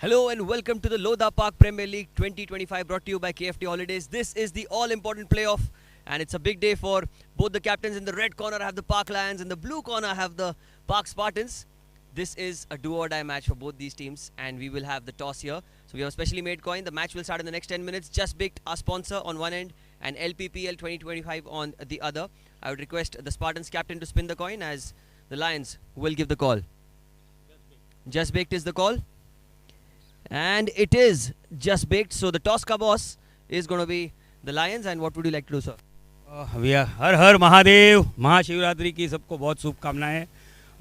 Hello and welcome to the Lodha Park Premier League 2025 brought to you by KFT Holidays. This is the all-important playoff and it's a big day for both the captains. In the red corner I have the Park Lions, in the blue corner I have the Park Spartans. This is a do-or-die match for both these teams and we will have the toss here. So we have a specially made coin. The match will start in the next 10 minutes. Just Baked, our sponsor, on one end and LPPL 2025 on the other. I would request the Spartans captain to spin the coin as the Lions will give the call. Just Baked is the call. And it is Just Baked. So the toss ka boss is going to be the Lions. And what would you like to do, sir? भैया हर हर महादेव। महाशिवरात्रि की सबको बहुत शुभकामनाएं।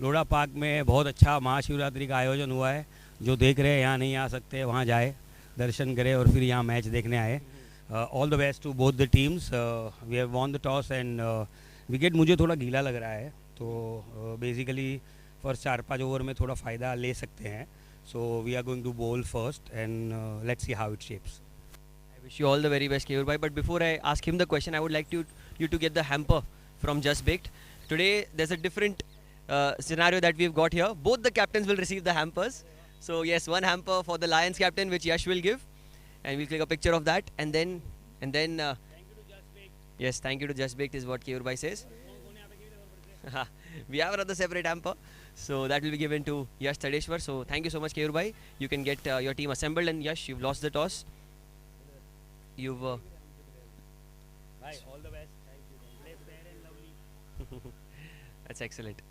Lodha park में बहुत अच्छा महाशिवरात्रि का आयोजन हुआ है। जो देख रहे हैं यहाँ नहीं आ सकते वहाँ जाए, दर्शन करें और फिर यहाँ मैच देखने आए। All the best to both the teams. We have won the toss and wicket मुझे थोड़ा गीला लग रहा है, तो बेसिकली फर्स्ट 4-5 ओवर में थोड़ा फ़ायदा ले सकते हैं। So we are going to bowl first and let's see how it shapes. I wish you all the very best, Keyur bhai. But before I ask him the question, I would like you to get the hamper from Just Baked. Today there's a different scenario that we've got here. Both the captains will receive the hampers. So yes, one hamper for the Lions captain, which Yash will give, and we'll click a picture of that. And then thank you to Just Baked. Yes, thank you to Just Baked is what Keyur bhai says. We have another separate hamper. So that will be given to Yash Tadeshwar. So thank you so much, Keyur bhai. You can get your team assembled. And Yash, you've lost the toss. You've Bye. All the best. Thank you. Play fair and lovely. That's excellent.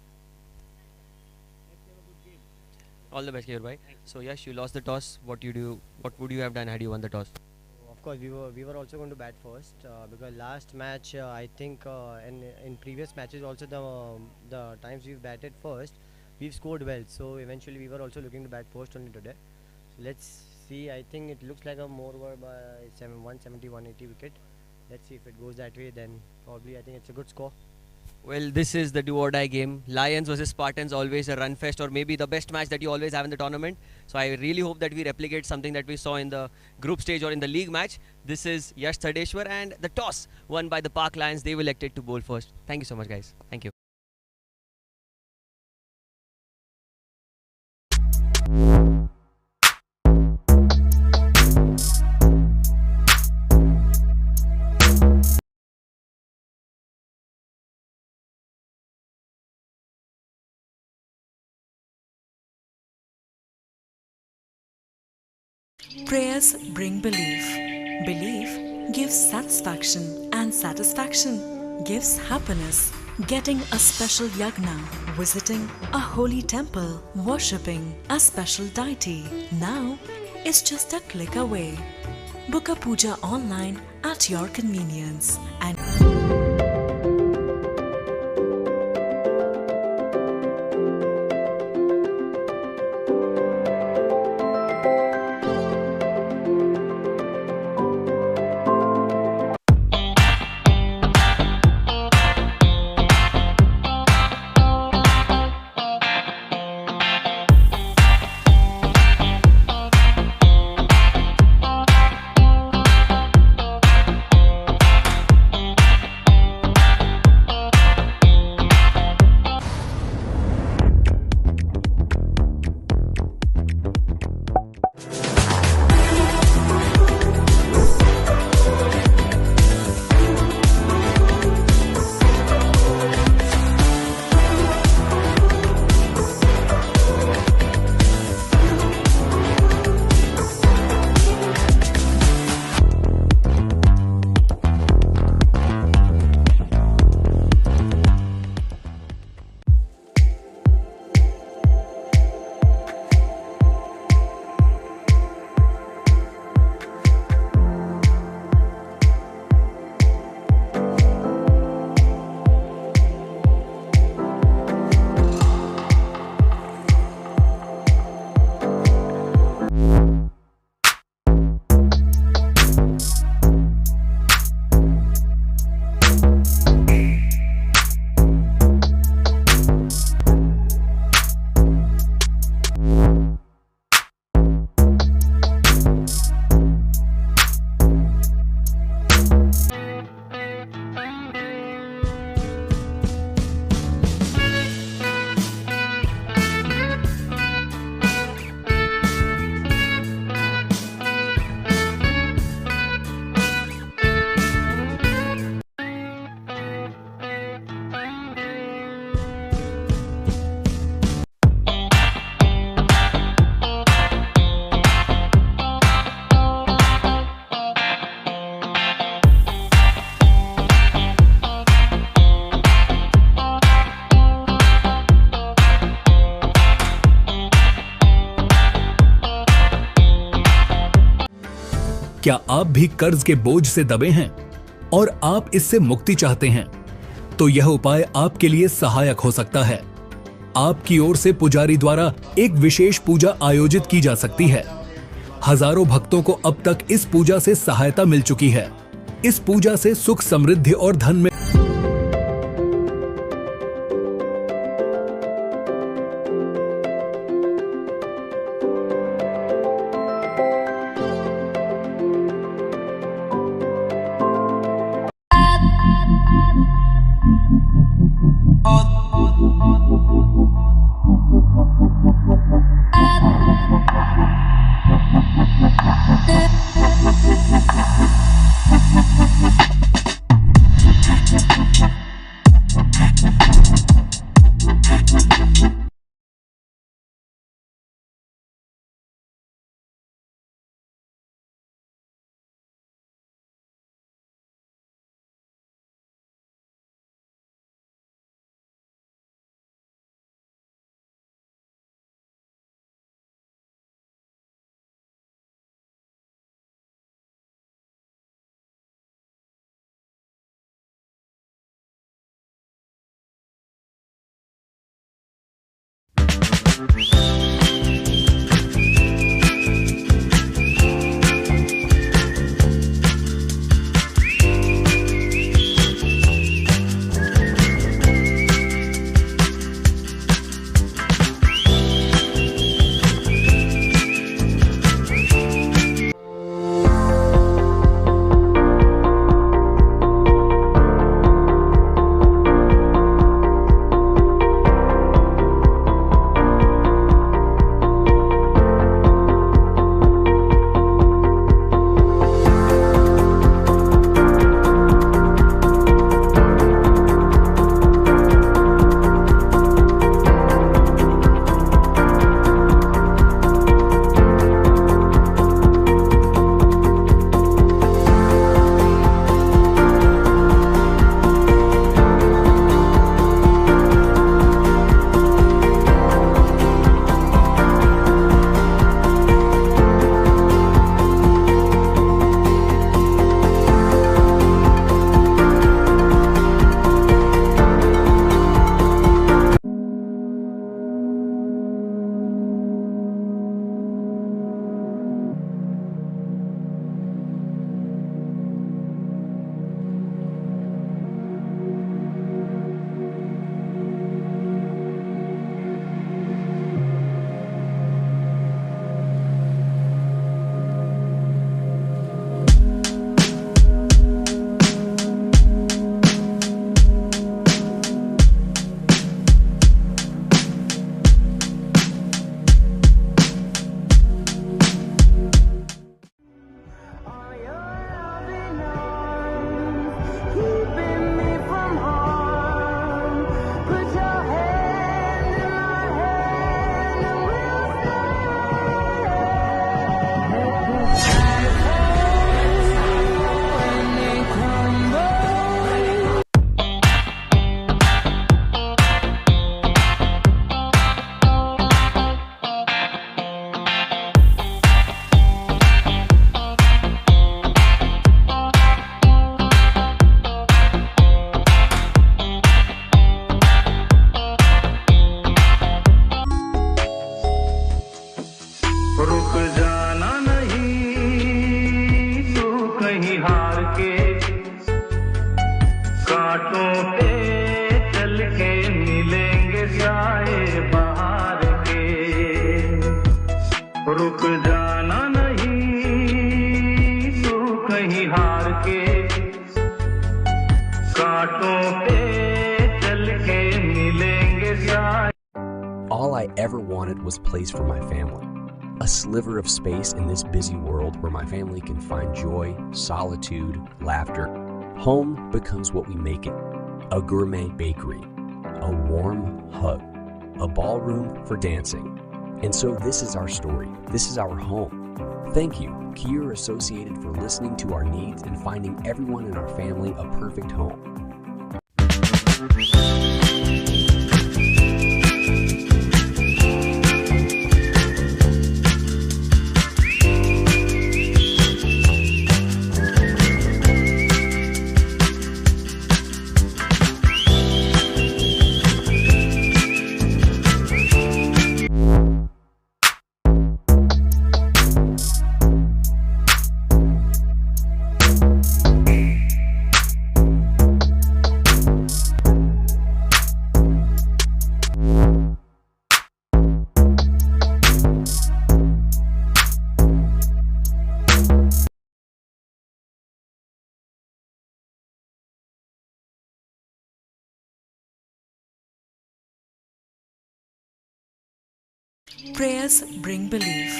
All the best, Keyur bhai. So Yash, you lost the toss. What would you have done had you won the toss? Of course, we were also going to bat first because last match I think in previous matches also the times we've batted first, we've scored well. So eventually we were also looking to bat first only today. So let's see. I think it looks like a more over by 170, 180 wicket. Let's see if it goes that way. Then probably I think it's a good score. Well, this is the do-or-die game. Lions versus Spartans, always a run fest, or maybe the best match that you always have in the tournament. So I really hope that we replicate something that we saw in the group stage or in the league match. This is Yash Tadeshwar and the toss won by the Park Lions. They were elected to bowl first. Thank you so much, guys. Thank you. Prayers bring belief. Belief gives satisfaction, and satisfaction gives happiness. Getting a special yagna, visiting a holy temple, worshipping a special deity now is just a click away. Book a puja online at your convenience and क्या आप भी कर्ज के बोझ से दबे हैं और आप इससे मुक्ति चाहते हैं? तो यह उपाय आपके लिए सहायक हो सकता है। आपकी ओर से पुजारी द्वारा एक विशेष पूजा आयोजित की जा सकती है। हजारों भक्तों को अब तक इस पूजा से सहायता मिल चुकी है। इस पूजा से सुख, समृद्धि और धन में All I ever wanted was place for my family. A sliver of space in this busy world where my family can find joy, solitude, laughter. Home becomes what we make it. A gourmet bakery, a warm hug, a ballroom for dancing. And so this is our story. This is our home. Thank you, Kier Associated, for listening to our needs and finding everyone in our family a perfect home. Prayers bring belief.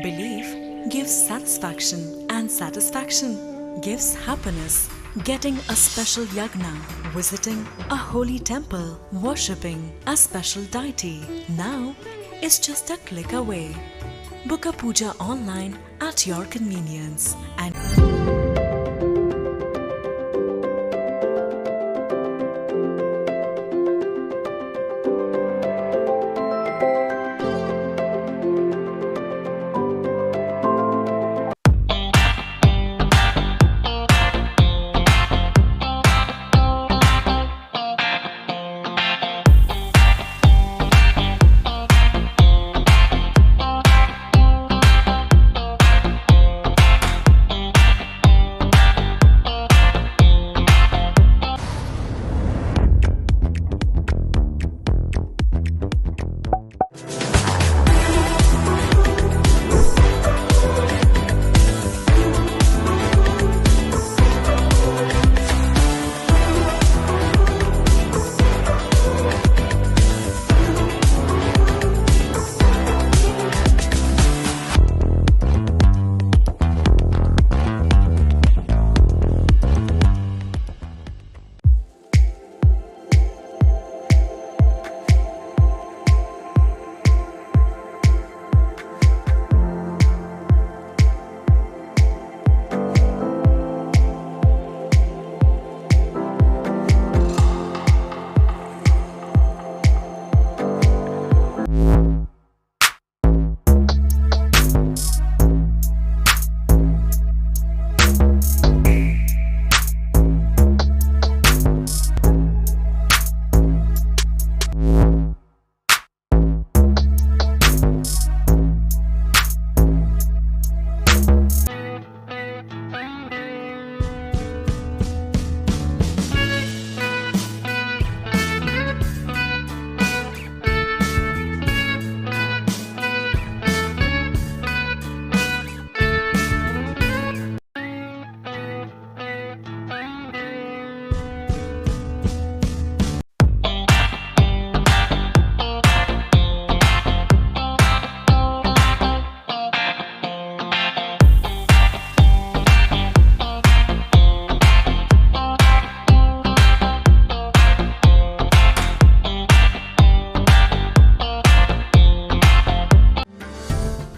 Belief gives satisfaction, and satisfaction gives happiness. Getting a special yagna, visiting a holy temple, worshipping a special deity now is just a click away. Book a puja online at your convenience and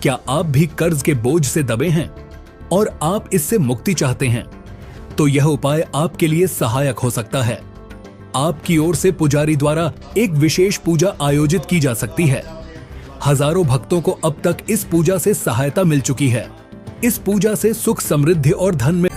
क्या आप भी कर्ज के बोझ से दबे हैं और आप इससे मुक्ति चाहते हैं? तो यह उपाय आपके लिए सहायक हो सकता है। आपकी ओर से पुजारी द्वारा एक विशेष पूजा आयोजित की जा सकती है। हजारों भक्तों को अब तक इस पूजा से सहायता मिल चुकी है। इस पूजा से सुख, समृद्धि और धन में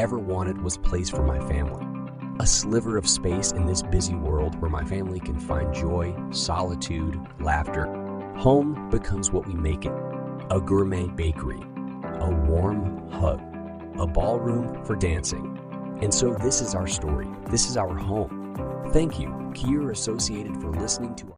ever wanted was place for my family. A sliver of space in this busy world where my family can find joy, solitude, laughter. Home becomes what we make it. A gourmet bakery, a warm hug, a ballroom for dancing. And so this is our story. This is our home. Thank you, Kier Associated, for listening to our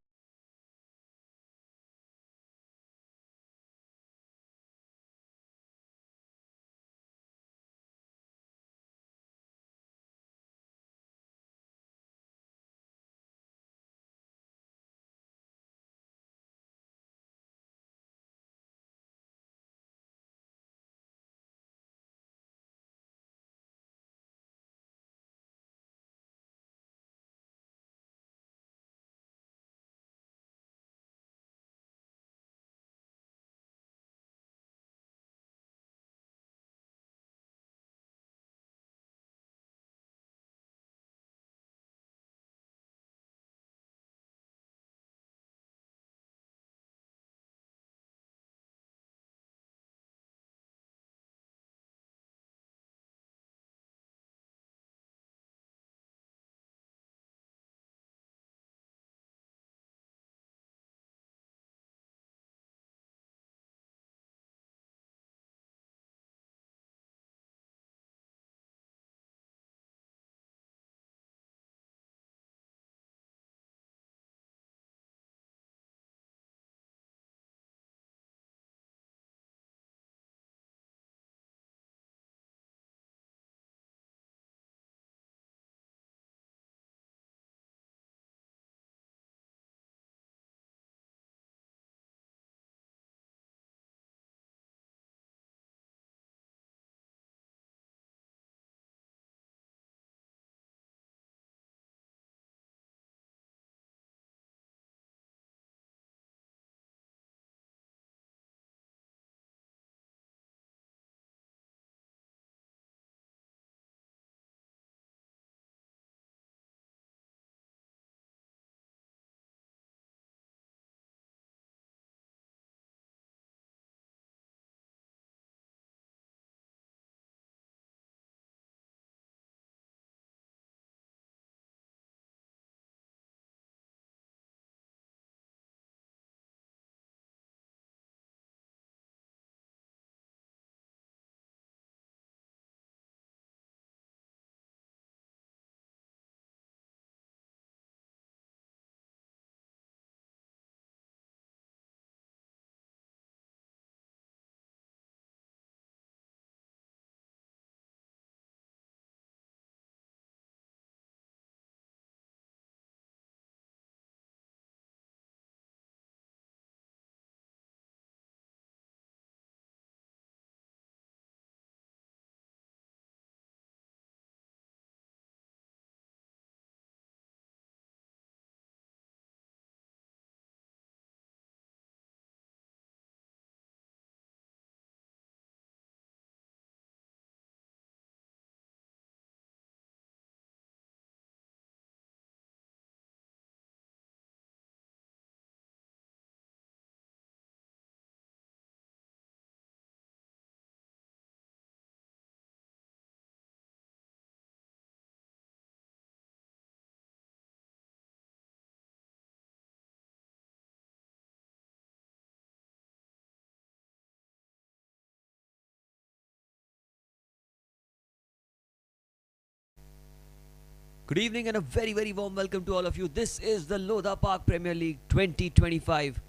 Good evening and a very, very warm welcome to all of you. This is the Lodha Park Premier League 2025.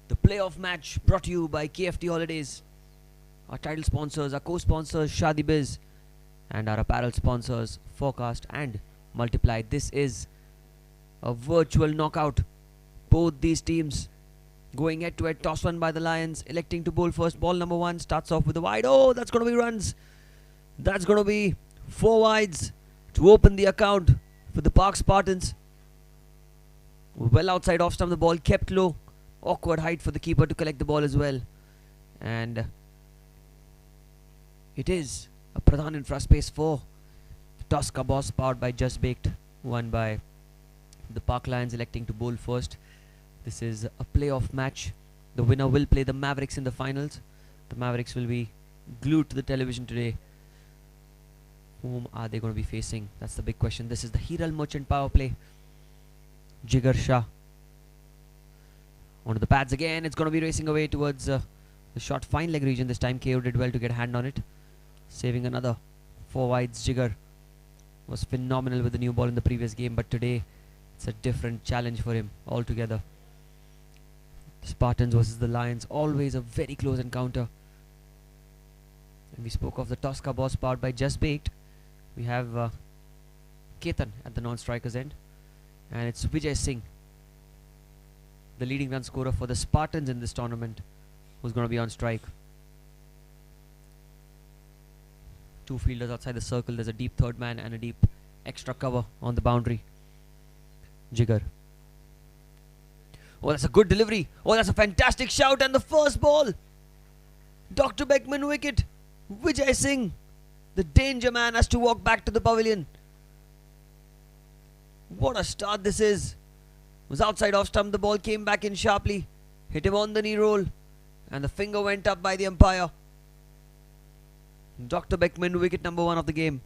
The playoff match brought to you by KFT Holidays. Our title sponsors, our co-sponsors Shadi Biz, and our apparel sponsors Forecast and Multiply. This is a virtual knockout. Both these teams going head to head. Toss won by the Lions, electing to bowl first. Ball number 1 starts off with a wide. Oh, that's going to be runs. That's going to be 4 wides to open the account for the Park Spartans. Well outside off stump, the ball kept low. Awkward height for the keeper to collect the ball as well. And it is a Pradhan infra space 4. Toss ka boss powered by Just Baked. Won by the Park Lions, electing to bowl first. This is a playoff match. The winner will play the Mavericks in the finals. The Mavericks will be glued to the television today Whom are they going to be facing? That's the big question. This is the Hiral Merchant power play. Jigar Shah onto the pads again. It's going to be racing away towards the short fine leg region. This time KO did well to get a hand on it, saving another 4 wides. Jigar was phenomenal with the new ball in the previous game, but today it's a different challenge for him altogether. Spartans versus the Lions, always a very close encounter. And we spoke of the Tosca boss powered by Just Baked. We have Ketan at the non-strikers end, and it's Vijay Singh, the leading run scorer for the Spartans in this tournament, who's going to be on strike. 2 fielders outside the circle. There's a deep third man and a deep extra cover on the boundary. Jigar. Oh, that's a good delivery. Oh, that's a fantastic shout, and the first ball. Dr. Beckman wicket. Vijay Singh, the danger man, has to walk back to the pavilion. What a start this is. Was outside off stump. The ball came back in sharply, hit him on the knee roll, and the finger went up by the umpire. Dr. Beckman, wicket number 1 of the game.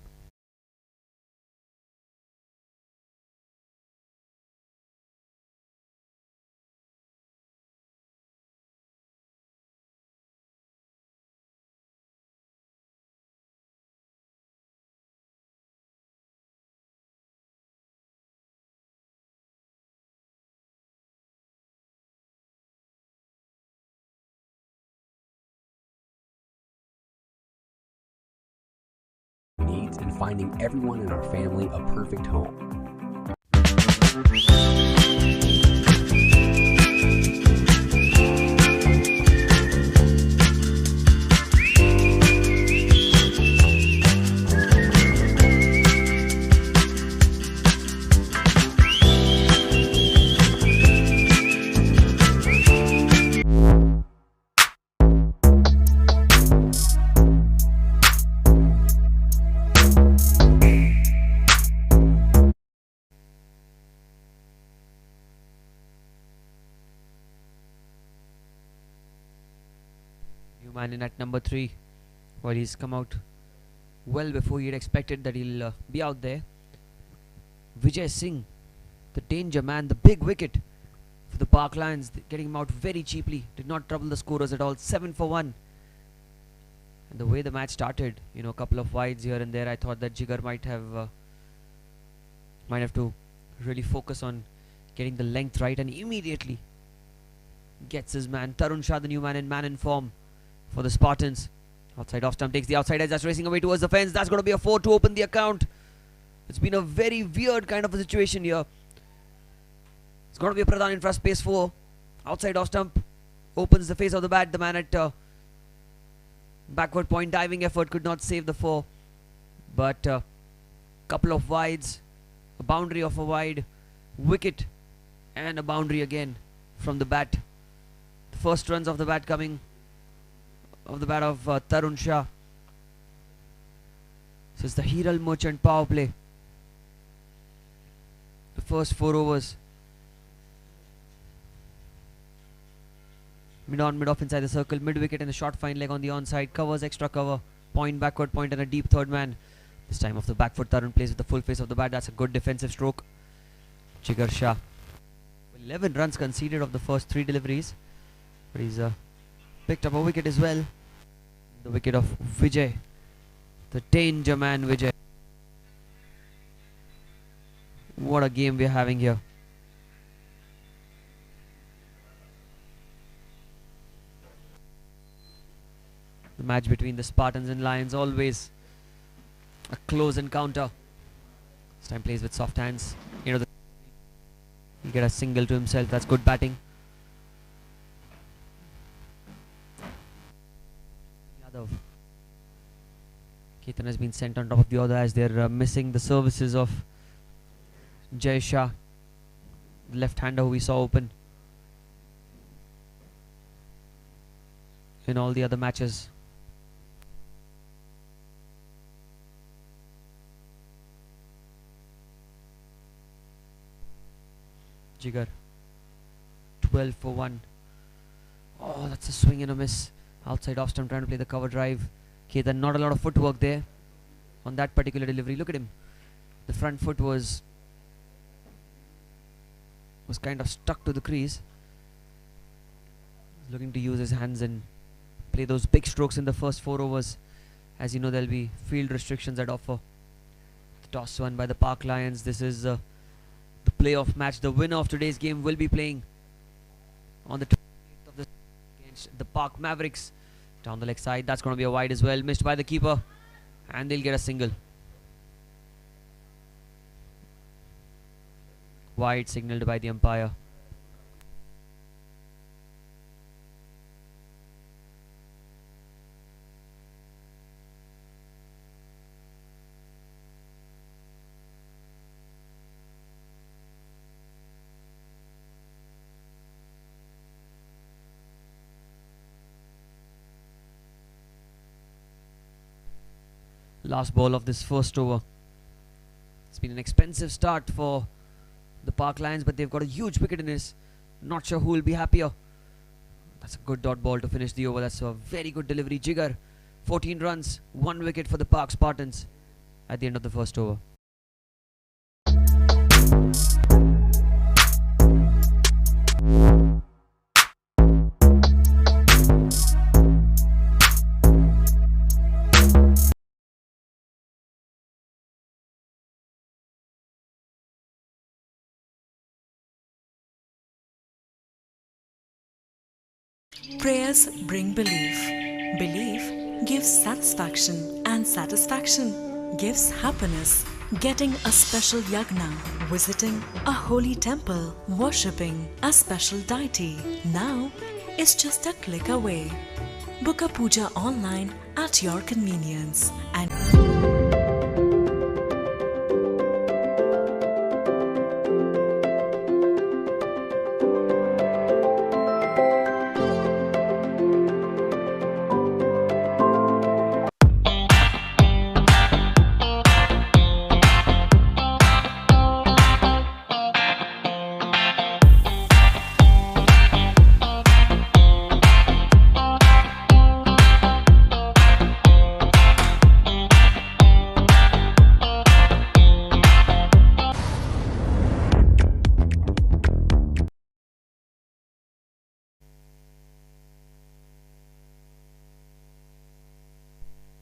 Needs and finding everyone in our family a perfect home. New man in at number 3. Well, he's come out well before he had expected that he'll be out there. Vijay Singh, the danger man, the big wicket for the Park Lions, getting him out very cheaply. Did not trouble the scorers at all. 7 for 1. And the way the match started, you know, a couple of wides here and there, I thought that Jigar might have to really focus on getting the length right, and immediately gets his man. Tarun Shah, the new man in form for the Spartans. Outside off stump, takes the outside edge, that's racing away towards the fence. That's going to be a 4 to open the account. It's been a very weird kind of a situation here. It's going to be a Pradhan infra space 4. Outside off stump, opens the face of the bat. The man at backward point diving effort could not save the 4. But couple of wides, a boundary of a wide, wicket, and a boundary again from the bat. The first runs of the bat coming of the bat of Tarun Shah. This is the Hiral Merchant power play. The first 4 overs. Mid on, mid off inside the circle, mid wicket and a short fine leg on the onside. Covers, extra cover, point, backward point, and a deep third man. This time off the back foot, Tarun plays with the full face of the bat. That's a good defensive stroke. Jigar Shah. 11 runs conceded of the first 3 deliveries. But he's picked up a wicket as well. The wicket of Vijay. The danger man Vijay. What a game we're having here. The match between the Spartans and Lions, always a close encounter. This time plays with soft hands. You know, he get a single to himself. That's good batting. Yadav. Ketan has been sent on top of the order as they're missing the services of Jay Shah, the left-hander who we saw open in all the other matches. Jigar, 12 for 1. Oh, that's a swing and a miss. Outside off stump, trying to play the cover drive. Ketan, not a lot of footwork there. on that particular delivery. Look at him. The front foot was kind of stuck to the crease. He's looking to use his hands and play those big strokes in the first 4 overs. As you know, there'll be field restrictions at offer. The toss won by the Park Lions. This is the playoff match. The winner of today's game will be playing on the 28th of the against the Park Mavericks. Down the leg side, that's going to be a wide as well. Missed by the keeper, and they'll get a single. Wide signalled by the umpire. Last ball of this first over. It's been an expensive start for the Park Lions, but they've got a huge wicket in this. Not sure who will be happier. That's a good dot ball to finish the over. That's a very good delivery. Jigar, 14 runs, 1 wicket for the Park Spartans at the end of the first over. Prayers bring belief. Belief gives satisfaction, and satisfaction gives happiness. Getting a special yagna, visiting a holy temple, worshipping a special deity now is just a click away. Book a puja online at your convenience and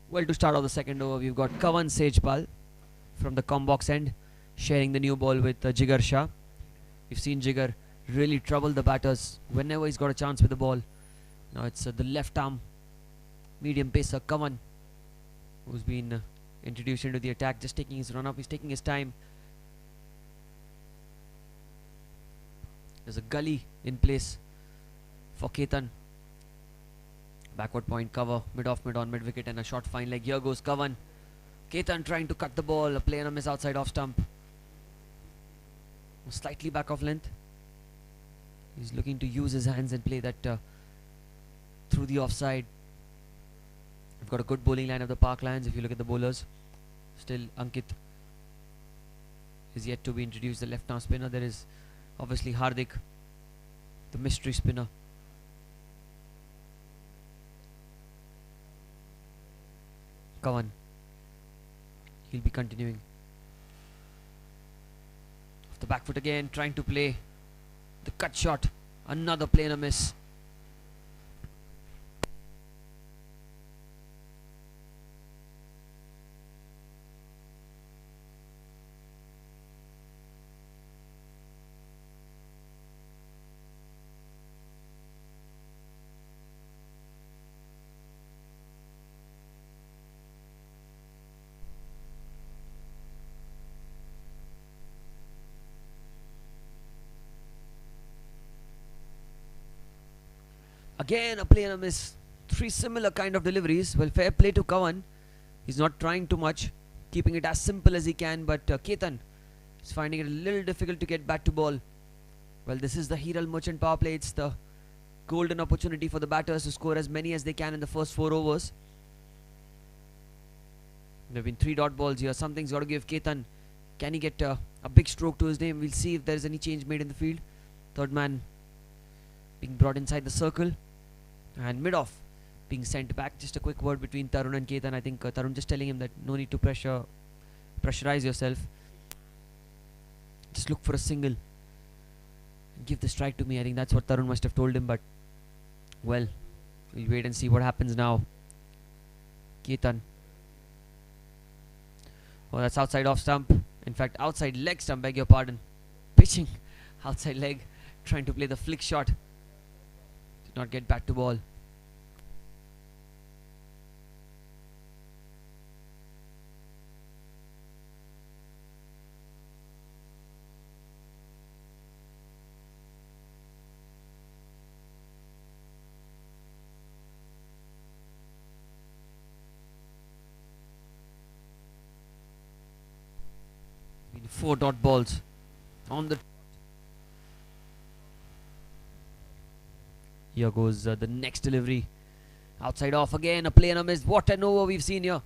Well, to start off the second over, we've got Kavan Sejpal from the Combox end, sharing the new ball with Jigar Shah. We've seen Jigar really trouble the batters whenever he's got a chance with the ball. Now it's the left arm medium pacer Kavan, who's been introduced into the attack, just taking his run up. He's taking his time. There's a gully in place for Ketan. Backward point cover, mid off, mid on, mid wicket, and a short fine leg. Here goes Kavan. Ketan trying to cut the ball, a play and a miss outside off stump. Slightly back of length. He's looking to use his hands and play that through the offside. We've got a good bowling line of the Park Lions. If you look at the bowlers, still Ankit is yet to be introduced, the left arm spinner. There is obviously Hardik, the mystery spinner. Kavan, he'll be continuing. Off the back foot again, trying to play the cut shot. Another play and a miss. Again a play and a miss. 3 similar kind of deliveries. Well, fair play to Kavan. He's not trying too much, keeping it as simple as he can, but Ketan is finding it a little difficult to get back to ball. Well, this is the Hiral Merchant power play. It's the golden opportunity for the batters to score as many as they can in the first 4 overs. There have been 3 dot balls here. Something's got to give Ketan. Can he get a big stroke to his name? We'll see if there's any change made in the field. Third man being brought inside the circle, and mid off being sent back. Just a quick word between Tarun and Ketan. I think Tarun just telling him that no need to pressurize yourself. Just look for a single. Give the strike to me. I think that's what Tarun must have told him, but well, we'll wait and see what happens now. Ketan. Oh, that's outside off stump. In fact, outside leg stump, beg your pardon. Pitching outside leg, trying to play the flick shot. Did not get back to ball. Been 4 dot balls on the. Here goes the next delivery. Outside off again, a play and a miss. What an over we've seen here.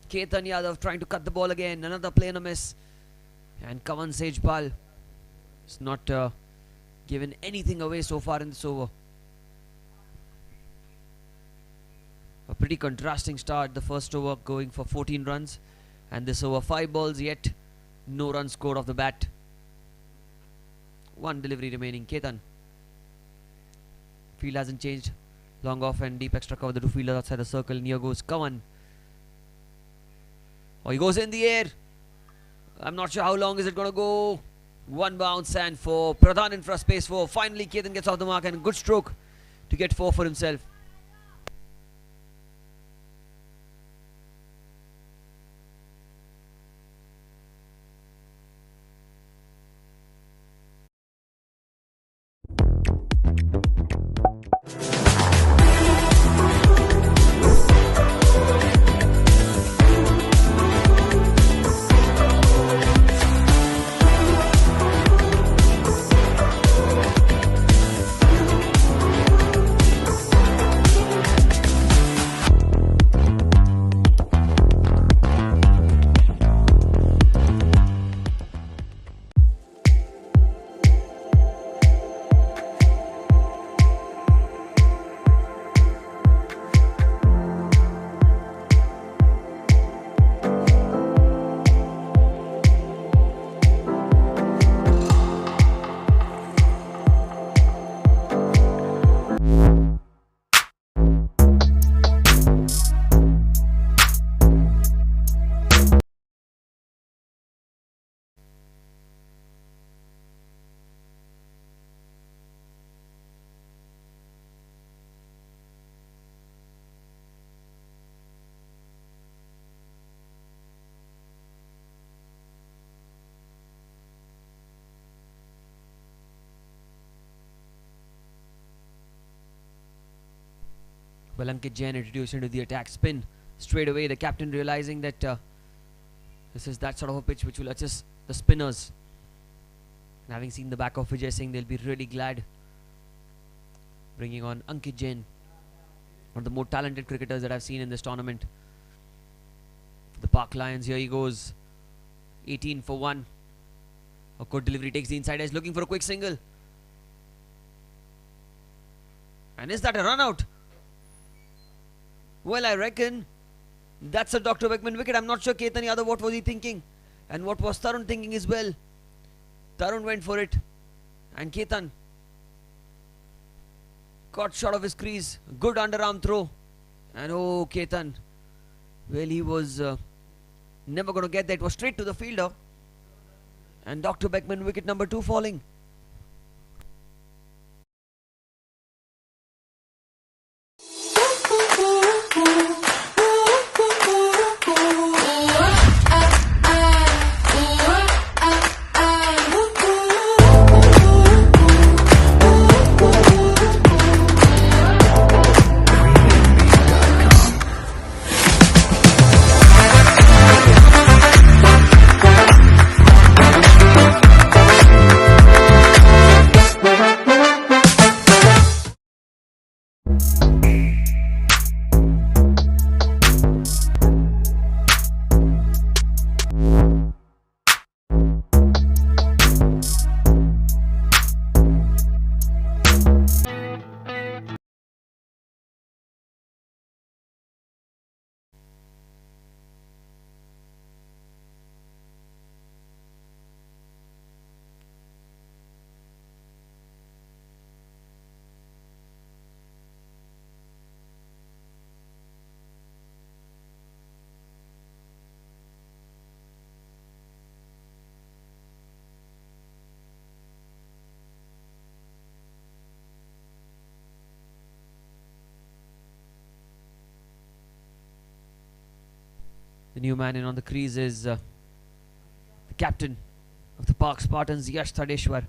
Ketan Yadav trying to cut the ball again. Another play and a miss. And Kavan Sejpal has not given anything away so far in this over. A pretty contrasting start. The first over going for 14 runs. And this over 5 balls, yet no runs scored off the bat. 1 delivery remaining. Ketan. Field hasn't changed. Long off and deep extra cover. The 2 fielders outside the circle. And here goes Kavan. Oh, he goes in the air. I'm not sure how long is it going to go. 1 bounce and 4. Pradhan in for a space 4. Finally, Ketan gets off the mark and a good stroke to get 4 for himself. Well, Ankit Jain introduced into the attack spin straight away. The captain realizing that this is that sort of a pitch which will assist the spinners. And having seen the back of Vijay Singh, they'll be really glad. Bringing on Ankit Jain, one of the more talented cricketers that I've seen in this tournament. For the Park Lions, here he goes. 18 for 1. A good delivery, takes the inside edge, looking for a quick single. And is that a run out? Well, I reckon that's a Dr. Beckman wicket. I'm not sure Ketan Yadav what was he thinking and what was Tarun thinking as well. Tarun went for it and Ketan caught short of his crease. Good underarm throw. And oh, Ketan, well, he was never going to get that. It was straight to the fielder. And Dr. Beckman wicket number 2 falling. The new man in on the crease is the captain of the Park Spartans, Yash Thadeshwar.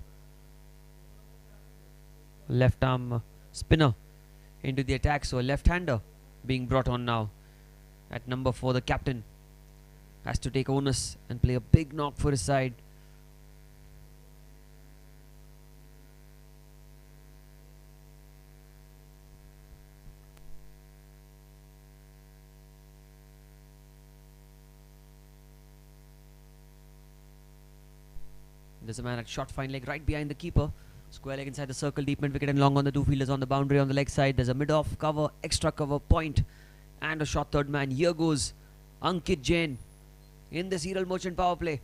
Left arm spinner into the attack, so a left-hander being brought on now at number 4. The captain has to take onus and play a big knock for his side. There's a man at short fine leg right behind the keeper. Square leg inside the circle, deep mid wicket and long on the two fielders on the boundary on the leg side. There's a mid-off cover, extra cover, point and a short third man. Here goes Ankit Jain in this Hiral Merchant power play.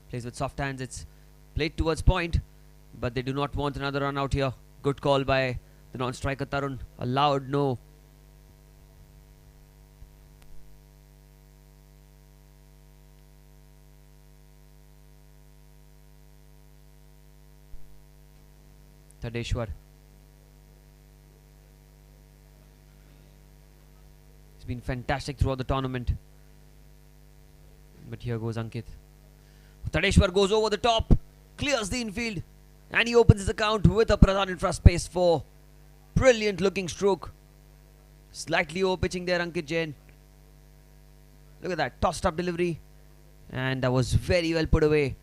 Plays with soft hands. It's played towards point, but they do not want another run out here. Good call by the non-striker Tarun. A loud no. Thadeshwar. He's been fantastic throughout the tournament. But here goes Ankit. Thadeshwar goes over the top, clears the infield, and he opens his account with a Pradhan infra space 4. Brilliant looking stroke. Slightly over pitching there, Ankit Jain. Look at that, tossed up delivery. And that was very well put away.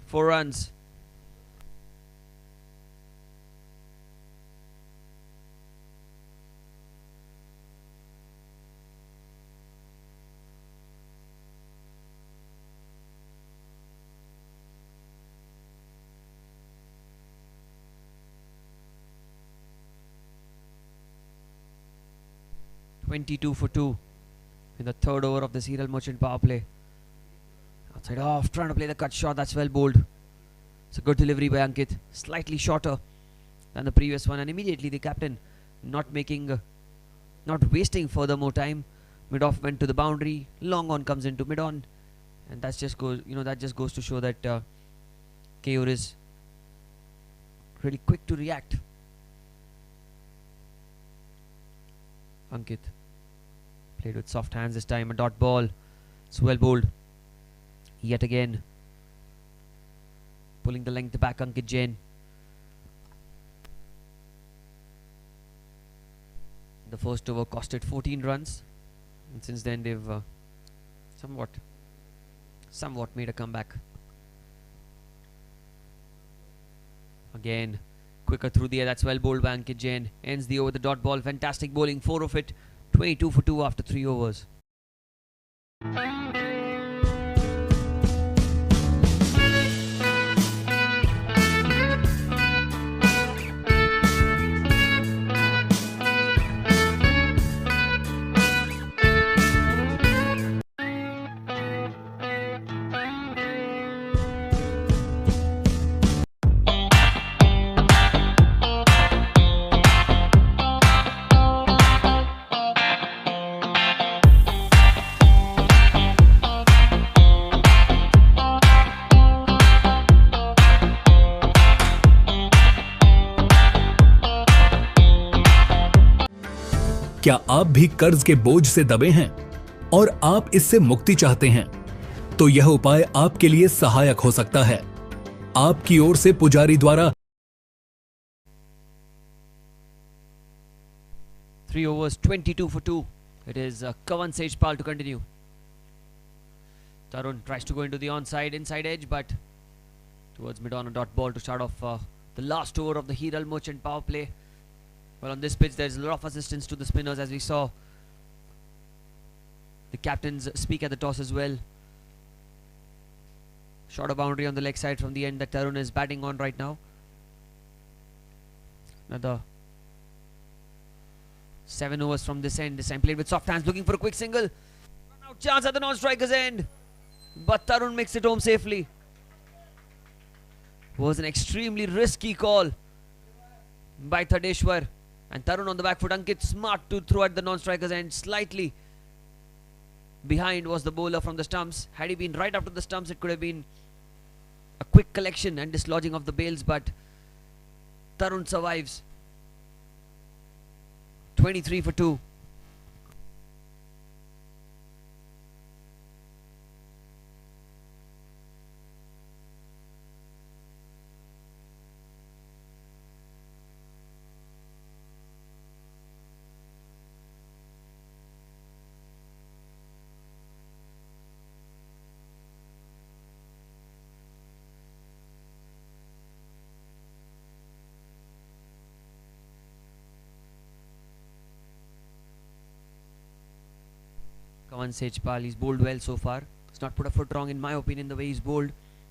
4 runs. .22 for 2 in the third over of the Hiral Merchant power play. Outside off, trying to play the cut shot. That's well bowled. It's a good delivery by Ankit. Slightly shorter than the previous one, and immediately the captain not wasting further more time. Mid off went to the boundary. Long on comes into mid on, and that just goes to show that KO is really quick to react. Ankit played with soft hands this time. A dot ball. It's well bowled. Yet again, pulling the length back, Ankit Jain. The first over costed 14 runs, and since then they've somewhat made a comeback. Again, quicker through the air. That's well bowled by Ankit Jain. Ends the over the dot ball. Fantastic bowling. 4 of it. 22 for 2 after 3 overs. क्या आप भी कर्ज के बोझ से दबे हैं और आप इससे मुक्ति चाहते हैं? तो यह उपाय आपके लिए सहायक हो सकता है। आपकी ओर से पुजारी द्वारा 3 overs, 22 for 2. It is Kavan Sejpal to continue. Tarun tries to go into the inside edge, but towards mid-on, a dot ball to start off the last over of the Hiral Merchant power play. Well, on this pitch, there's a lot of assistance to the spinners, as we saw the captains speak at the toss as well. Shorter boundary on the leg side from the end that Tarun is batting on right now. Another 7 overs from this end. This time played with soft hands, looking for a quick single. Run out chance at the non-striker's end, but Tarun makes it home safely. Was an extremely risky call by Thadeshwar. And Tarun on the back foot. Ankit smart to throw at the non-striker's end. Slightly behind was the bowler from the stumps. Had he been right up to the stumps, it could have been a quick collection and dislodging of the bails, but Tarun survives. 23 for 2. Kavan Sejpal, he's bowled well so far. He's not put a foot wrong in my opinion the way he's bowled.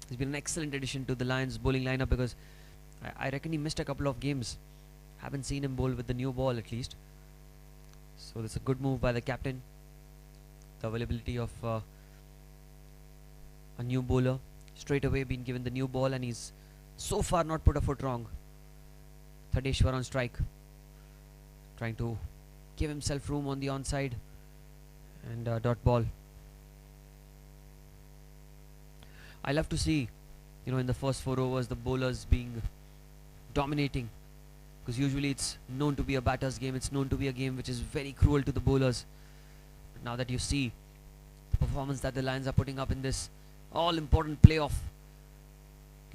He's been an excellent addition to the Lions bowling lineup because I reckon he missed a couple of games. Haven't seen him bowl with the new ball at least. So that's a good move by the captain. The availability of a new bowler. Straight away been given the new ball and he's so far not put a foot wrong. Thadeshwar on strike. Trying to give himself room on the onside. And dot ball. I love to see, in the first 4 overs the bowlers being dominating, because usually it's known to be a batter's game. It's known to be a game which is very cruel to the bowlers. But now that you see the performance that the Lions are putting up in this all-important playoff,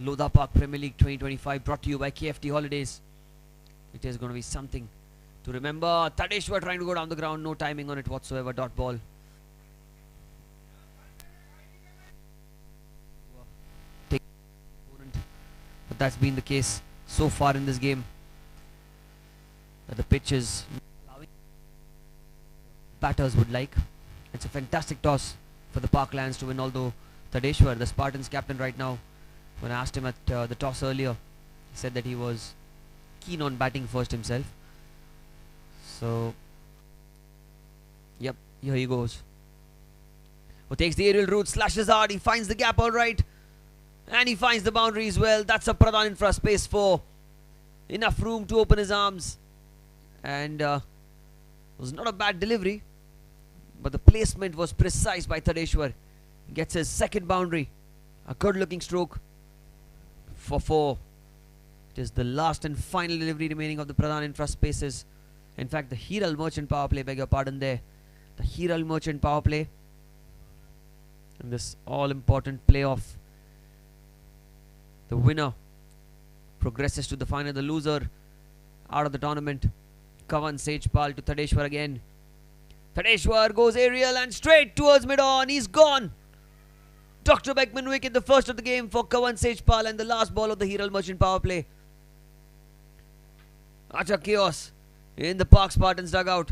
Lodha Park Premier League 2025, brought to you by KFT Holidays, it is going to be something to remember. Thadeshwar trying to go down the ground, no timing on it whatsoever. Dot ball. But that's been the case so far in this game, that the pitch is allowing batters would like. It's a fantastic toss for the Parklands to win, although Thadeshwar, the Spartans captain right now, when I asked him at the toss earlier, he said that he was keen on batting first himself. So, yep, here he goes. Who takes the aerial route, slashes hard, he finds the gap alright. And he finds the boundary as well. That's a Pradhan infra, space 4. Enough room to open his arms. And it was not a bad delivery, but the placement was precise by Thadeshwar. He gets his second boundary. A good looking stroke for 4. It is the last and final delivery remaining of the Pradhan infra spaces. In fact, the Hiral Merchant power play, beg your pardon there. The Hiral Merchant power play. And this all important playoff. The winner progresses to the final. The loser out of the tournament. Kavan Sejpal to Thadeshwar again. Thadeshwar goes aerial and straight towards mid-on. He's gone. Dr. Beckman wicket, the first of the game for Kavan Sejpal, and the last ball of the Hiral Merchant power play. Utter chaos in the Park Spartans dugout.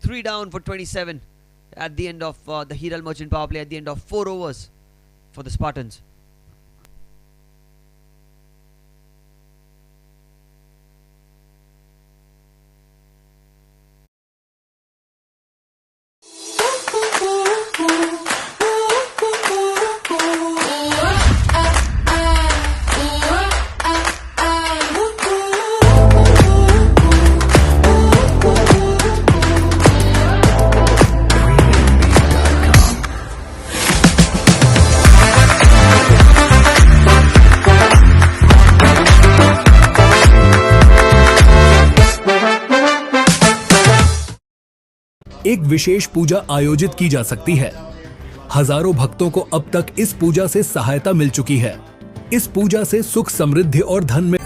3 down for 27 at the end of the Hiral Merchant power play, at the end of 4 overs for the Spartans. एक विशेष पूजा आयोजित की जा सकती है। हजारों भक्तों को अब तक इस पूजा से सहायता मिल चुकी है। इस पूजा से सुख, समृद्धि और धन में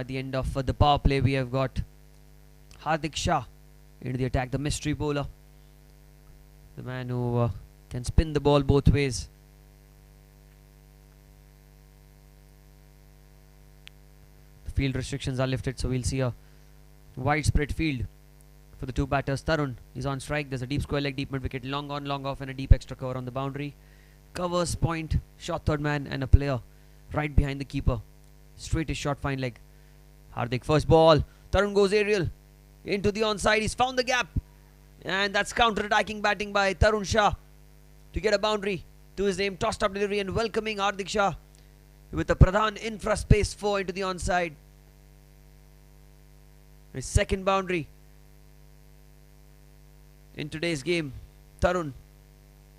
at the end of the power play, we have got Hardik Shah into the attack, the mystery bowler, the man who can spin the ball both ways. The field restrictions are lifted, so we'll see a widespread field for the two batters. Tarun is on strike. There's a deep square leg, deep mid wicket, long on, long off, and a deep extra cover on the boundary. Covers point, shot third man, and a player right behind the keeper. Straight his shot, fine leg. Hardik, first ball. Tarun goes aerial into the onside. He's found the gap, and that's counter-attacking batting by Tarun Shah to get a boundary to his name. Tossed up delivery and welcoming Hardik Shah with a Pradhan infra space 4 into the onside. His second boundary in today's game. Tarun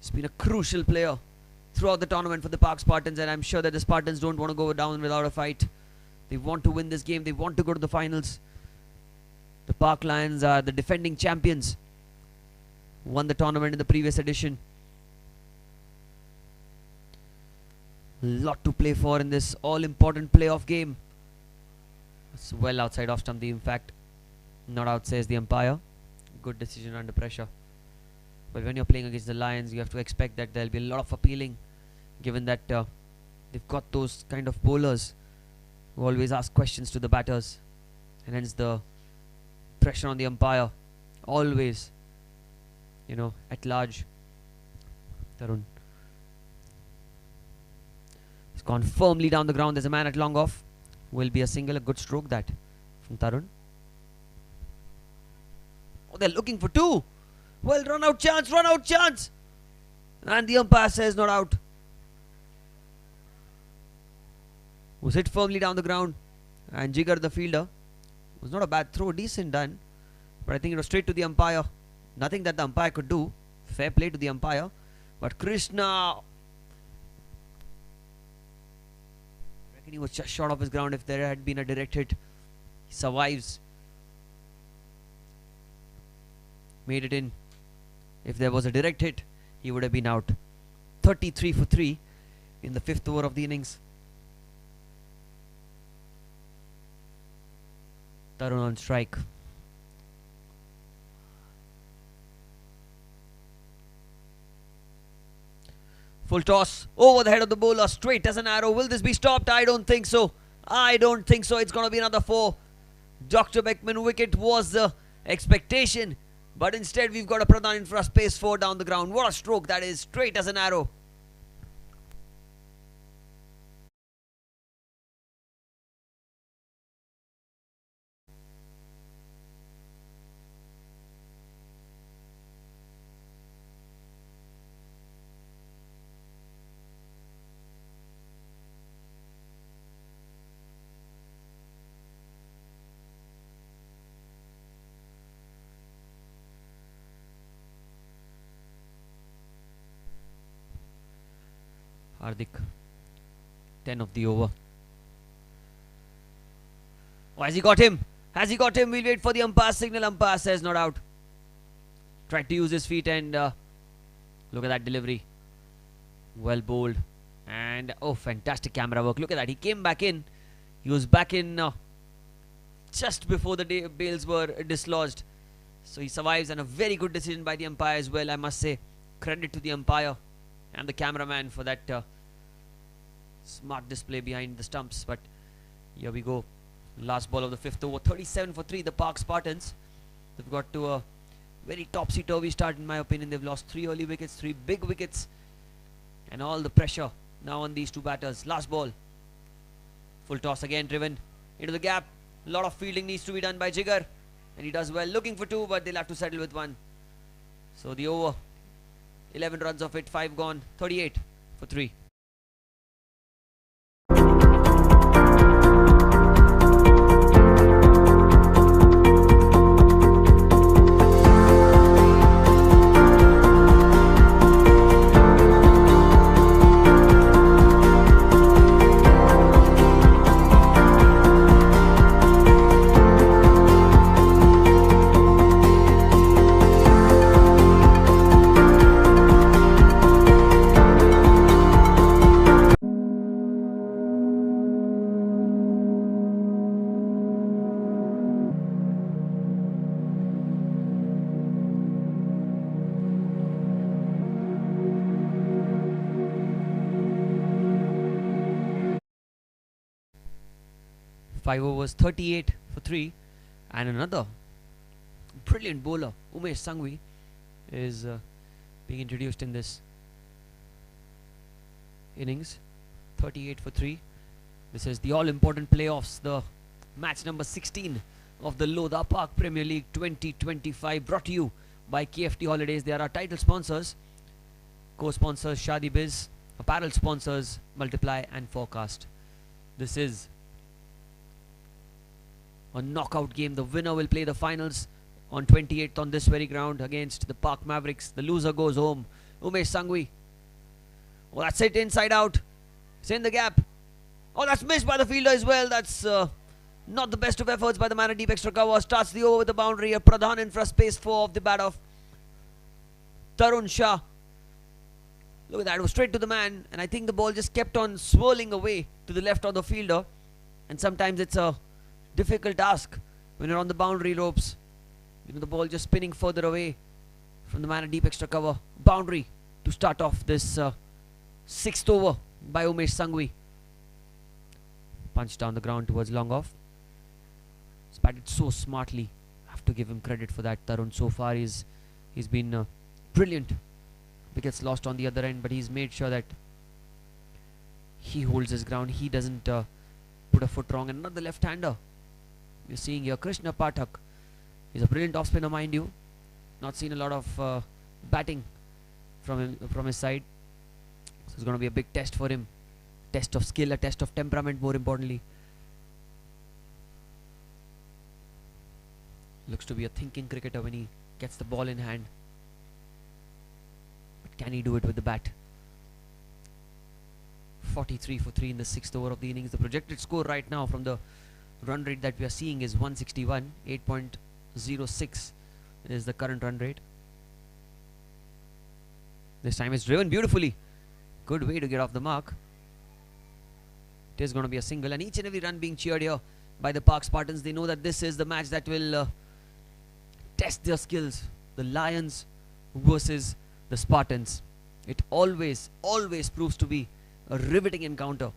has been a crucial player throughout the tournament for the Park Spartans, and I'm sure that the Spartans don't want to go down without a fight. They want to win this game. They want to go to the finals. The Park Lions are the defending champions. Won the tournament in the previous edition. A lot to play for in this all-important playoff game. It's well outside off stump, in fact. Not out, says the umpire. Good decision under pressure. But when you're playing against the Lions, you have to expect that there'll be a lot of appealing, given that they've got those kind of bowlers who always ask questions to the batters, and hence the pressure on the umpire always, at large. Tarun has gone firmly down the ground. There's a man at long off. Will be a single, a good stroke that from Tarun. Oh, they're looking for two. Well, run out chance. And the umpire says not out. Was hit firmly down the ground. And Jigar, the fielder, was not a bad throw, decent done. But I think it was straight to the umpire. Nothing that the umpire could do. Fair play to the umpire. But Krishna, I reckon he was just short of his ground. If there had been a direct hit, he survives. Made it in. If there was a direct hit, he would have been out. 33 for 3 in the 5th over of the innings. Tarun on strike. Full toss over the head of the bowler, straight as an arrow. Will this be stopped? I don't think so. It's going to be another 4. Dr. Beckman wicket was the expectation. But instead, we've got a Pradhan infra space 4 down the ground. What a stroke that is. Straight as an arrow. Hardik, 10 of the over. Oh, has he got him? We'll wait for the umpire signal. Umpire says not out. Tried to use his feet and look at that delivery. Well bowled. And fantastic camera work. Look at that. He came back in. He was back in just before the bails were dislodged. So he survives, and a very good decision by the umpire as well, I must say. Credit to the umpire and the cameraman for that smart display behind the stumps. But here we go. Last ball of the 5th over. 37 for 3, the Park Spartans. They've got to a very topsy-turvy start, in my opinion. They've lost 3 early wickets, 3 big wickets, and all the pressure now on these two batters. Last ball. Full toss again, driven into the gap. A lot of fielding needs to be done by Jigar, and he does well. Looking for 2, but they'll have to settle with 1. So the over, 11 runs of it, 5 gone, 38 for 3. 5 overs, 38 for 3. And another brilliant bowler, Umesh Sanghvi, is being introduced in this innings. 38 for 3. This is the all-important playoffs, the match number 16 of the Lodha Park Premier League 2025, brought to you by KFT Holidays. They are our title sponsors, co-sponsors Shadi Biz, apparel sponsors Multiply and Forecast. This is a knockout game. The winner will play the finals on 28th on this very ground against the Park Mavericks. The loser goes home. Umesh Sanghvi. Oh, that's it, inside out. It's in the gap. Oh, that's missed by the fielder as well. That's not the best of efforts by the man at deep extra cover. Starts the over with the boundary. A Pradhan in for space 4 of the bat of Tarun Shah. Look at that. It was straight to the man. And I think the ball just kept on swirling away to the left of the fielder. And sometimes it's a difficult task when you're on the boundary ropes. You know, the ball just spinning further away from the man at deep extra cover. Boundary to start off this 6th over by Umesh Sanghvi. Punch down the ground towards long off. He's batted so smartly. I have to give him credit for that. Tarun so far he's been brilliant. Wickets lost on the other end, but he's made sure that he holds his ground. He doesn't put a foot wrong. And another left-hander you're seeing here, Krishna Pathak. He's a brilliant off-spinner, mind you. Not seen a lot of batting from his side. So it's going to be a big test for him. Test of skill, a test of temperament, more importantly. Looks to be a thinking cricketer when he gets the ball in hand. But can he do it with the bat? 43 for 3 in the 6th over of the innings. The projected score right now from the run rate that we are seeing is 161. 8.06 is the current run rate. This time it's driven beautifully. Good way to get off the mark. It is going to be a single, and each and every run being cheered here by the Park Spartans. They know that this is the match that will test their skills. The Lions versus the Spartans. It always proves to be a riveting encounter.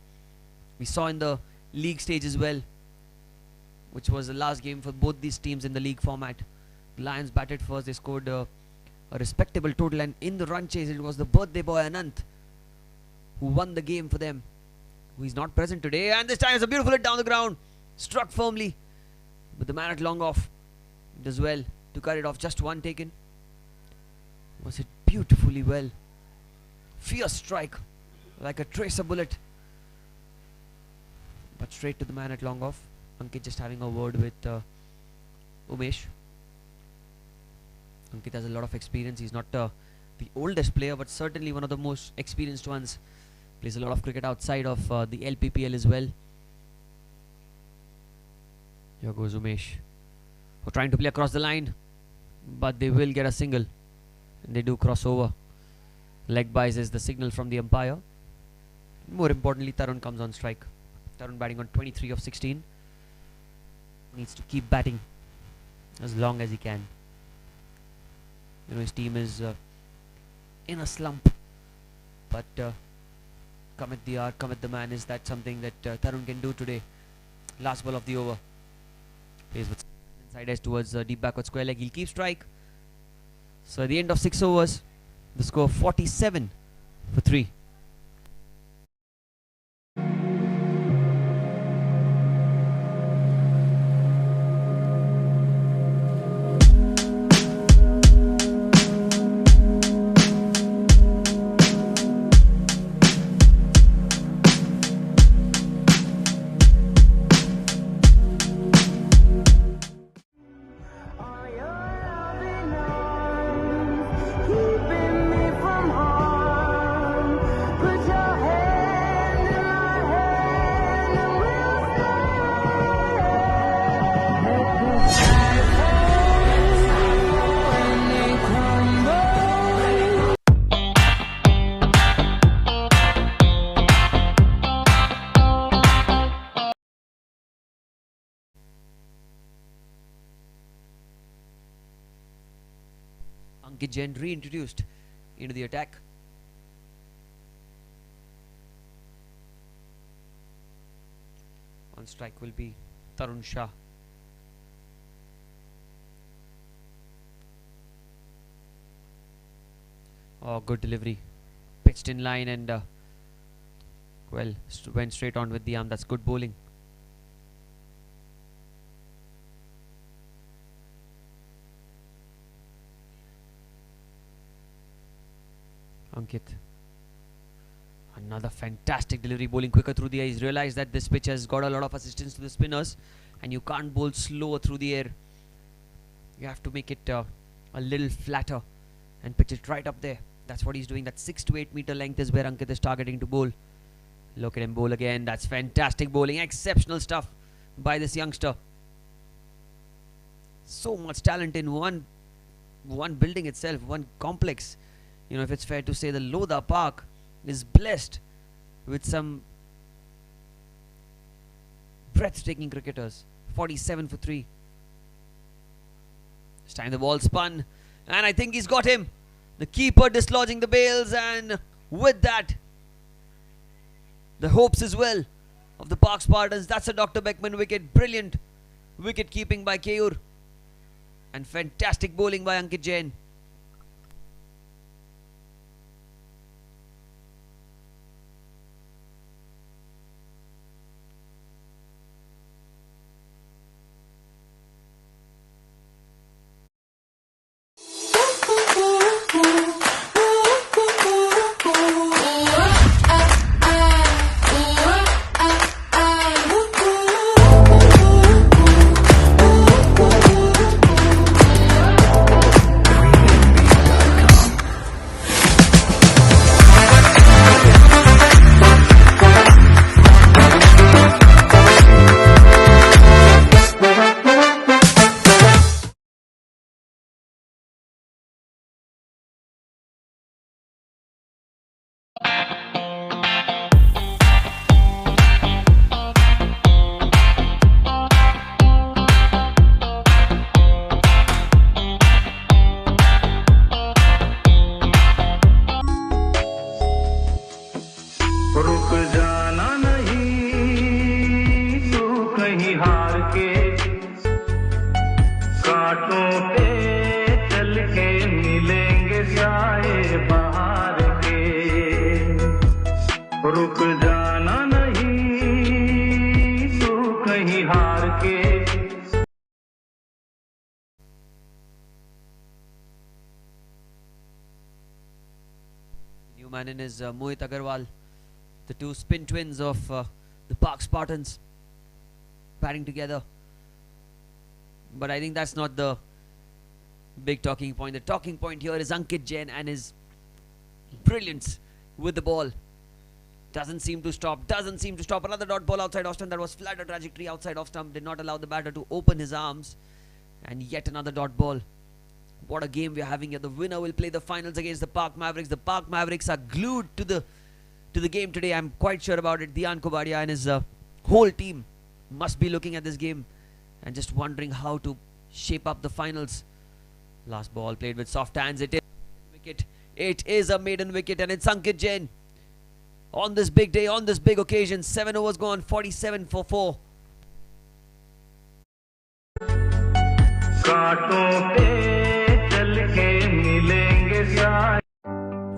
We saw in the league stage as well, which was the last game for both these teams in the league format. The Lions batted first. They scored a respectable total, and in the run chase it was the birthday boy Anant who won the game for them, who is not present today. And this time it's a beautiful hit down the ground, struck firmly, but the man at long off does well to cut it off. Just one taken. Was hit beautifully well. Fierce strike, like a tracer bullet, but straight to the man at long off. Ankit just having a word with Umesh. Ankit has a lot of experience. He's not the oldest player, but certainly one of the most experienced ones. Plays a lot of cricket outside of the LPPL as well. Here goes Umesh. We're trying to play across the line, but they will get a single. And they do cross over. Leg buys is the signal from the umpire. More importantly, Tarun comes on strike. Tarun batting on 23 of 16. Needs to keep batting as long as he can. You know, his team is in a slump, but commit the hour, commit the man. Is that something that Tarun can do today? Last ball of the over. Plays with inside edge towards deep backward square leg. He'll keep strike. So at the end of 6 overs, the score 47 for 3. Ankit Jain reintroduced into the attack. On strike will be Tarun Shah. Oh, good delivery. Pitched in line and well, went straight on with the arm. That's good bowling. Ankit. Another fantastic delivery, bowling quicker through the air. He's realized that this pitch has got a lot of assistance to the spinners and you can't bowl slower through the air. You have to make it a little flatter and pitch it right up there. That's what he's doing. That 6 to 8 meter length is where Ankit is targeting to bowl. Look at him bowl again. That's fantastic bowling. Exceptional stuff by this youngster. So much talent in one building itself, one complex. You know, if it's fair to say, the Lodha Park is blessed with some breathtaking cricketers. 47 for 3. This time the ball spun and I think he's got him. The keeper dislodging the bails, and with that, the hopes as well of the Park Spartans. That's a Dr. Beckman wicket. Brilliant wicket keeping by Keyur and fantastic bowling by Ankit Jain. New man in is Mohit Agarwal, the two spin twins of the Park Spartans, batting together. But I think that's not the big talking point. The talking point here is Ankit Jain and his brilliance with the ball. Doesn't seem to stop. Another dot ball outside off stump. That was flatter trajectory outside off stump. Did not allow the batter to open his arms. And yet another dot ball. What a game we are having here. The winner will play the finals against the Park Mavericks. The Park Mavericks are glued to the game today. I'm quite sure about it. Dian Kobadia and his whole team must be looking at this game and just wondering how to shape up the finals. Last ball played with soft hands. It is a wicket. It is a maiden wicket, and it's Ankit Jain on this big day, on this big occasion. 7 overs gone, 47 for 4.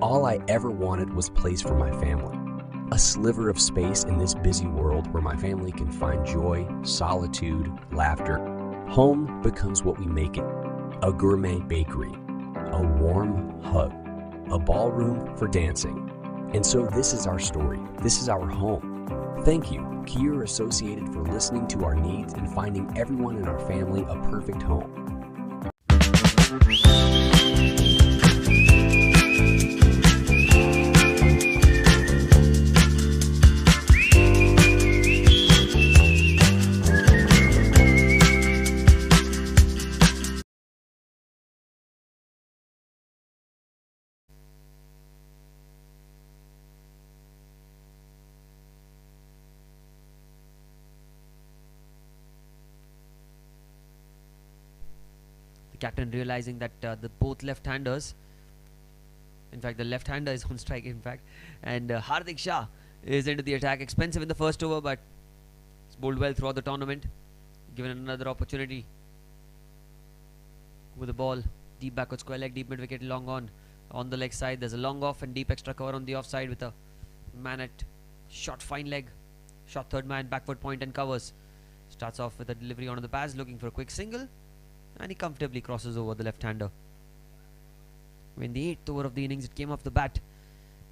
All I ever wanted was a place for my family. A sliver of space in this busy world where my family can find joy, solitude, laughter. Home becomes what we make it. A gourmet bakery, a warm hug, a ballroom for dancing. And so this is our story. This is our home. Thank you, Keyur Associated, for listening to our needs and finding everyone in our family a perfect home. Captain realizing that the both left-handers, in fact the left-hander is on strike in fact, and Hardik Shah is into the attack. Expensive in the first over, but he's bowled well throughout the tournament. given another opportunity with the ball. Deep backward square leg, deep mid wicket, long on the leg side. There's a long off and deep extra cover on the offside with a man at short fine leg. Short third man, backward point and covers. Starts off with a delivery on the pass, looking for a quick single, and he comfortably crosses over the left-hander. In the 8th over of the innings, it came off the bat,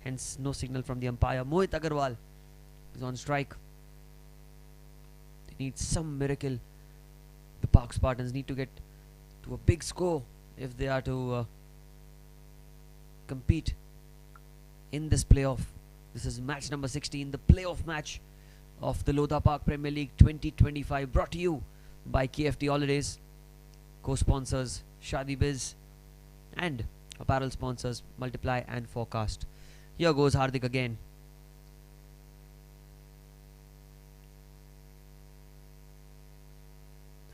hence no signal from the umpire. Mohit Agarwal is on strike. They need some miracle. The Park Spartans need to get to a big score if they are to compete in this playoff. This is match number 16, the playoff match of the Lodha Park Premier League 2025, brought to you by KFT Holidays, co-sponsors Shadi Biz, and apparel sponsors Multiply and Forecast. Here goes Hardik again.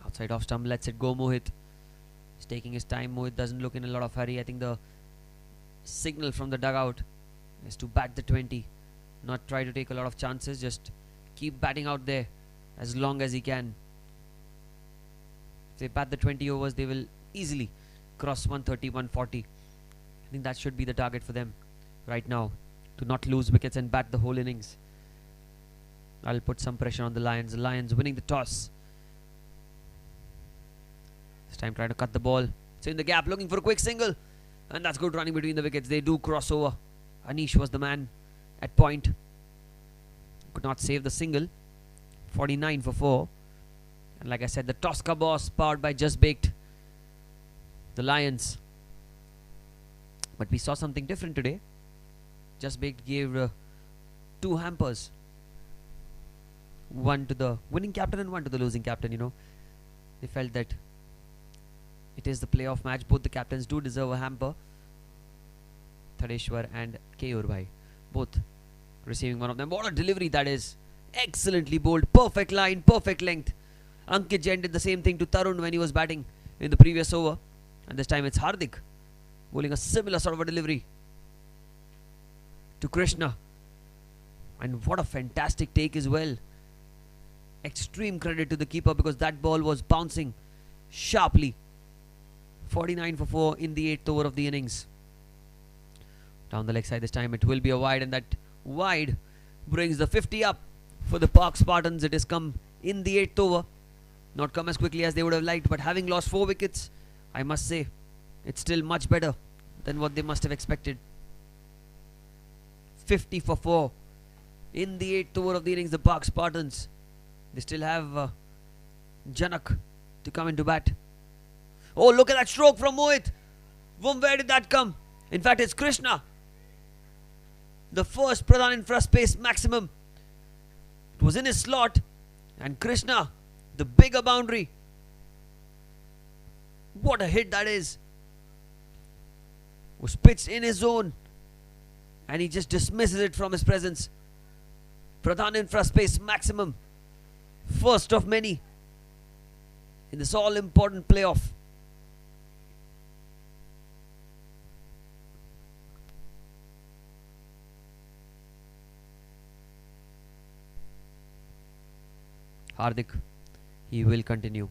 Outside off stump, lets it go. Mohit is taking his time. Mohit doesn't look in a lot of hurry. I think the signal from the dugout is to bat the 20, not try to take a lot of chances, just keep batting out there as long as he can. If they bat the 20 overs, they will easily cross 130, 140. I think that should be the target for them right now, to not lose wickets and bat the whole innings. I'll put some pressure on the Lions. The Lions winning the toss. This time trying to cut the ball. So in the gap, looking for a quick single. And that's good running between the wickets. They do cross over. Anish was the man at point. Could not save the single. 49 for 4. And like I said, the Tosca boss powered by Just Baked, the Lions. But we saw something different today. Just Baked gave 2 hampers. One to the winning captain and one to the losing captain, you know. They felt that it is the playoff match. Both the captains do deserve a hamper. Thadeshwar and Keyur Bhai, both receiving one of them. What a delivery that is. Excellently bowled. Perfect line, perfect length. Ankit Jain did the same thing to Tarun when he was batting in the previous over. And this time it's Hardik bowling a similar sort of a delivery to Krishna. And what a fantastic take as well. Extreme credit to the keeper, because that ball was bouncing sharply. 49 for 4 in the 8th over of the innings. Down the leg side this time, it will be a wide, and that wide brings the 50 up for the Park Spartans. It has come in the 8th over. Not come as quickly as they would have liked, but having lost 4 wickets, I must say, it's still much better than what they must have expected. 50 for 4 in the 8th over of the innings. The Park Spartans, they still have Janak to come into bat. Oh, look at that stroke from Mohit. From where did that come? In fact, it's Krishna. The first Pradhan infra space maximum. It was in his slot. And Krishna, the bigger boundary. What a hit that is. Was pitched in his zone. And he just dismisses it from his presence. Pradhan infra space maximum. First of many in this all-important playoff. Hardik, he will continue.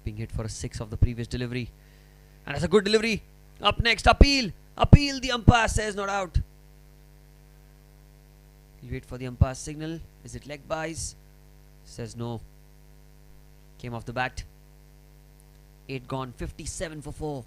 Being hit for a 6 of the previous delivery. And that's a good delivery. Up next, appeal. Appeal, the umpire says not out. He'll wait for the umpire's signal. Is it leg buys? Says no. Came off the bat. 8 gone, 57 for 4.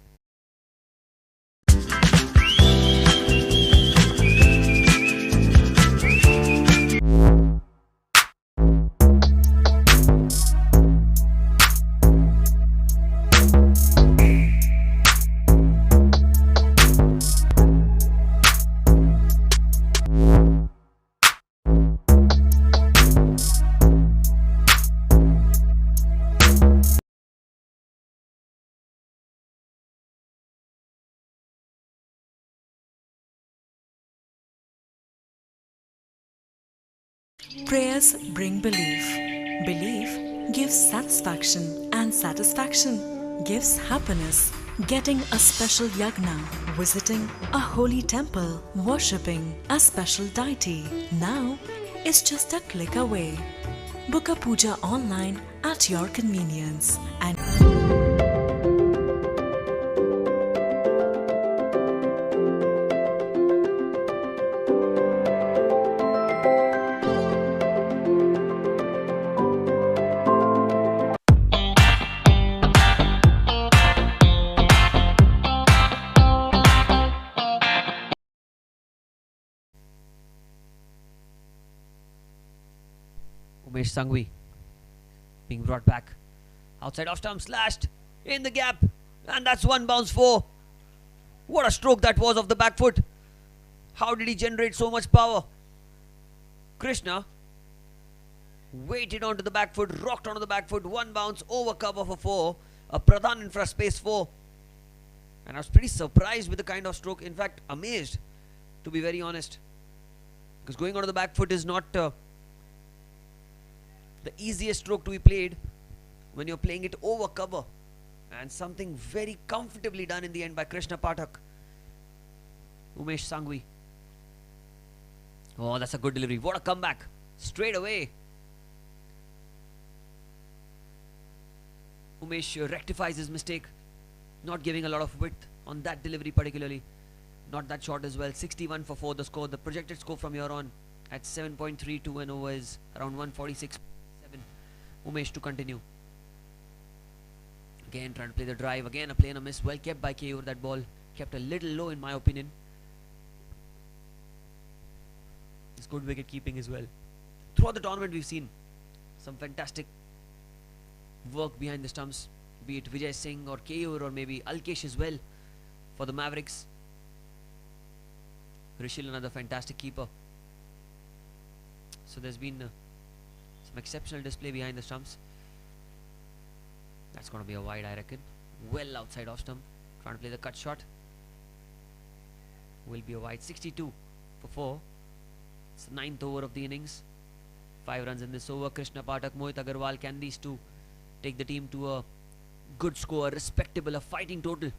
Prayers bring belief. Belief gives satisfaction, and satisfaction gives happiness. Getting a special yagna, visiting a holy temple, worshipping a special deity now is just a click away. Book a puja online at your convenience and Umesh Sangvi being brought back. Outside off stump, slashed in the gap. And that's one bounce four. What a stroke that was of the back foot. How did he generate so much power? Krishna waited onto the back foot, rocked onto the back foot, one bounce, over cover for four. A Pradhan infra space four. And I was pretty surprised with the kind of stroke. In fact, amazed, to be very honest. Because going onto the back foot is not the easiest stroke to be played when you're playing it over cover. And something very comfortably done in the end by Krishna Pathak. Umesh Sangvi. Oh, that's a good delivery. What a comeback. Straight away. Umesh rectifies his mistake. Not giving a lot of width on that delivery particularly. Not that short as well. 61 for 4 the score. The projected score from here on at 7.32 and over is around 146.7. Umesh to continue. Again trying to play the drive. Again a play and a miss. Well kept by Keyur. That ball kept a little low in my opinion. It's good wicket keeping as well. Throughout the tournament we've seen some fantastic work behind the stumps. Be it Vijay Singh or Keyur or maybe Alkesh as well for the Mavericks. Rishil, another fantastic keeper. So there's been some exceptional display behind the stumps. That's going to be a wide, I reckon. Well outside off stump. Trying to play the cut shot. Will be a wide. 62 for 4. It's the 9th over of the innings. 5 runs in this over. Krishna Pathak, Mohit Agarwal, can these two take the team to a good score, respectable, a fighting total?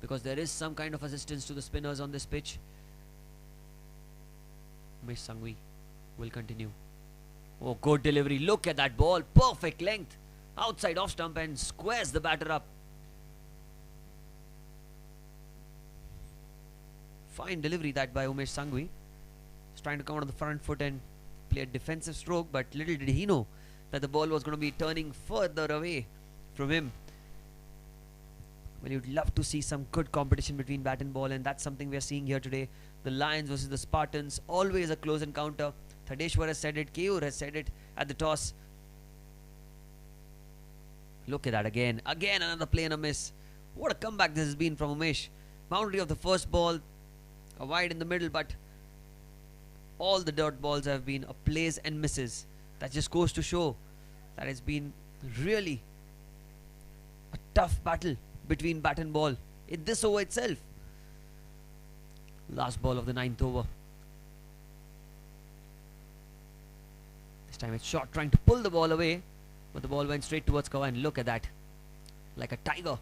Because there is some kind of assistance to the spinners on this pitch. Umesh Sangvi will continue. Oh, good delivery. Look at that ball. Perfect length. Outside off stump and squares the batter up. Fine delivery that by Umesh Sangvi. He's trying to come out on the front foot and play a defensive stroke, but little did he know that the ball was going to be turning further away from him. Well, you'd love to see some good competition between bat and ball, and that's something we are seeing here today. The Lions versus the Spartans, always a close encounter. Thadeshwar has said it, Keyur has said it at the toss. Look at that again. Again another play and a miss. What a comeback this has been from Umesh. Boundary of the first ball, a wide in the middle, but all the dot balls have been a plays and misses. That just goes to show that it's been really a tough battle between bat and ball in this over itself. Last ball of the 9th over. This time it's short, trying to pull the ball away, but the ball went straight towards cover, and look at that. Like a tiger.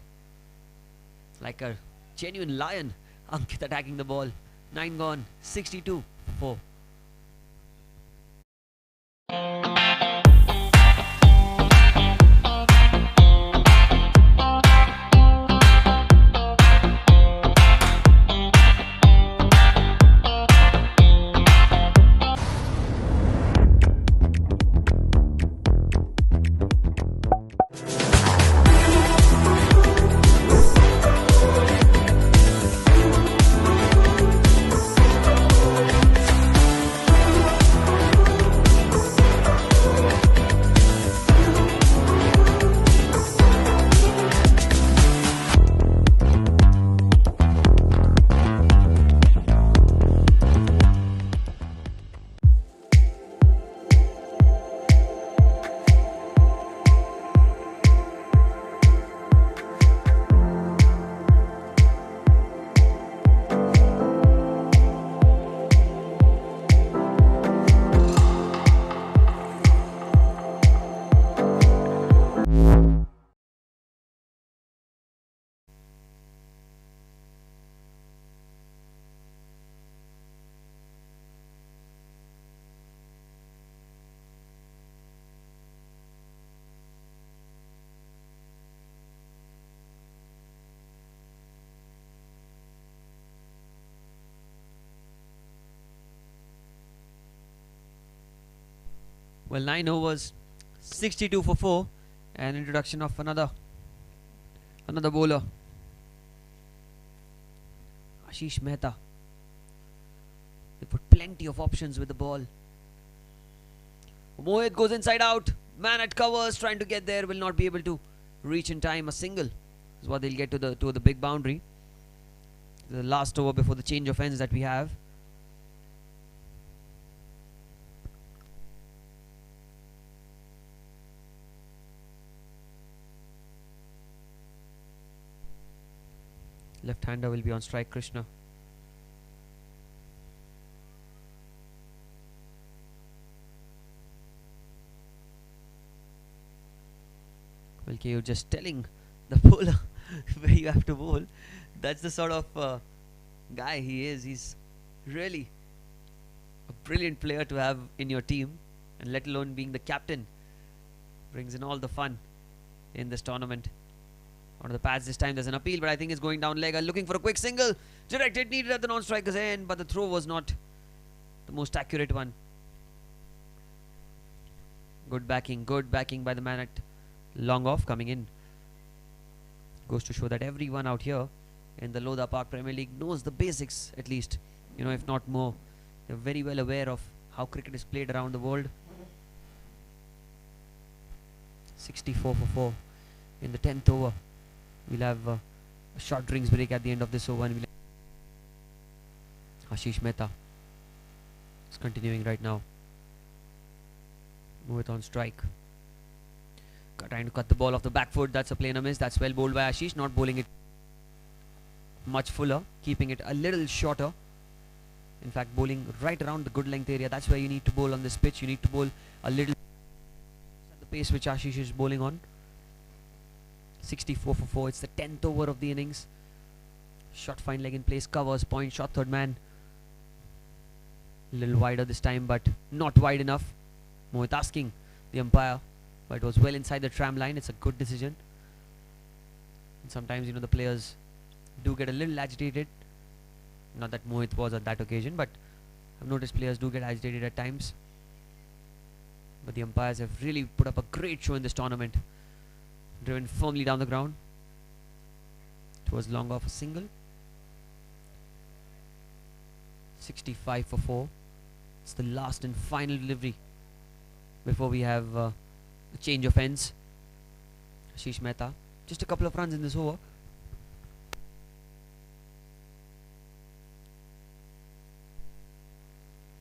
Like a genuine lion. Ankit attacking the ball. 9 gone, 62 for 4. Well, 9 overs, 62 for 4, and introduction of another bowler, Ashish Mehta. They put plenty of options with the ball. Mohit goes inside out. Man at covers, trying to get there, will not be able to reach in time. A single is what they'll get to the big boundary. The last over before the change of ends that we have. Left-hander will be on strike, Krishna. Well, you're just telling the bowler where you have to bowl. That's the sort of guy he is. He's really a brilliant player to have in your team, and let alone being the captain. Brings in all the fun in this tournament. On the pads this time, there's an appeal, but I think it's going down leg. Looking for a quick single. Directed, needed at the non-striker's end, but the throw was not the most accurate one. Good backing by the man at long off coming in. Goes to show that everyone out here in the Lodha Park Premier League knows the basics, at least, you know, if not more. They're very well aware of how cricket is played around the world. 64 for 4 in the 10th over. We'll have a short drinks break at the end of this over, and Ashish Mehta is continuing right now. Mohit on strike. Trying to cut the ball off the back foot. That's a plainer miss. That's well bowled by Ashish. Not bowling it much fuller, keeping it a little shorter. In fact, bowling right around the good length area. That's where you need to bowl on this pitch. You need to bowl a little at the pace which Ashish is bowling on. 64 for 4. It's the 10th over of the innings. Shot fine leg in place. Covers, point, shot, third man. A little wider this time, but not wide enough. Mohit asking the umpire, but it was well inside the tram line. It's a good decision. And sometimes, you know, the players do get a little agitated. Not that Mohit was on that occasion, but I've noticed players do get agitated at times. But the umpires have really put up a great show in this tournament. Driven firmly down the ground. It was long off a single. 65 for 4. It's the last and final delivery before we have a change of ends. Ashish Mehta. Just a couple of runs in this over.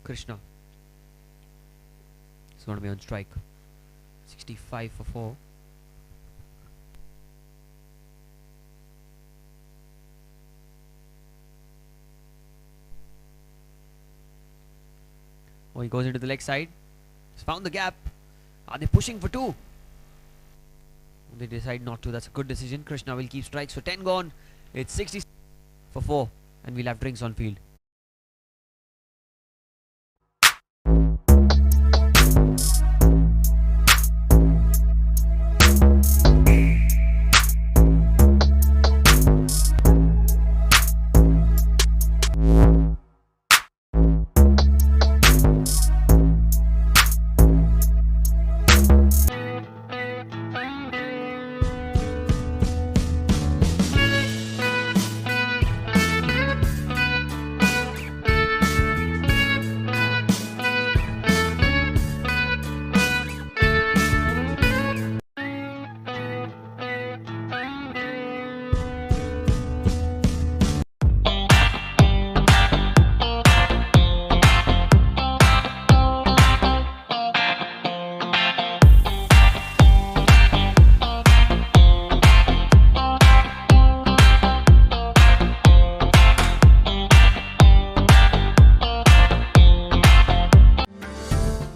Krishna is going to be on strike. 65 for 4. Oh, he goes into the leg side. He's found the gap. Are they pushing for 2? They decide not to. That's a good decision. Krishna will keep strikes for 10 gone. It's 60 for 4, and we'll have drinks on field.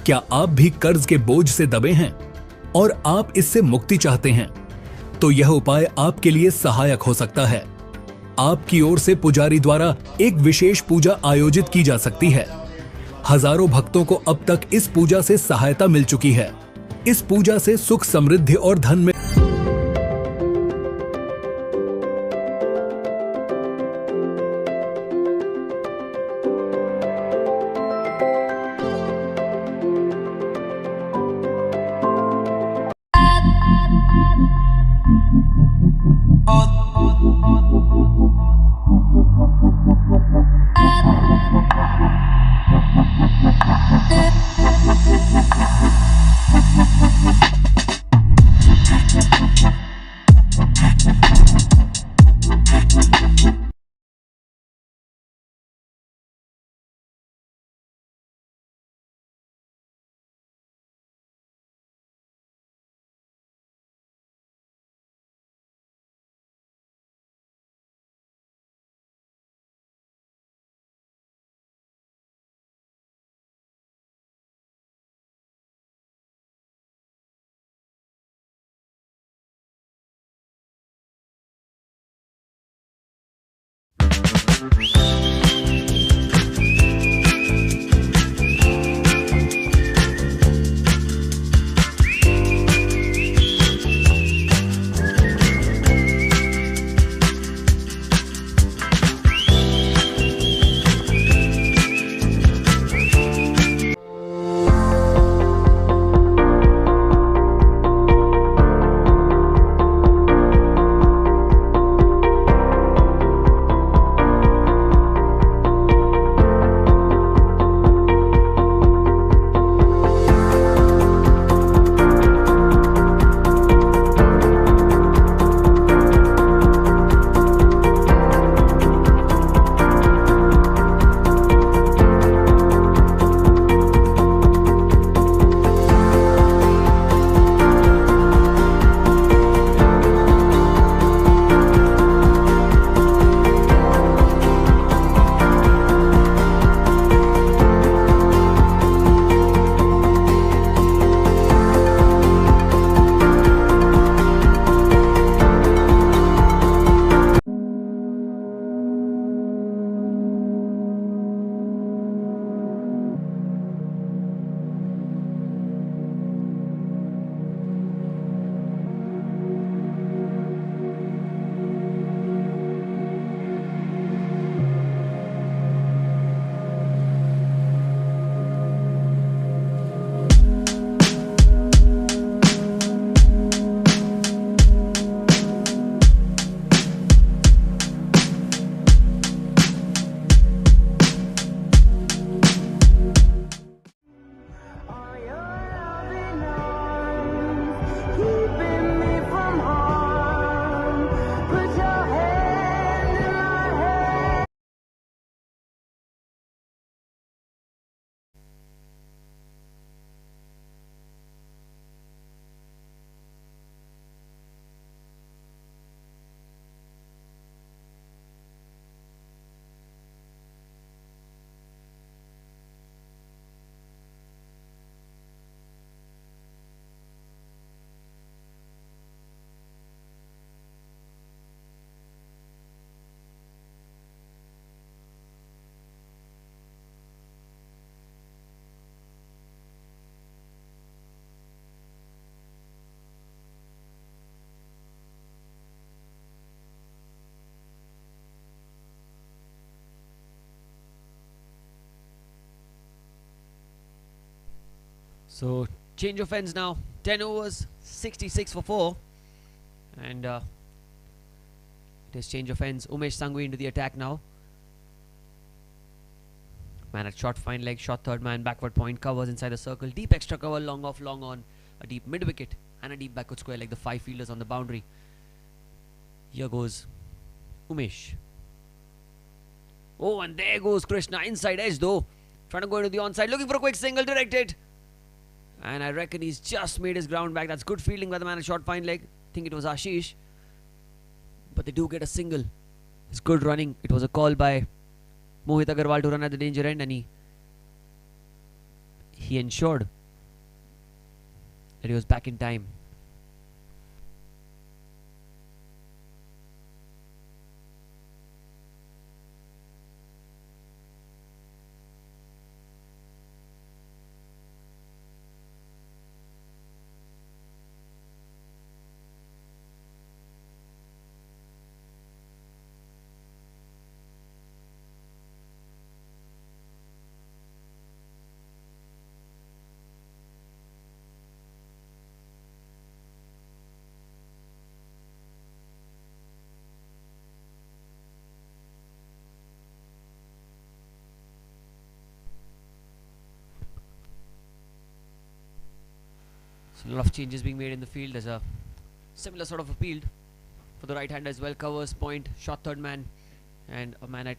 क्या आप भी कर्ज के बोझ से दबे हैं और आप इससे मुक्ति चाहते हैं? तो यह उपाय आपके लिए सहायक हो सकता है। आपकी ओर से पुजारी द्वारा एक विशेष पूजा आयोजित की जा सकती है। हजारों भक्तों को अब तक इस पूजा से सहायता मिल चुकी है। इस पूजा से सुख, समृद्धि और धन में So change of ends now. 10 overs, 66 for 4. And it is change of ends. Umesh Sangvi into the attack now. Man at short, fine leg, short third man, backward point, covers inside the circle. Deep extra cover, long off, long on. A deep mid wicket and a deep backward square like the 5 fielders on the boundary. Here goes Umesh. Oh, and there goes Krishna. Inside edge though. Trying to go into the onside. Looking for a quick single, directed. And I reckon he's just made his ground back. That's good fielding by the man at short fine leg. I think it was Ashish. But they do get a single. It's good running. It was a call by Mohit Agarwal to run at the danger end, and he ensured that he was back in time. So a lot of changes being made in the field. There's a similar sort of a field for the right hander as well. Covers, point, short third man, and a man at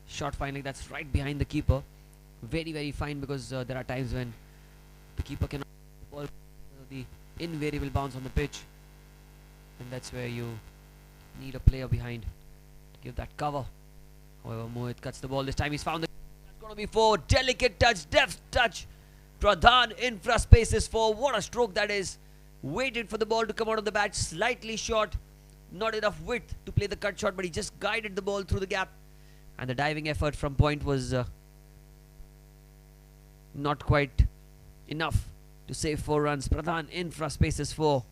short fine leg that's right behind the keeper. Very, very fine, because there are times when the keeper cannot ball the invariable bounce on the pitch, and that's where you need a player behind to give that cover. However, Mohit cuts the ball. This time he's found the. That's going to be 4. Delicate touch, deft touch. Pradhan infra spaces 4. What a stroke that is. Waited for the ball to come out of the bat. Slightly short. Not enough width to play the cut shot, but he just guided the ball through the gap. And the diving effort from point was not quite enough to save 4 runs. Pradhan in for spaces 4.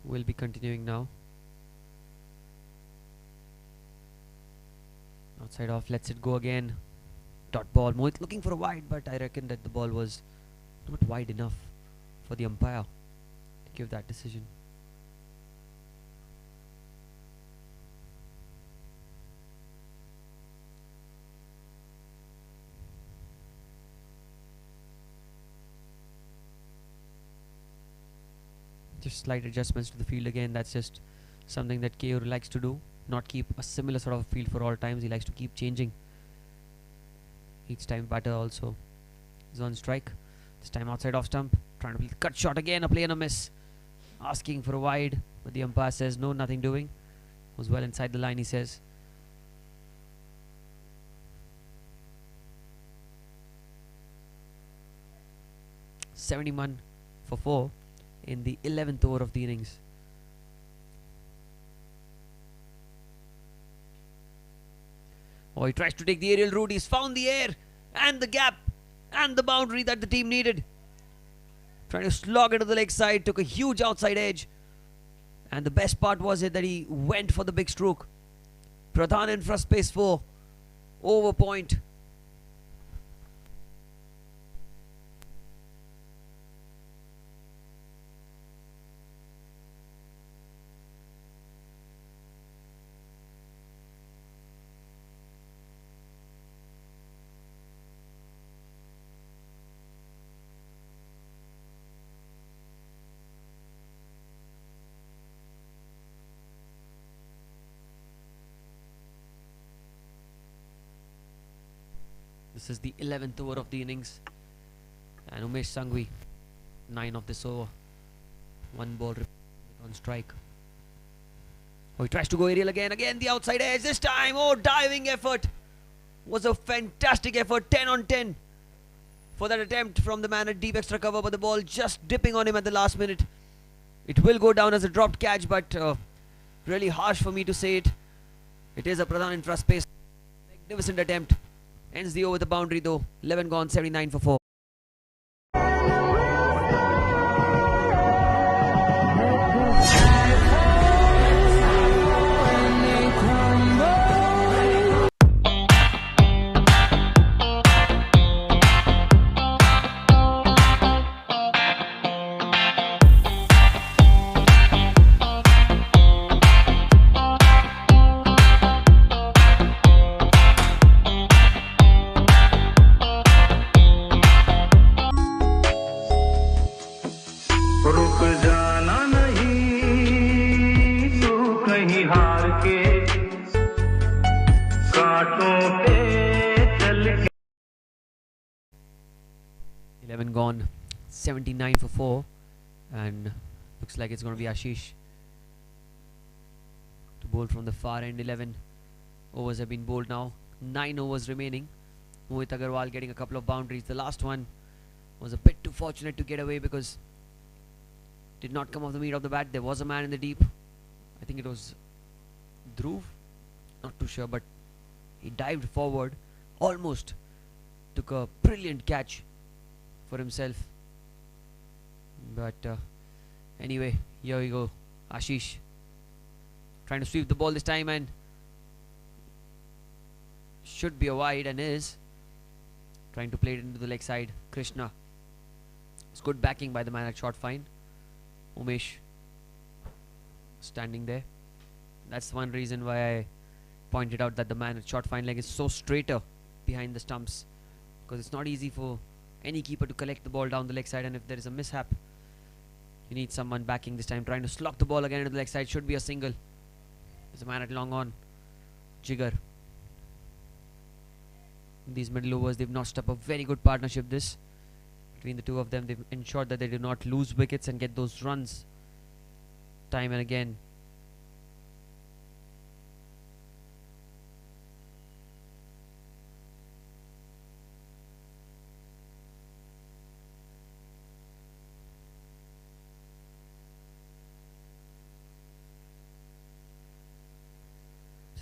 We'll be continuing now. Outside off, lets it go again. Dot ball. Mohit looking for a wide, but I reckon that the ball was not wide enough for the umpire to give that decision. Just slight adjustments to the field again. That's just something that KO likes to do. Not keep a similar sort of field for all times. He likes to keep changing. Each time batter also is on strike. This time outside off stump. Trying to play the cut shot again. A play and a miss. Asking for a wide. But the umpire says no, nothing doing. Was well inside the line, he says. "71 for 4 in the 11th over of the innings." Oh, he tries to take the aerial route. He's found the air and the gap and the boundary that the team needed. Trying to slog it to the leg side. Took a huge outside edge. And the best part was it that he went for the big stroke. Pradhan in for space 4. Over point. This is the 11th over of the innings. And Umesh Sanghvi, 9 of this over. 1 ball on strike. Oh, he tries to go aerial again. Again the outside edge. This time, oh, diving effort. Was a fantastic effort. 10 on 10 for that attempt from the man at deep extra cover. But the ball just dipping on him at the last minute. It will go down as a dropped catch, but really harsh for me to say it. It is a Pradhan infra space. Magnificent attempt. Ends the over with a boundary though. 11 gone, 79 for 4. Gone, 79 for 4, and looks like it's going to be Ashish to bowl from the far end. 11 overs have been bowled now, 9 overs remaining. Mohit Agarwal getting a couple of boundaries. The last one was a bit too fortunate to get away because did not come off the meat of the bat. There was a man in the deep. I think it was Dhruv, not too sure, but he dived forward, almost took a brilliant catch for himself. But anyway, here we go. Ashish trying to sweep the ball this time, and should be a wide, and is trying to play it into the leg side. Krishna. It's good backing by the man at short fine. Umesh standing there. That's one reason why I pointed out that the man at short fine leg is so straighter behind the stumps, because it's not easy for any keeper to collect the ball down the leg side, and if there is a mishap, you need someone backing this time. Trying to slog the ball again into the leg side. Should be a single. There's a man at long on. Jigar. In these middle overs, they've notched up a very good partnership this. Between the two of them, they've ensured that they do not lose wickets and get those runs time and again.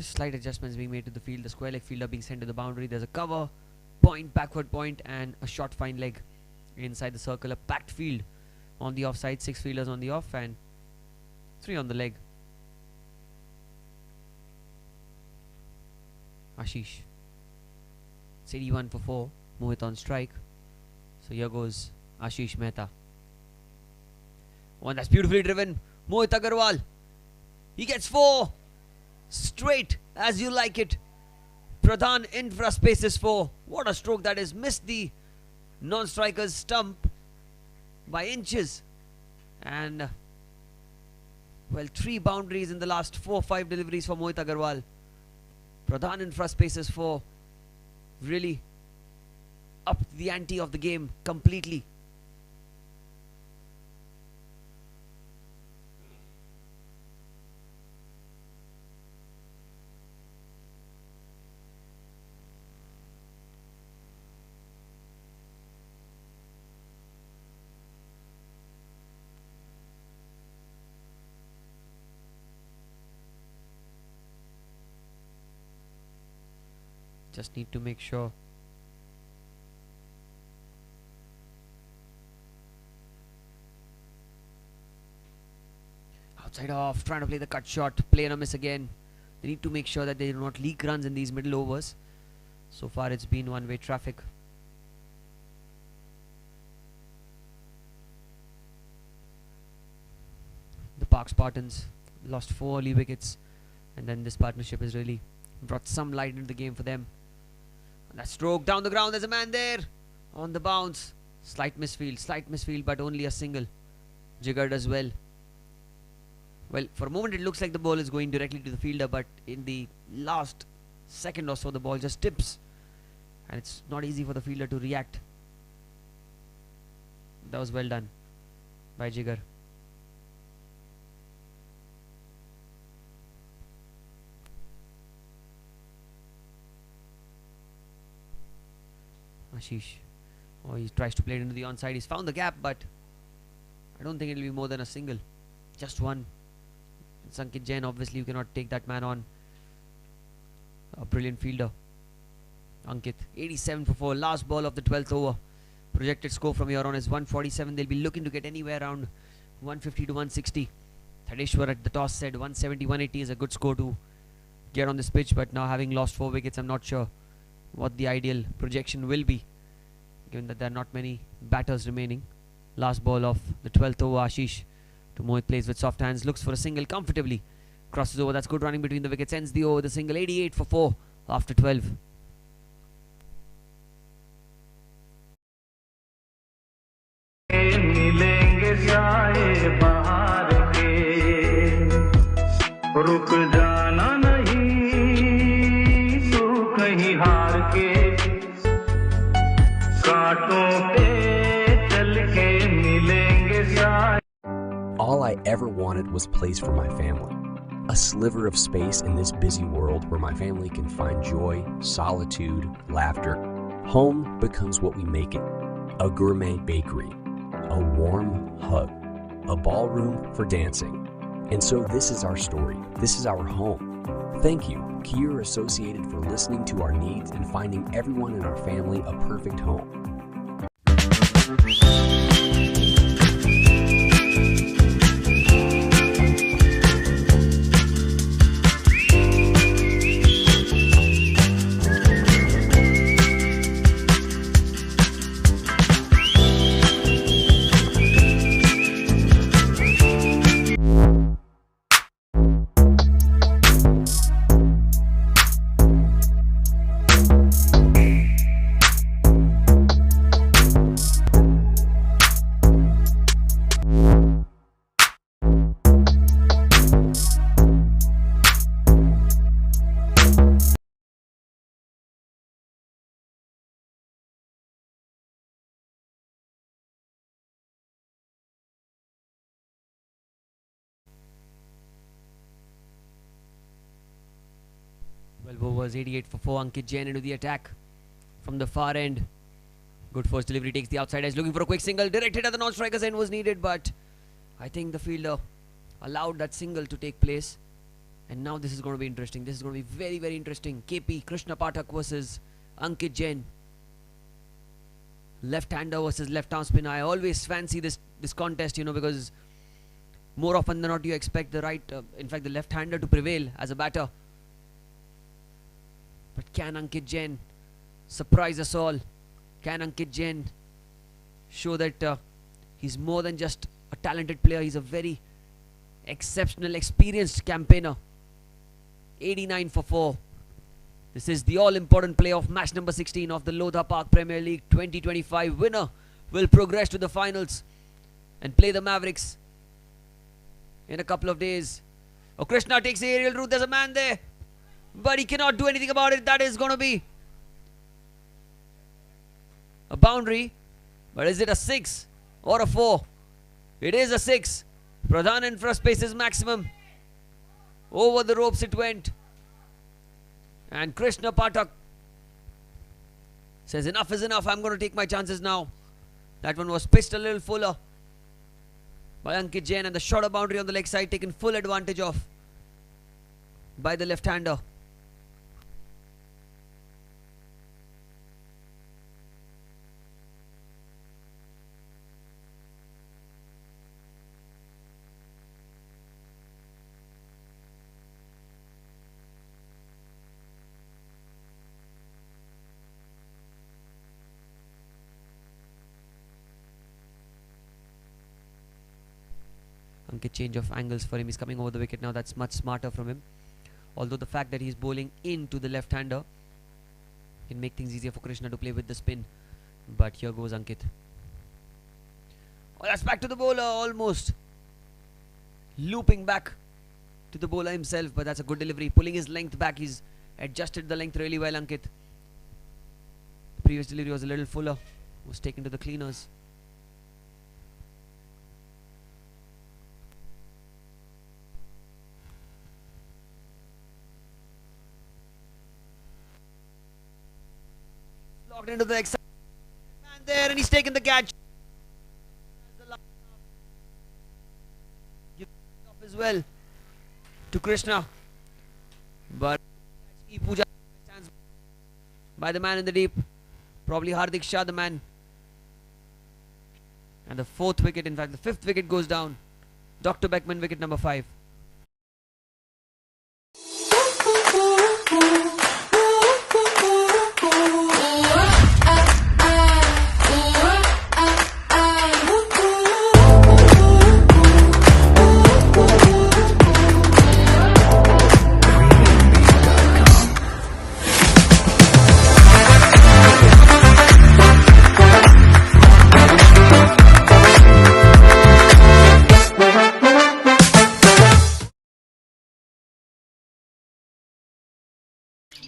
Just slight adjustments being made to the field. The square leg fielder being sent to the boundary. There's a cover, point, backward point, and a short fine leg inside the circle. A packed field on the offside. 6 fielders on the off and 3 on the leg. Ashish. It's 81 for 4. Mohit on strike. So here goes Ashish Mehta. One that's beautifully driven. Mohit Agarwal. He gets 4. Straight as you like it. Pradhan infra spaces 4. What a stroke that is. Missed the non-striker's stump by inches. And well, 3 boundaries in the last 4-5 deliveries for Mohit Agarwal. Pradhan infra spaces 4. Really upped the ante of the game completely. Just need to make sure. Outside off, trying to play the cut shot, play and a miss again. They need to make sure that they do not leak runs in these middle overs. So far it's been one-way traffic. The Park Spartans lost 4 early wickets, and then this partnership has really brought some light into the game for them. That stroke down the ground, there's a man there on the bounce. Slight misfield, but only a single. Jiggered as well. Well, for a moment it looks like the ball is going directly to the fielder, but in the last second or so the ball just tips, and it's not easy for the fielder to react. That was well done by Jigger. Ashish. Oh, he tries to play it into the onside. He's found the gap, but I don't think it'll be more than a single. Just one. It's Ankit Jain. Obviously, you cannot take that man on. A brilliant fielder. Ankit. 87 for 4. Last ball of the 12th over. Projected score from here on is 147. They'll be looking to get anywhere around 150 to 160. Thadeshwar at the toss said 170, 180 is a good score to get on this pitch, but now having lost 4 wickets, I'm not sure what the ideal projection will be, given that there are not many batters remaining. Last ball of the 12th over. Ashish to Mohit, plays with soft hands, looks for a single comfortably, crosses over. That's good running between the wickets, ends the over. The single. 88 for 4 after 12. All I ever wanted was place for my family. A sliver of space in this busy world where my family can find joy, solitude, laughter. Home becomes what we make it. A gourmet bakery, a warm hug, a ballroom for dancing. And so this is our story. This is our home. Thank you, Kier Associated, for listening to our needs and finding everyone in our family a perfect home. Overs. 88 for 4. Ankit Jain into the attack from the far end. Good first delivery, takes the outside edge, looking for a quick single. Directed at the non-striker's end was needed, but I think the fielder allowed that single to take place. And now this is going to be interesting. This is going to be very, very interesting. KP, Krishna Pathak versus Ankit Jain. Left-hander versus left-arm spinner. I always fancy this contest, because more often than not you expect the the left-hander to prevail as a batter. But can Ankit Jain surprise us all? Can Ankit Jain show that he's more than just a talented player? He's a very exceptional, experienced campaigner. 89 for 4. This is the all-important playoff match number 16 of the Lodha Park Premier League 2025. Winner will progress to the finals and play the Mavericks in a couple of days. Oh, Krishna takes the aerial route. There's a man there, but he cannot do anything about it. That is going to be a boundary. But is it a 6 or a 4? It is a 6. Pradhan in first base is maximum. Over the ropes it went. And Krishna Pathak says enough is enough. I'm going to take my chances now. That one was pitched a little fuller by Ankit Jain, and the shorter boundary on the leg side taken full advantage of by the left-hander. Ankit change of angles for him. He's coming over the wicket now. That's much smarter from him. Although the fact that he's bowling into the left-hander can make things easier for Krishna to play with the spin. But here goes Ankit. Oh, that's back to the bowler almost. Looping back to the bowler himself, but that's a good delivery. Pulling his length back. He's adjusted the length really well, Ankit. The previous delivery was a little fuller. Was taken to the cleaners. Locked into the extra man there, and he's taken the catch. Give up as well to Krishna, but Puja stands by the man in the deep. Probably Hardik Shah, the man. And the fourth wicket, in fact, the fifth wicket goes down. Dr. Beckman, wicket number 5.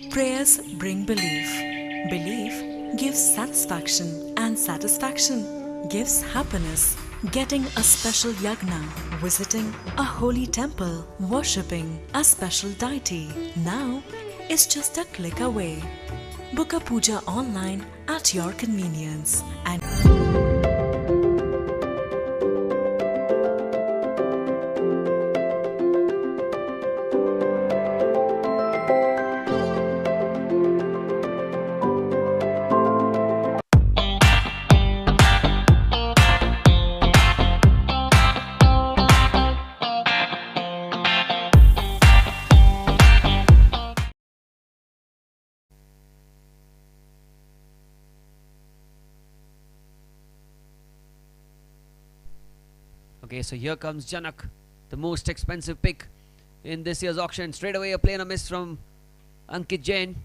Prayers bring belief. Belief gives satisfaction, and satisfaction gives happiness. Getting a special yagna, visiting a holy temple, worshipping a special deity now is just a click away. Book a puja online at your convenience and Okay, so here comes Janak, the most expensive pick in this year's auction. Straight away a play and a miss from Ankit Jain.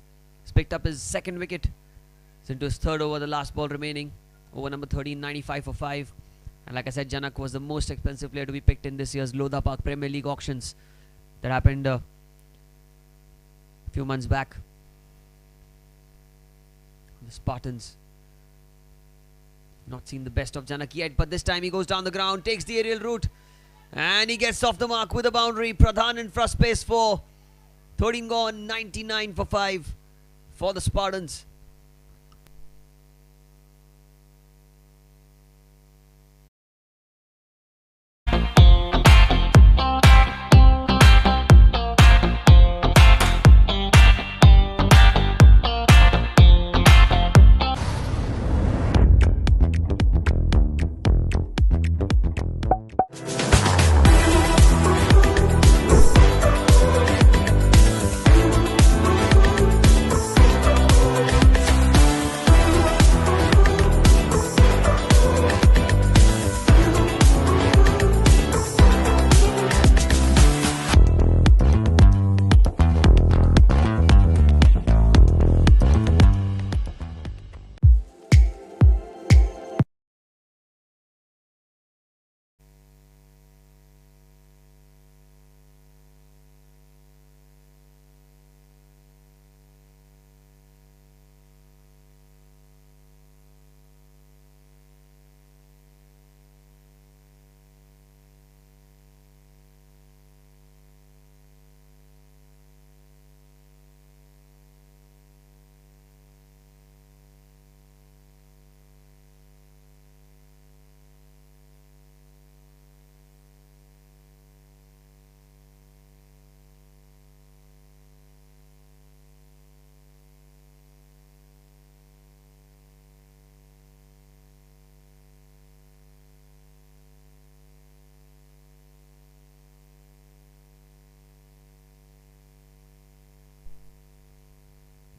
He's picked up his second wicket. It's into his third over, the last ball remaining. Over number 13, 95 for 5. And like I said, Janak was the most expensive player to be picked in this year's Lodha Park Premier League auctions that happened a few months back. The Spartans. Not seen the best of Janak yet, but this time he goes down the ground, takes the aerial route, and he gets off the mark with a boundary. Pradhan in first space for 13 gone, 99 for 5 for the Spartans.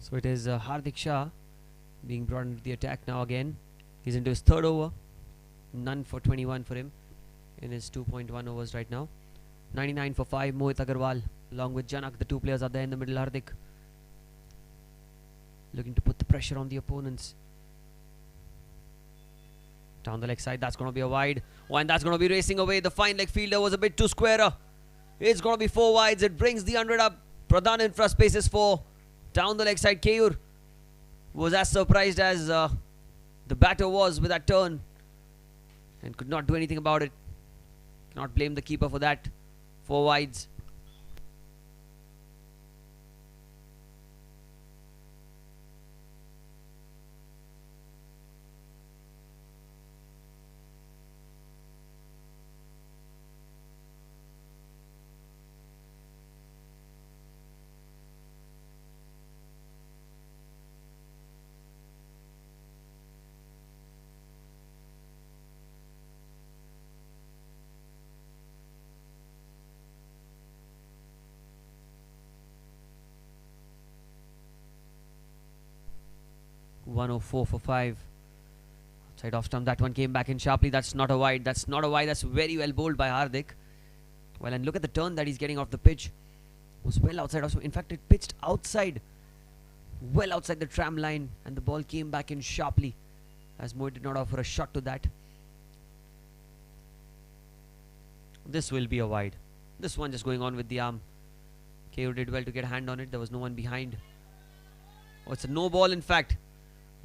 So it is Hardik Shah being brought into the attack now again. He's into his third over. None for 21 for him in his 2.1 overs right now. 99 for 5. Mohit Agarwal along with Janak. The two players are there in the middle. Hardik looking to put the pressure on the opponents. Down the leg side, that's going to be a wide. Oh, and that's going to be racing away. The fine leg fielder was a bit too squarer. It's going to be 4 wides. It brings the 100 up. Pradhan infra spaces 4. Down the leg side, Keyur was as surprised as the batter was with that turn and could not do anything about it. Cannot blame the keeper for that. 4 wides. .104 for 5. Outside off stump, that one came back in sharply. That's not a wide. That's not a wide. That's very well bowled by Hardik. Well, and look at the turn that he's getting off the pitch. Was well outside off stump. In fact, it pitched outside, well outside the tram line, and the ball came back in sharply as Mohit did not offer a shot to that. This will be a wide. This one just going on with the arm. KO did well to get a hand on it. There was no one behind. Oh, it's a no ball in fact.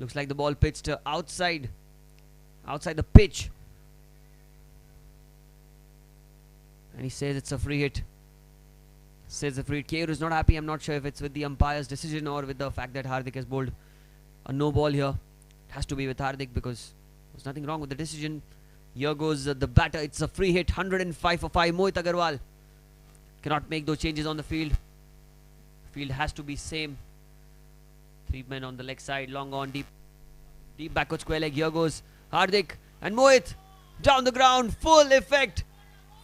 Looks like the ball pitched outside the pitch. And he says it's a free hit. Says a free hit. Keyur is not happy. I'm not sure if it's with the umpire's decision or with the fact that Hardik has bowled a no ball here. It has to be with Hardik because there's nothing wrong with the decision. Here goes the batter. It's a free hit. 105 for 5. Mohit Agarwal cannot make those changes on the field. Field has to be same. 3 men on the leg side, long on, deep backward square leg. Here goes Hardik and Mohit down the ground, full effect,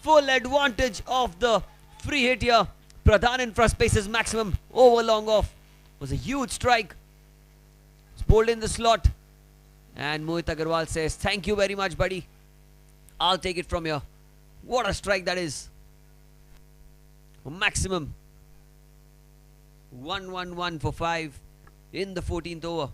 full advantage of the free hit here. Pradhan infra spaces maximum, over long off. Was a huge strike. It's bowled in the slot, and Mohit Agarwal says, "Thank you very much, buddy. I'll take it from here." What a strike that is! Maximum 111 for 5. In the 14th over.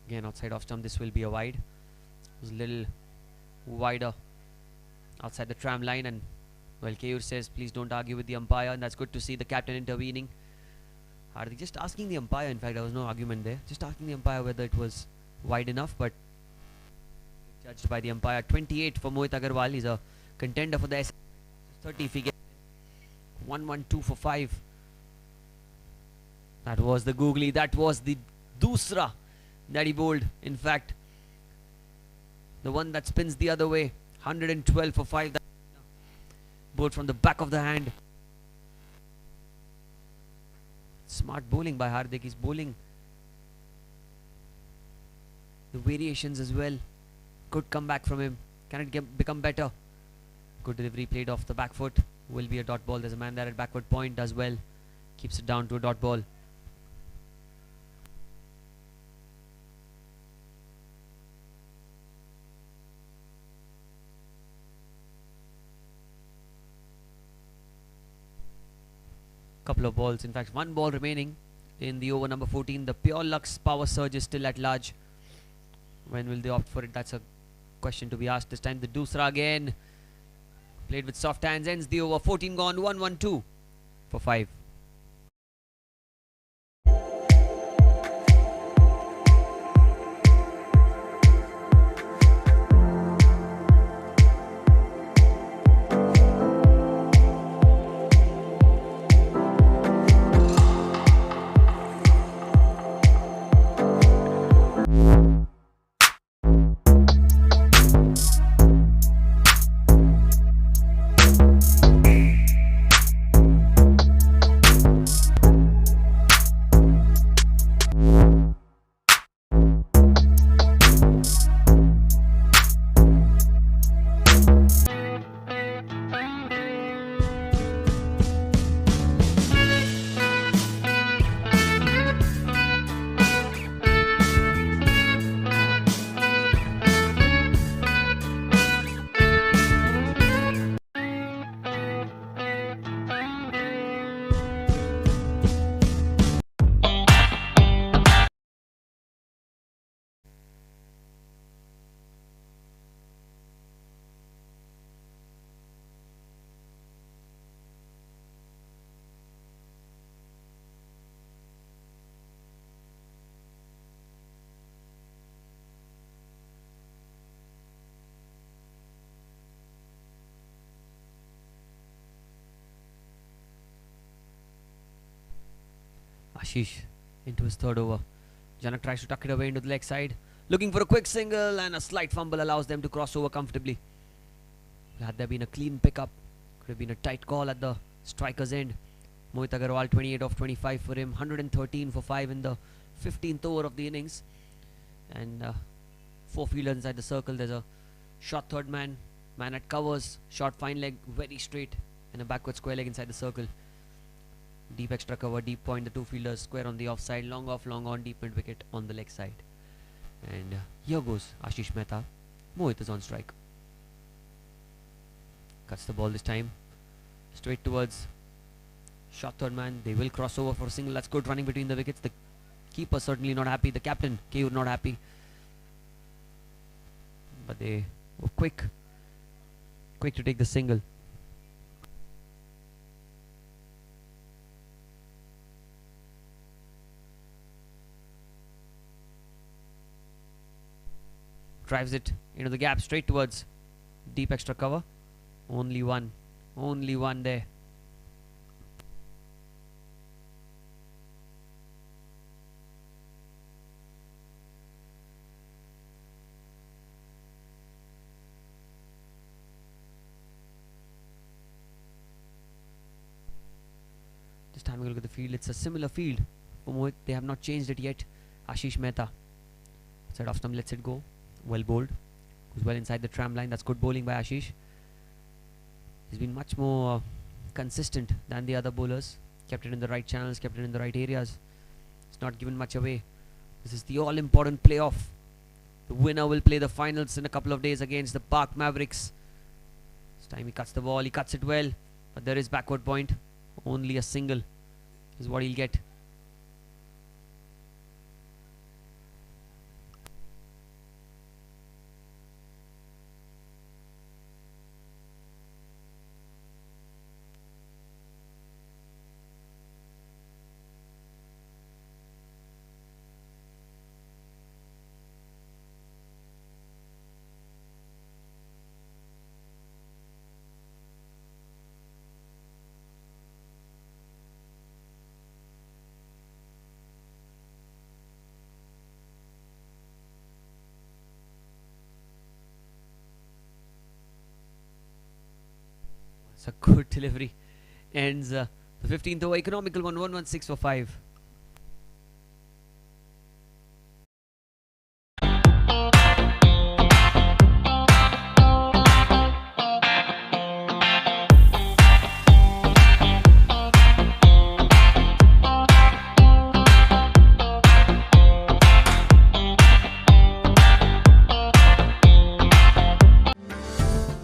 Again outside off stump, this will be a wide. It was a little wider outside the tram line, and well, Keyur says please don't argue with the umpire, and that's good to see the captain intervening. Hardik just asking the umpire, in fact there was no argument there, just asking the umpire whether it was wide enough, but judged by the umpire. 28 for Mohit Agarwal. He's a contender for the S. 30 if he gets 112 for 5. That was the googly. That was the dusra that he bowled. In fact, the one that spins the other way. 112 for 5. That bowled from the back of the hand. Smart bowling by Hardik. He's bowling the variations as well. Good comeback from him. Can it become better? Good delivery played off the back foot. Will be a dot ball. There's a man there at backward point. Does well. Keeps it down to a dot ball. Couple of balls. In fact, 1 ball remaining in the over number 14. The Pure Lux power surge is still at large. When will they opt for it? That's a question to be asked. This time the Dusra again. Played with soft hands. Ends the over. 14 gone. 112 for 5. Ashish into his third over. Janak tries to tuck it away into the leg side. Looking for a quick single, and a slight fumble allows them to cross over comfortably. Had there been a clean pickup, could have been a tight call at the striker's end. Mohit Agarwal 28 off 25 for him, 113 for 5 in the 15th over of the innings. And 4 fielders inside the circle. There's a short third man at covers, short fine leg, very straight, and a backward square leg inside the circle. Deep extra cover, deep point, the 2 fielders square on the offside, long off, long on, deep mid wicket on the leg side. And here goes Ashish Mehta. Mohit is on strike. Cuts the ball this time, straight towards short third man. They will cross over for a single. That's good running between the wickets. The keeper certainly not happy. The captain, Keyur, not happy. But they were quick to take the single. Drives it into the gap, straight towards deep extra cover. Only one there. Just having a look at the field, it's a similar field for Mohit. They have not changed it yet. Ashish Mehta, side off stump, lets it go. Well bowled. Goes well inside the tram line. That's good bowling by Ashish. He's been much more consistent than the other bowlers. Kept it in the right channels, kept it in the right areas. It's not given much away. This is the all-important playoff. The winner will play the finals in a couple of days against the Park Mavericks. This time he cuts the ball. He cuts it well. But there is backward point. Only a single is what he'll get. It's a good delivery. Ends the 15th over, economical one, 116 for 5.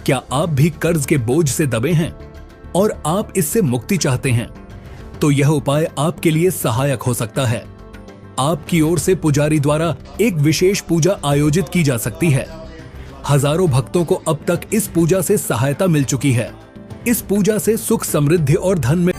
क्या आप भी कर्ज के बोझ से दबे हैं और आप इससे मुक्ति चाहते हैं? तो यह उपाय आपके लिए सहायक हो सकता है। आपकी ओर से पुजारी द्वारा एक विशेष पूजा आयोजित की जा सकती है। हजारों भक्तों को अब तक इस पूजा से सहायता मिल चुकी है। इस पूजा से सुख, समृद्धि और धन में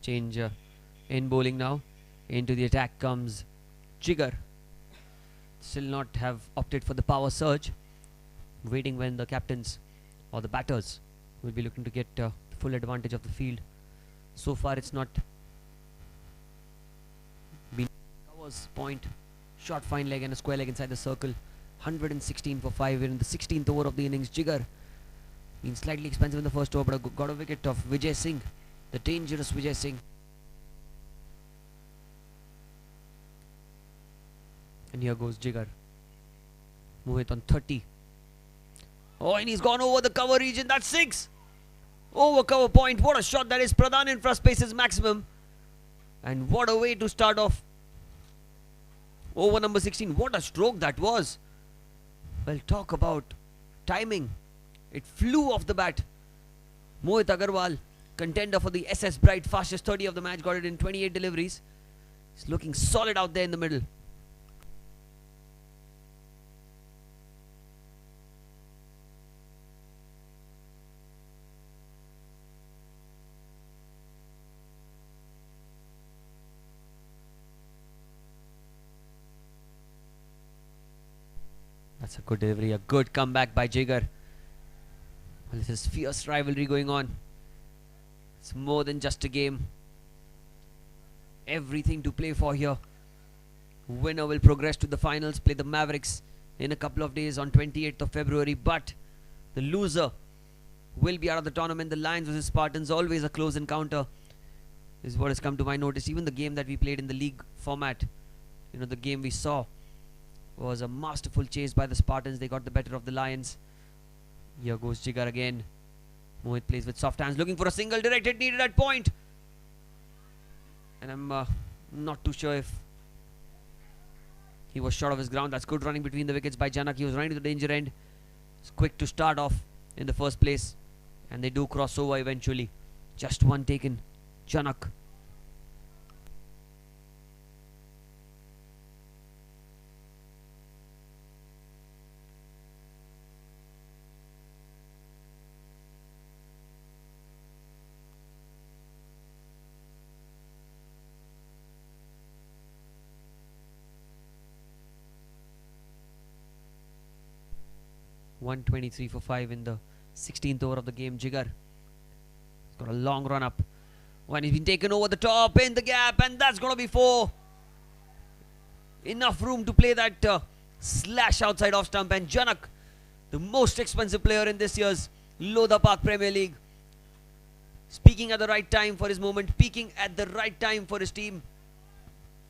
change in bowling now. Into the attack comes Jigar. Still not have opted for the power surge. Waiting when the captains or the batters will be looking to get full advantage of the field. So far it's not been. Covers point, short fine leg and a square leg inside the circle. 116 for 5 in the 16th over of the innings. Jigar been slightly expensive in the first over, but got a wicket of Vijay Singh. The dangerous Vijay Singh. And here goes Jigar. Mohit on 30. Oh, and he's gone over the cover region. That's 6. Over cover point. What a shot that is. Pradhan infra space is maximum. And what a way to start off Over number 16. What a stroke that was. Well, talk about timing. It flew off the bat. Mohit Agarwal, contender for the SS Bright fastest 30 of the match, got it in 28 deliveries. He's looking solid out there in the middle. That's a good delivery, a good comeback by Jigar. Well, this is fierce rivalry going on. It's more than just a game. Everything to play for here. Winner will progress to the finals, play the Mavericks in a couple of days on 28th of February. But the loser will be out of the tournament. The Lions versus Spartans, always a close encounter, is what has come to my notice. Even the game that we played in the league format, the game we saw, was a masterful chase by the Spartans. They got the better of the Lions. Here goes Jigar again. Mohit plays with soft hands, looking for a single. Direct hit needed at point. And I'm not too sure if he was short of his ground. That's good running between the wickets by Janak. He was running to the danger end. It's quick to start off in the first place. And they do cross over eventually. Just one taken. Janak. .123 for 5 in the 16th over of the game. Jigar has got a long run up. When he's been taken over the top in the gap, and that's going to be 4. Enough room to play that slash outside off stump. And Janak, the most expensive player in this year's Lodha Park Premier League, speaking at the right time for his moment, peaking at the right time for his team.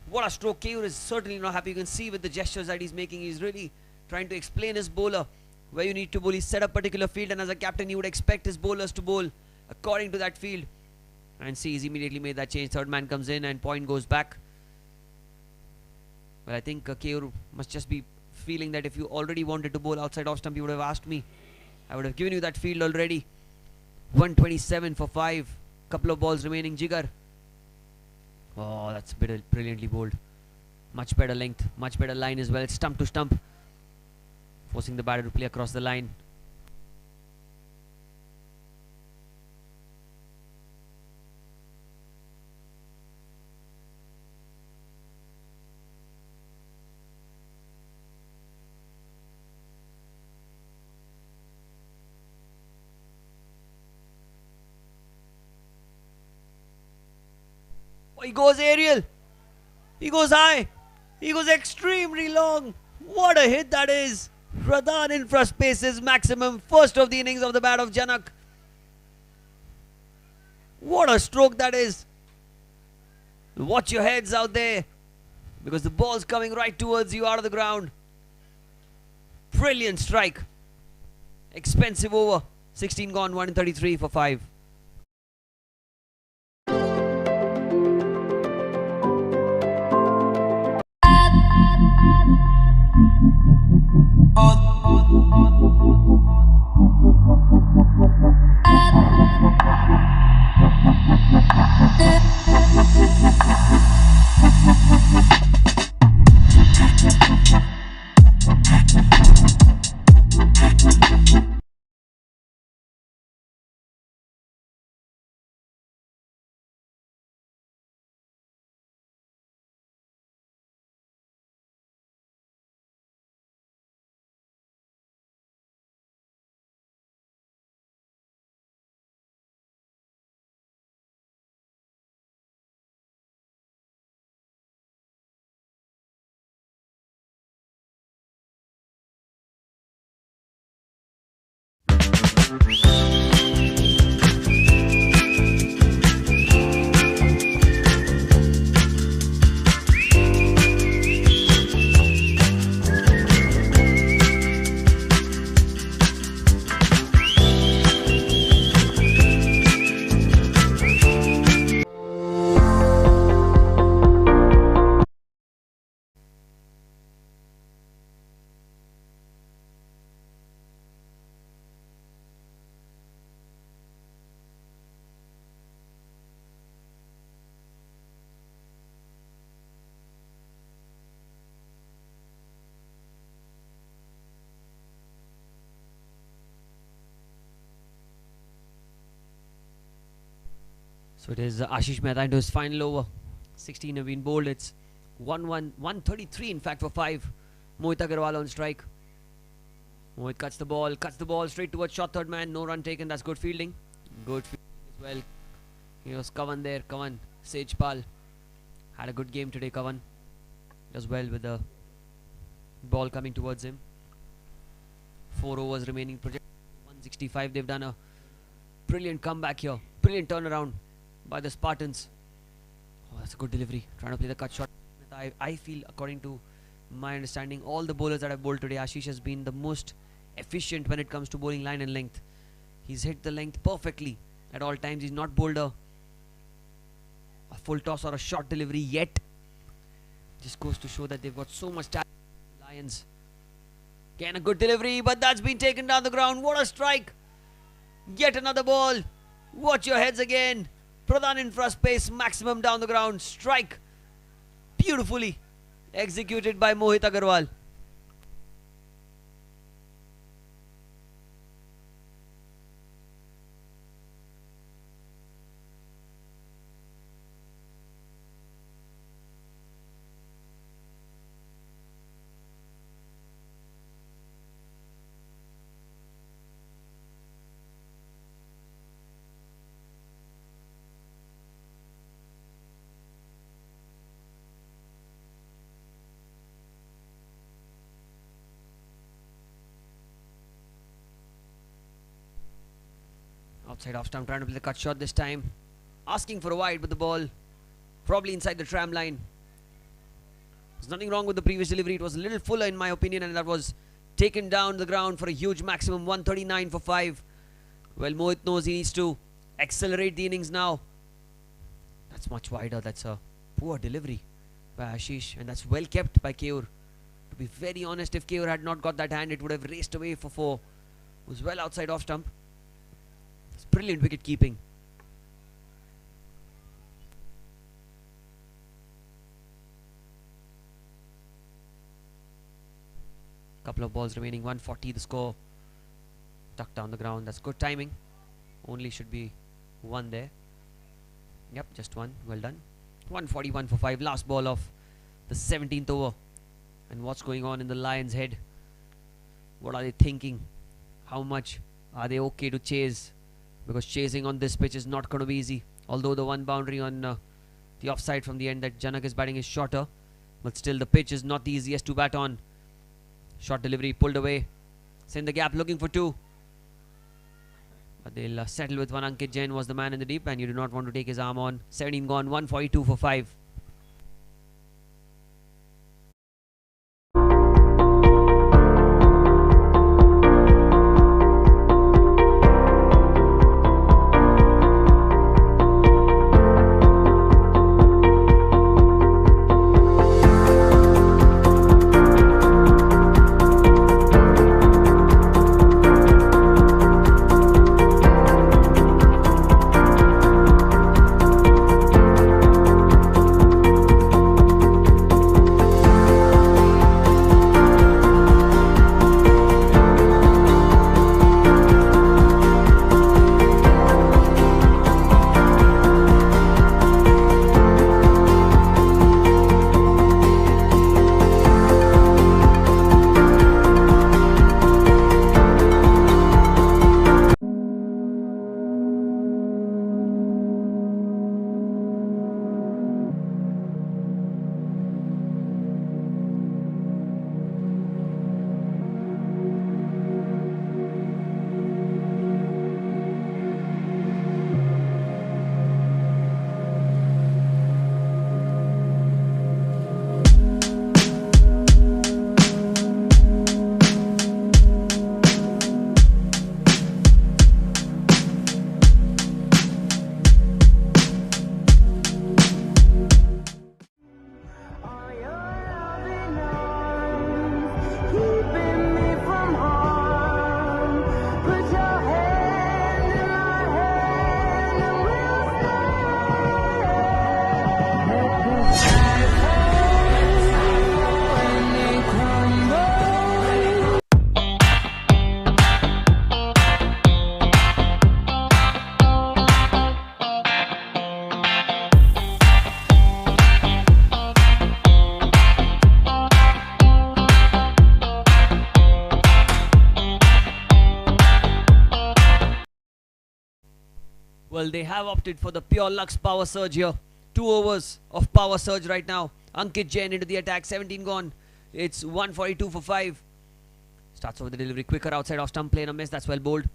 What a stroke. Keyur is certainly not happy. You can see with the gestures that he's making, he's really trying to explain his bowler where you need to bowl. He set a particular field, and as a captain you would expect his bowlers to bowl according to that field. And see, he's immediately made that change. Third man comes in and point goes back. Well, I think Keyur must just be feeling that if you already wanted to bowl outside off stump, you would have asked me. I would have given you that field already. 127 for 5. Couple of balls remaining. Jigar. Oh, that's brilliantly bowled. Much better length, much better line as well. Stump to stump, forcing the batter to play across the line. Oh, he goes aerial. He goes high. He goes extremely long. What a hit that is. Radhan infra spaces maximum. First of the innings of the bat of Janak. What a stroke that is. Watch your heads out there, because the ball's coming right towards you out of the ground. Brilliant strike. Expensive over. 16 gone, 133 for 5. So it is Ashish Mehta into his final over. 16 have been bowled. It's 133 in fact for 5. Mohit Agarwal on strike. Mohit cuts the ball straight towards short third man. No run taken. That's good fielding. Good fielding as well. He was Kavan there. Kavan Sejpal had a good game today. Kavan does well with the ball coming towards him. 4 overs remaining. Project 165. They've done a brilliant comeback here. Brilliant turnaround by the Spartans. Oh, that's a good delivery. Trying to play the cut shot. I feel, according to my understanding, all the bowlers that have bowled today, Ashish has been the most efficient when it comes to bowling line and length. He's hit the length perfectly at all times. He's not bowled a full toss or a short delivery yet. Just goes to show that they've got so much talent. Lions. Again a good delivery, but that's been taken down the ground. What a strike. Yet another ball. Watch your heads again. Pradhan infra space, maximum down the ground. Strike. Beautifully executed by Mohit Agarwal. Outside off stump, trying to play the cut shot this time. Asking for a wide, but the ball probably inside the tram line. There's nothing wrong with the previous delivery. It was a little fuller in my opinion, and that was taken down the ground for a huge maximum. 139 for 5. Well, Mohit knows he needs to accelerate the innings now. That's much wider. That's a poor delivery by Ashish, and that's well kept by Keur. To be very honest, if Keur had not got that hand, it would have raced away for 4. It was well outside off stump. It's brilliant wicket keeping. Couple of balls remaining. 140 the score. Tucked down the ground. That's good timing. Only should be 1 there. Yep, just 1. Well done. 141 for 5. Last ball of the 17th over. And what's going on in the Lions' head? What are they thinking? How much are they okay to chase? Because chasing on this pitch is not going to be easy. Although the one boundary on the offside from the end that Janak is batting is shorter. But still the pitch is not the easiest to bat on. Short delivery pulled away. Send the gap looking for 2. But they'll settle with 1. Ankit Jain was the man in the deep, and you do not want to take his arm on. 17 gone. 142 for 5. Well, they have opted for the pure Lux power surge here. 2 overs of power surge right now. Ankit Jain into the attack, 17 gone. It's 142 for 5. Starts over the delivery quicker outside off stump, playing a miss. That's well bowled.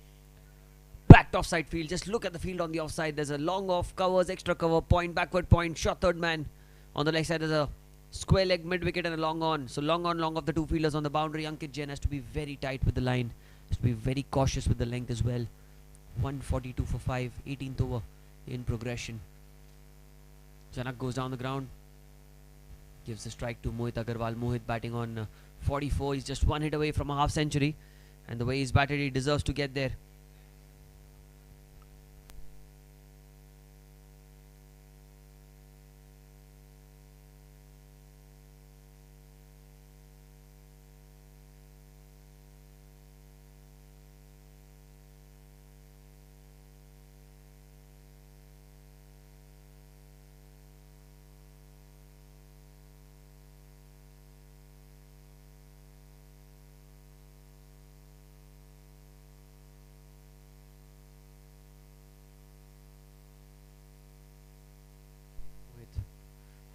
Backed offside field. Just look at the field on the offside. There's a long off, covers, extra cover, point, backward point, shot third man. On the leg side, there's a square leg mid wicket and a long on. So long on, long of the 2 fielders on the boundary. Ankit Jain has to be very tight with the line. Has to be very cautious with the length as well. 142 for 5, 18th over in progression. Janak goes down the ground. Gives the strike to Mohit Agarwal. Mohit batting on 44. He's just 1 hit away from a half century. And the way he's batted, he deserves to get there.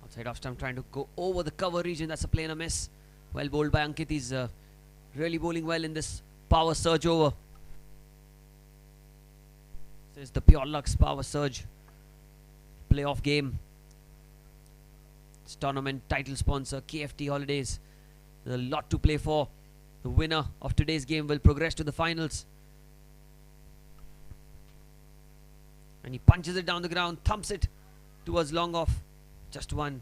Outside off stump, trying to go over the cover region. That's a play and a miss. Well bowled by Ankit. He's really bowling well in this power surge over. This is the pure Lux power surge playoff game. This tournament title sponsor KFT Holidays. There's a lot to play for. The winner of today's game will progress to the finals. And he punches it down the ground, thumps it towards long off. Just one.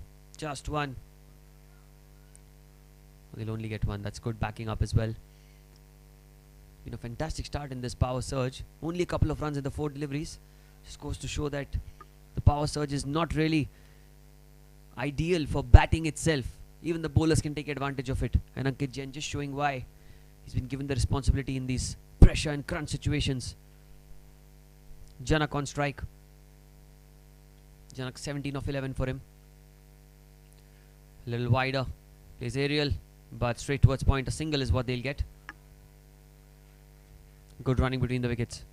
They'll only get 1. That's good backing up as well. Been a fantastic start in this power surge. Only a couple of runs in the 4 deliveries. Just goes to show that the power surge is not really ideal for batting itself. Even the bowlers can take advantage of it. And Ankit Jain just showing why he's been given the responsibility in these pressure and crunch situations. Janak on strike. Janak 17 of 11 for him. A little wider. Plays aerial, but straight towards point. A single is what they'll get. Good running between the wickets.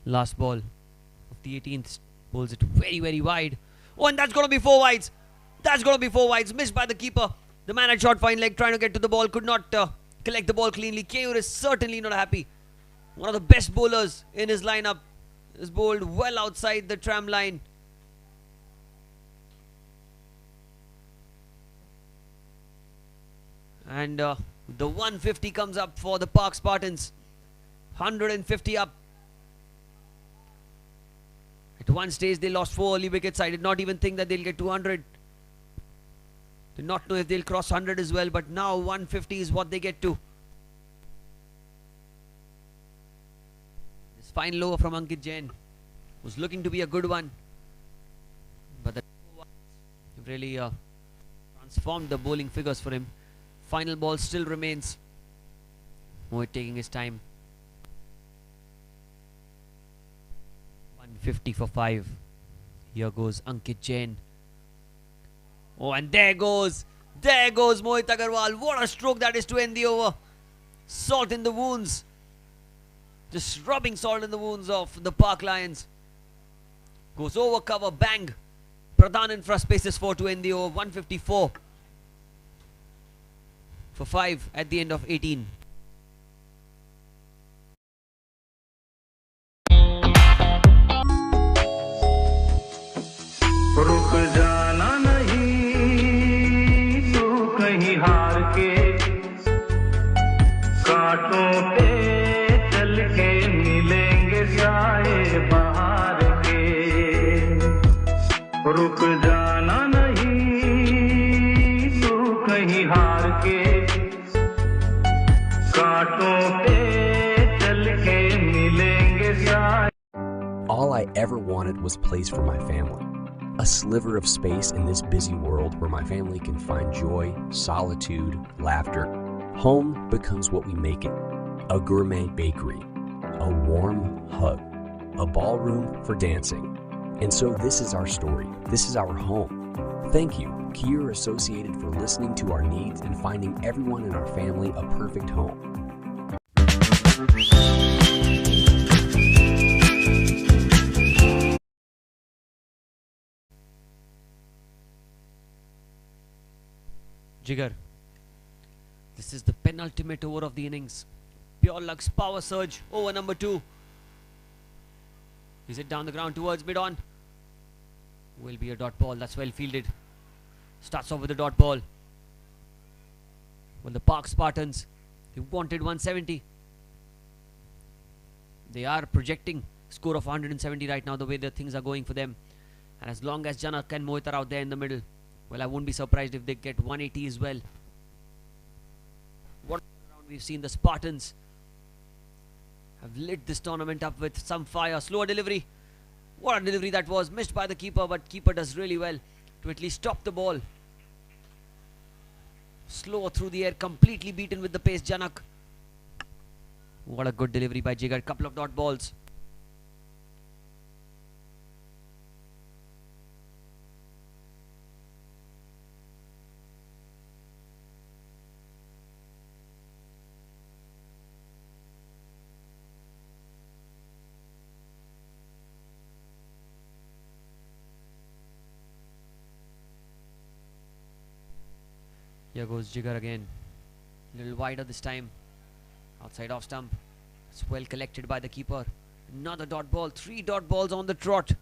Last ball of the 18th. Bowls it very wide. Oh, and that's going to be 4 wides. That's going to be 4 wides. Missed by the keeper. The man had short fine leg trying to get to the ball. Could not collect the ball cleanly. Keyur is certainly not happy. One of the best bowlers in his lineup is bowled well outside the tram line. And the 150 comes up for the Park Spartans. 150 up. At one stage they lost 4 early wickets. I did not even think that they'll get 200. Did not know if they'll cross 100 as well, but now 150 is what they get to. This final over from Ankit Jain was looking to be a good one, but the really transformed the bowling figures for him. Final ball still remains. Mohit taking his time. 150 for 5. Here goes Ankit Jain. Oh, and there goes Mohit Agarwal. What a stroke that is to end the over. Salt in the wounds. Just rubbing salt in the wounds of the Park Lions. Goes over cover, bang. Pradhan in front, spaces 4 to end the over. 154 for 5 at the end of 18. रुक जाना नहीं तू कहीं हार के कांटों पे चल के मिलेंगे साए बहार के रुक जाना नहीं तू कहीं हार के कांटों पे चल के मिलेंगे साए. All I ever wanted was place for my family. a sliver of space in this busy world where my family can find joy, solitude, laughter. Home becomes what we make it. A gourmet bakery, a warm hug, a ballroom for dancing. And so this is our story. This is our home. Thank you, Kier Associated, for listening to our needs and finding everyone in our family a perfect home. Jigar, this is the penultimate over of the innings. Pure luck's power surge, over number 2. Is it down the ground towards mid-on? Will be a dot ball, that's well fielded. Starts off with a dot ball. Well, the Park Spartans, they wanted 170. They are projecting score of 170 right now, the way the things are going for them. And as long as Janak and Mohit are out there in the middle, well, I won't be surprised if they get 180 as well. What round we've seen the Spartans have lit this tournament up with some fire. Slower delivery. What a delivery that was. Missed by the keeper, but keeper does really well to at least stop the ball. Slow through the air, completely beaten with the pace, Janak. What a good delivery by Jigar. Couple of dot balls. Here goes Jigar again. Little wider this time. Outside off stump. It's well collected by the keeper. Another dot ball. 3 dot balls on the trot.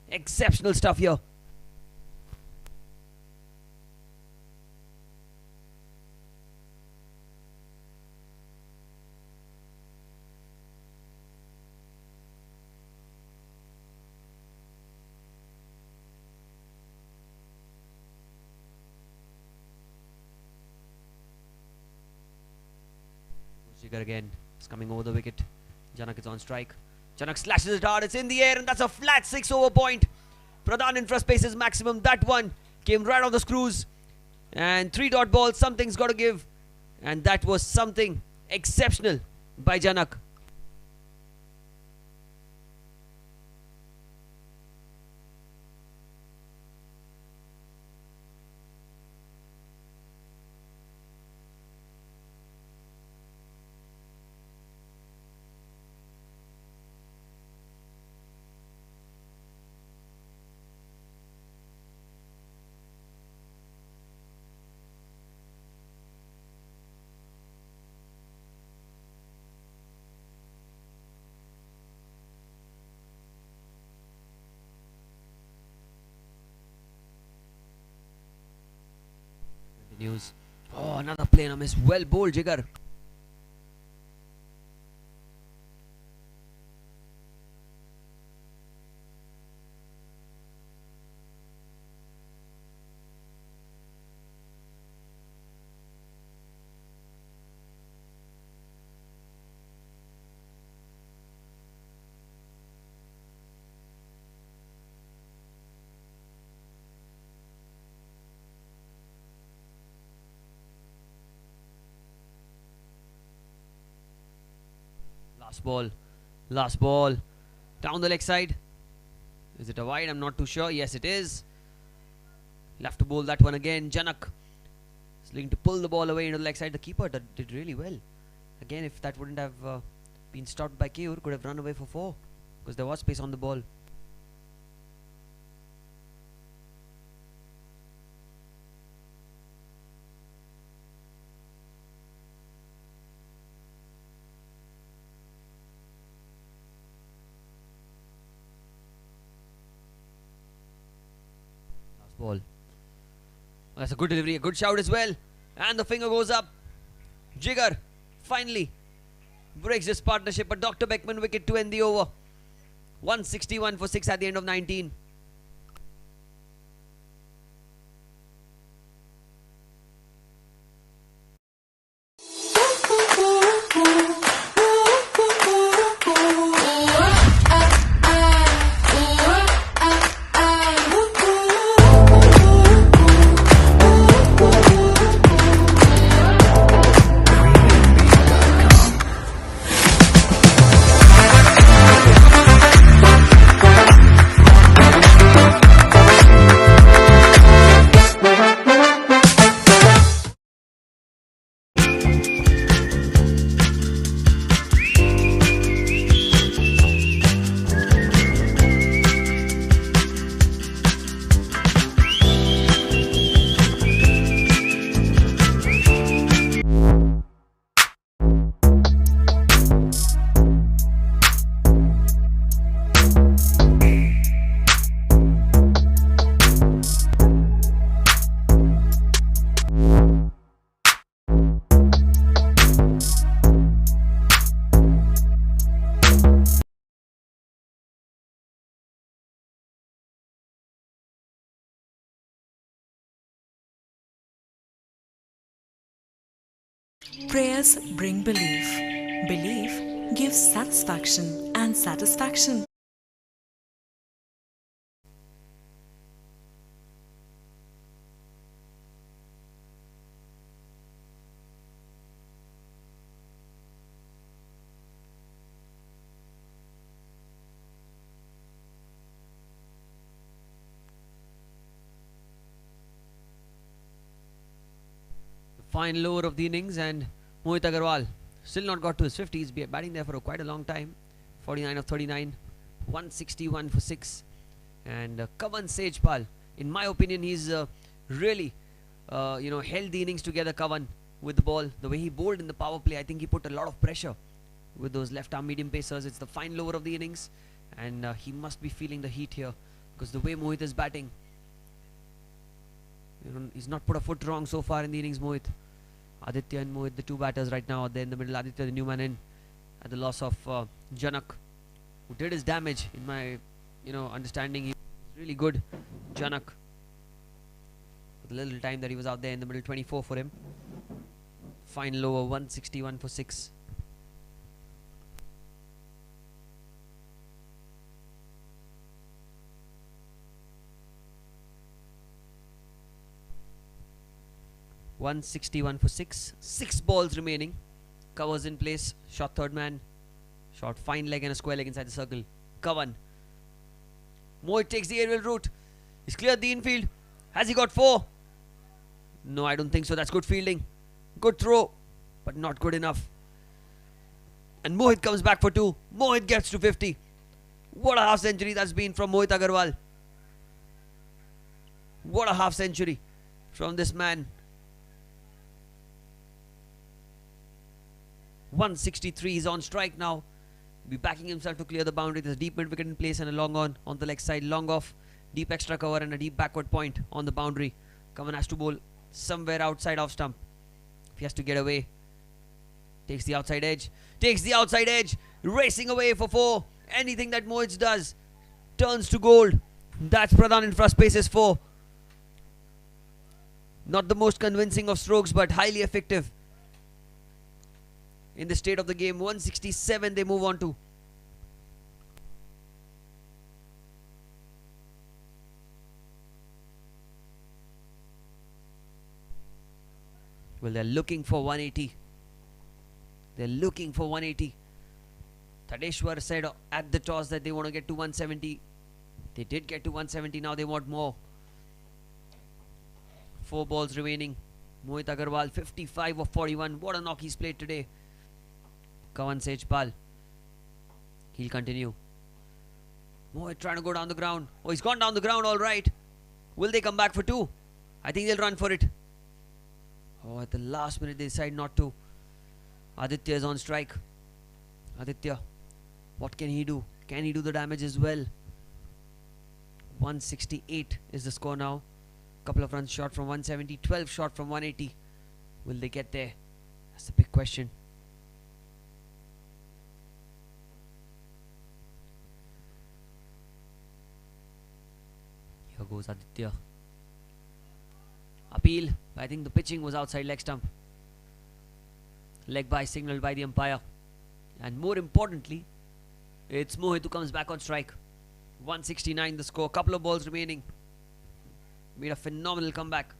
Exceptional stuff here. Jigar again. It's coming over the wicket. Janak is on strike. Janak slashes it hard. It's in the air and that's a flat 6 over point. Pradhan infra spaces maximum. That one came right off the screws. And 3 dot balls. Something's got to give. And that was something exceptional by Janak. News. Oh, another play on miss. Well bowled, Jigar. Last ball. Last ball. Down the leg side. Is it a wide? I'm not too sure. Yes, it is. He'll have to bowl that one again. Janak is looking to pull the ball away into the leg side. The keeper did really well. Again, if that wouldn't have been stopped by Keyur, could have run away for 4. Because there was space on the ball. Ball. That's a good delivery, a good shout as well. And the finger goes up. Jigar finally breaks this partnership. A Dr. Beckman wicket to end the over. 161 for 6 at the end of 19. Prayers bring belief. Belief gives satisfaction, and satisfaction Final over of the innings, and Mohit Agarwal still not got to his 50. He's been batting there for quite a long time. 49 of 39, 161 for 6. And Kavan Sejpal, in my opinion, he's really held the innings together. Kavan with the ball, the way he bowled in the power play, I think he put a lot of pressure with those left arm medium pacers. It's the final over of the innings, and he must be feeling the heat here, because the way Mohit is batting, he's not put a foot wrong so far in the innings. Mohit, Aditya and Mohit, the two batters right now are there in the middle. Aditya, the new man in, at the loss of Janak, who did his damage. In my understanding, he was really good. Janak, with the little time that he was out there in the middle, 24 for him. Final over, 161 for 6. .161 for 6. 6 balls remaining. Covers in place. Shot third man. Shot fine leg and a square leg inside the circle. Kavan. Mohit takes the aerial route. He's cleared the infield. Has he got 4? No, I don't think so. That's good fielding. Good throw, but not good enough. And Mohit comes back for 2. Mohit gets to 50. What a half century that's been from Mohit Agarwal. What a half century from this man. 163, he's on strike now. Be backing himself to clear the boundary. There's a deep mid wicket in place and a long on the leg side. Long off, deep extra cover and a deep backward point on the boundary. Kavan has to bowl somewhere outside off stump. If he has to get away, takes the outside edge. Takes the outside edge. Racing away for 4. Anything that Mohit does turns to gold. That's Pradhan in first paces 4. Not the most convincing of strokes, but highly effective. In the state of the game, 167 they move on to. Well, they're looking for 180. They're looking for 180. Tadeshwar said at the toss that they want to get to 170. They did get to 170. Now they want more. 4 balls remaining. Mohit Agarwal, 55 of 41. What a knock he's played today. Kavan Sejpal. He'll continue. Mohit trying to go down the ground. Oh, he's gone down the ground, all right. Will they come back for 2? I think they'll run for it. Oh, at the last minute they decide not to. Aditya is on strike. Aditya, what can he do? Can he do the damage as well? 168 is the score now. Couple of runs short from 170. 12 short from 180. Will they get there? That's the big question. Here goes Aditya. Appeal. I think the pitching was outside leg stump. Leg by signaled by the umpire. And more importantly, it's Mohit who comes back on strike. 169 the score. Couple of balls remaining. Made a phenomenal comeback.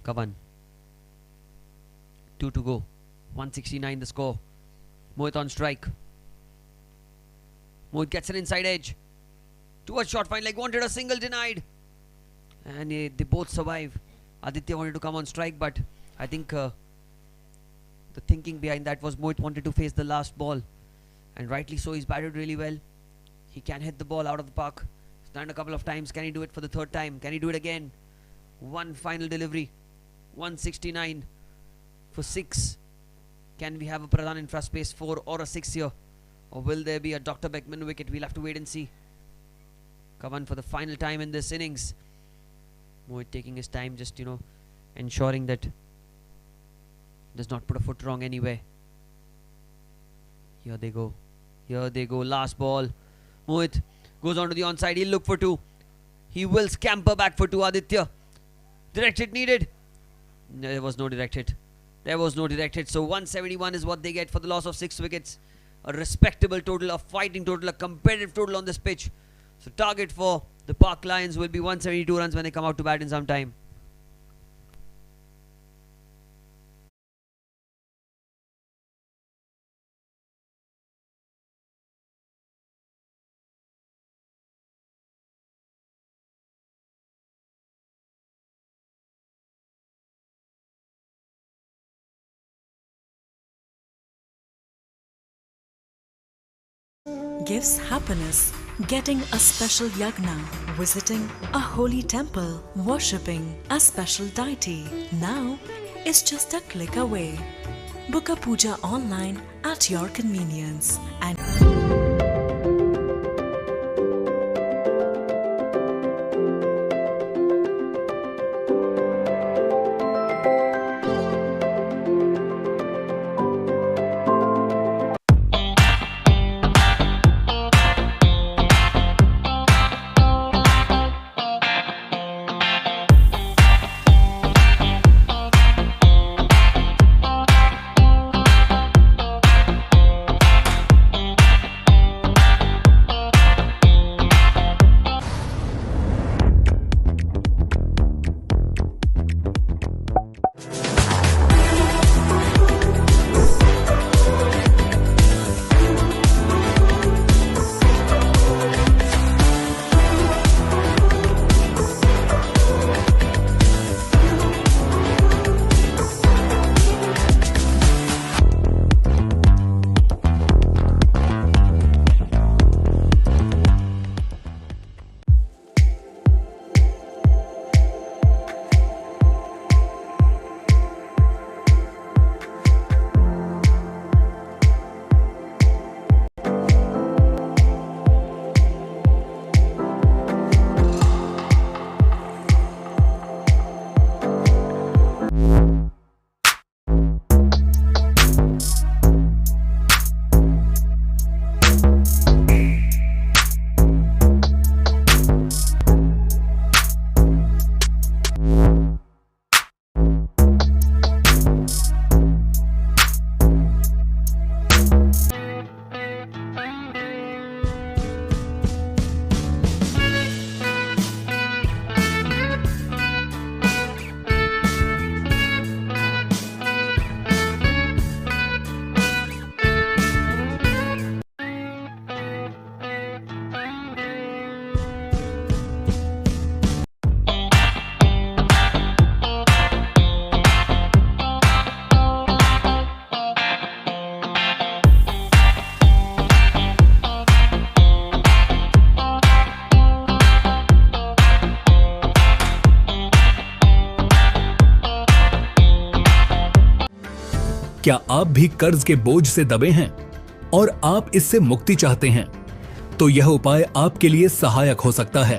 Kavan. 2 to go. 169 the score. Mohit on strike. Mohit gets an inside edge. Towards short fine leg. Wanted a single, denied. And they both survive. Aditya wanted to come on strike, but I think the thinking behind that was Mohit wanted to face the last ball. And rightly so, he's batted really well. He can hit the ball out of the park. He's done it a couple of times. Can he do it for the 3rd time? Can he do it again? One final delivery. 169 for 6. Can we have a Pradhan in first space 4 or a 6 here? Or will there be a Dr. Beckman wicket? We'll have to wait and see. Kavan for the final time in this innings. Mohit taking his time, just ensuring that does not put a foot wrong anywhere. Here they go. Here they go. Last ball. Mohit goes on to the onside. He'll look for two. He will scamper back for two. Aditya. Direct hit needed. There was no direct hit. There was no direct hit. So 171 is what they get for the loss of 6 wickets. A respectable total, a fighting total, a competitive total on this pitch. So target for the Park Lions will be 172 runs when they come out to bat in some time. Gives happiness. Getting a special yagna, visiting a holy temple, worshipping a special deity. Now is just a click away. Book a puja online at your convenience and क्या आप भी कर्ज के बोझ से दबे हैं और आप इससे मुक्ति चाहते हैं? तो यह उपाय आपके लिए सहायक हो सकता है।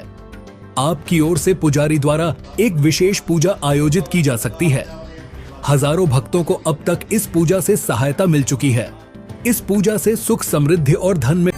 आपकी ओर से पुजारी द्वारा एक विशेष पूजा आयोजित की जा सकती है। हजारों भक्तों को अब तक इस पूजा से सहायता मिल चुकी है। इस पूजा से सुख, समृद्धि और धन में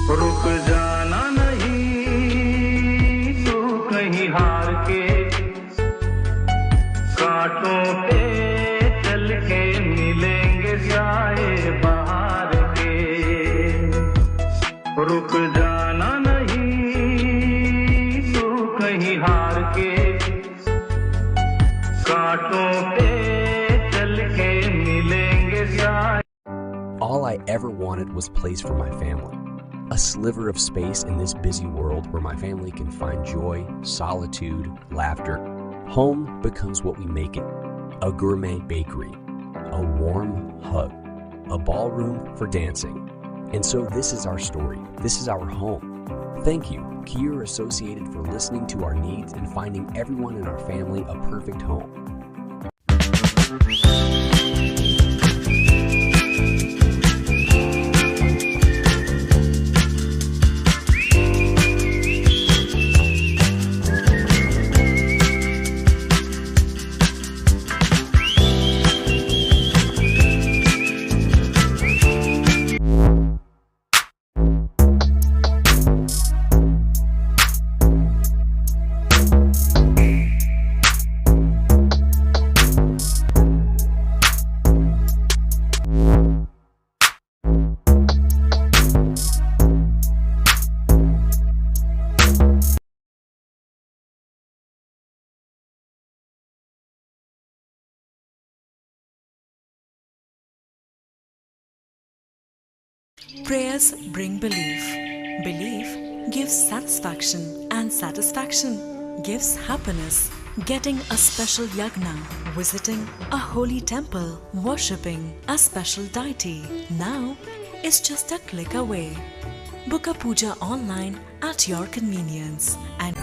रुक जाना नहीं तू कहीं हार के, कांटों पे चल के मिलेंगे साए बाहर के। रुक जाना नहीं तू कहीं हार के, कांटों पे चल के मिलेंगे साए। All I ever wanted was place for my family. A sliver of space in this busy world where my family can find joy, solitude, laughter. Home becomes what we make it. A gourmet bakery, a warm hug, a ballroom for dancing. And so this is our story. This is our home. Thank you, Kier Associated, for listening to our needs and finding everyone in our family a perfect home. Prayers bring belief. Belief gives satisfaction, and satisfaction gives happiness. Getting a special yagna, visiting a holy temple, worshipping a special deity now is just a click away. Book a puja online at your convenience and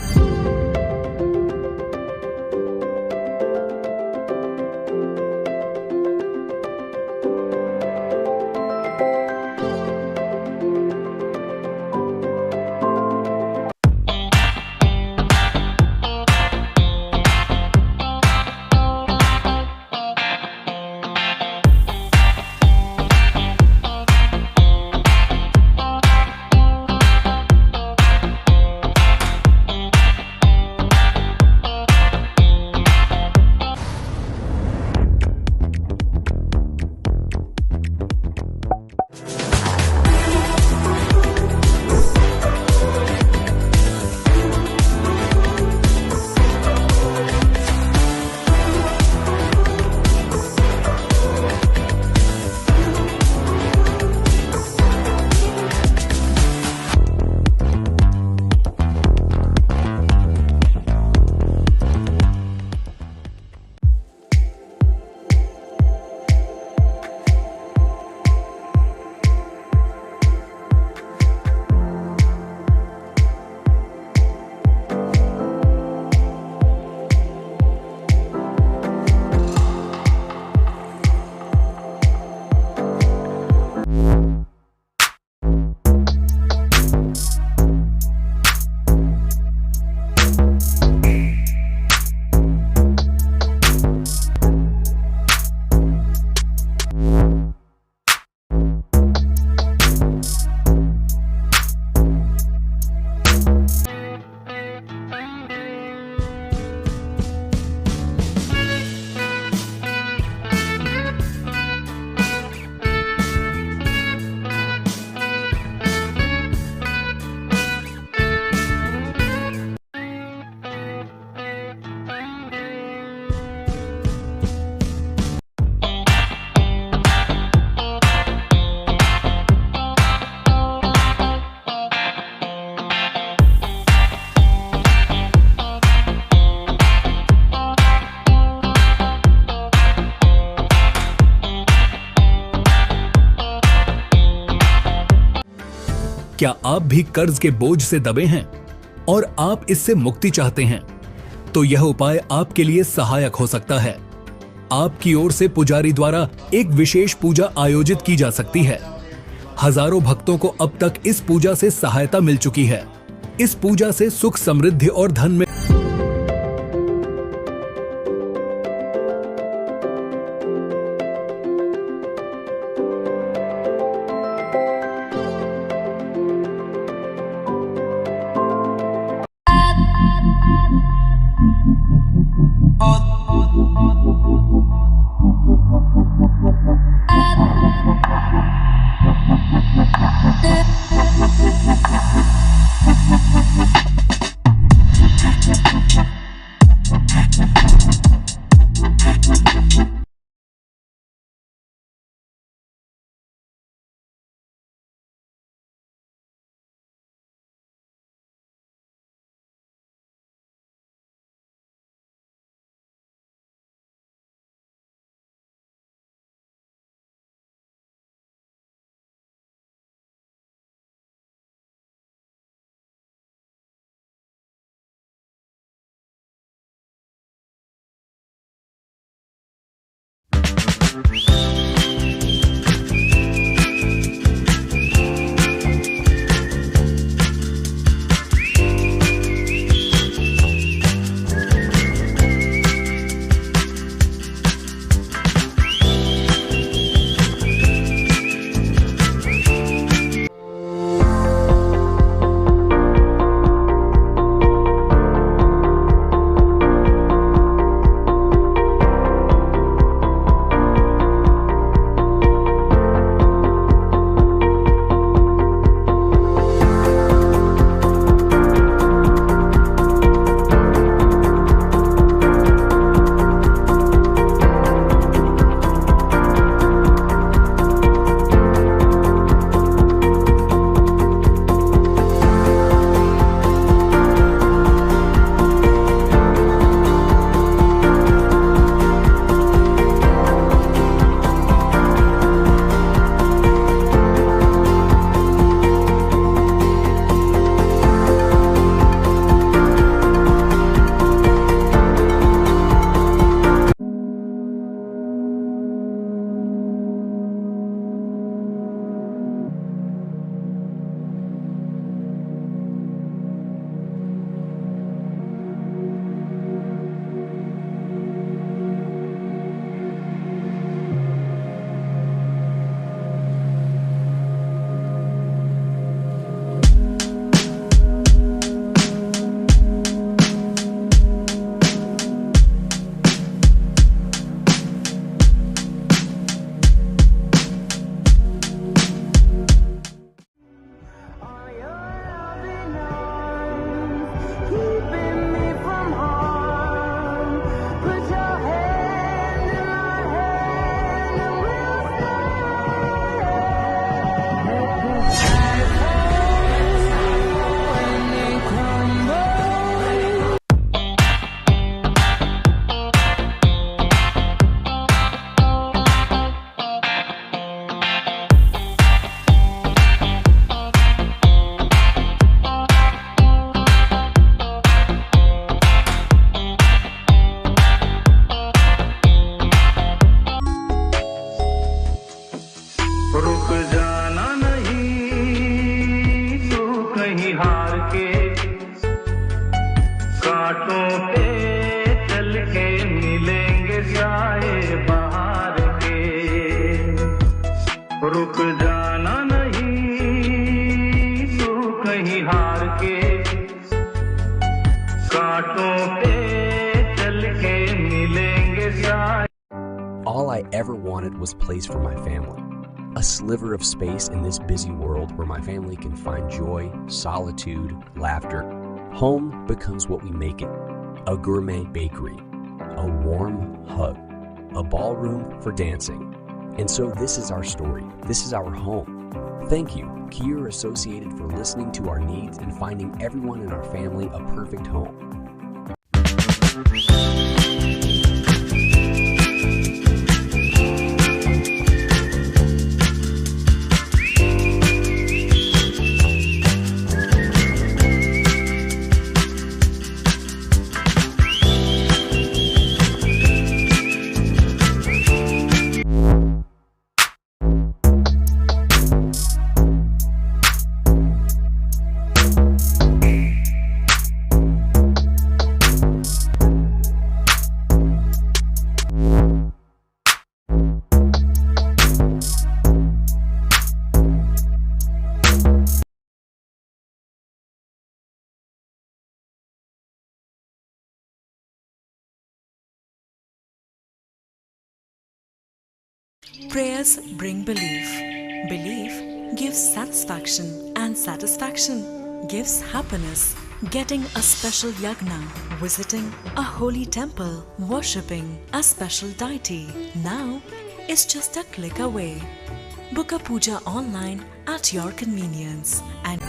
क्या आप भी कर्ज के बोझ से दबे हैं और आप इससे मुक्ति चाहते हैं? तो यह उपाय आपके लिए सहायक हो सकता है। आपकी ओर से पुजारी द्वारा एक विशेष पूजा आयोजित की जा सकती है। हजारों भक्तों को अब तक इस पूजा से सहायता मिल चुकी है। इस पूजा से सुख, समृद्धि और धन में रुक जाना नहीं तू कहीं हार के कांटों पे चल के मिलेंगे शायद. All I ever wanted was place for my family. A sliver of space in this busy world where my family can find joy, solitude, laughter. Home becomes what we make it. A gourmet bakery, a warm hug, a ballroom for dancing. And so this is our story. This is our home. Thank you, Kier Associated, for listening to our needs and finding everyone in our family a perfect home. Prayers bring belief. Belief gives satisfaction, and satisfaction gives happiness. Getting a special yagna, visiting a holy temple, worshipping a special deity now is just a click away. Book a puja online at your convenience and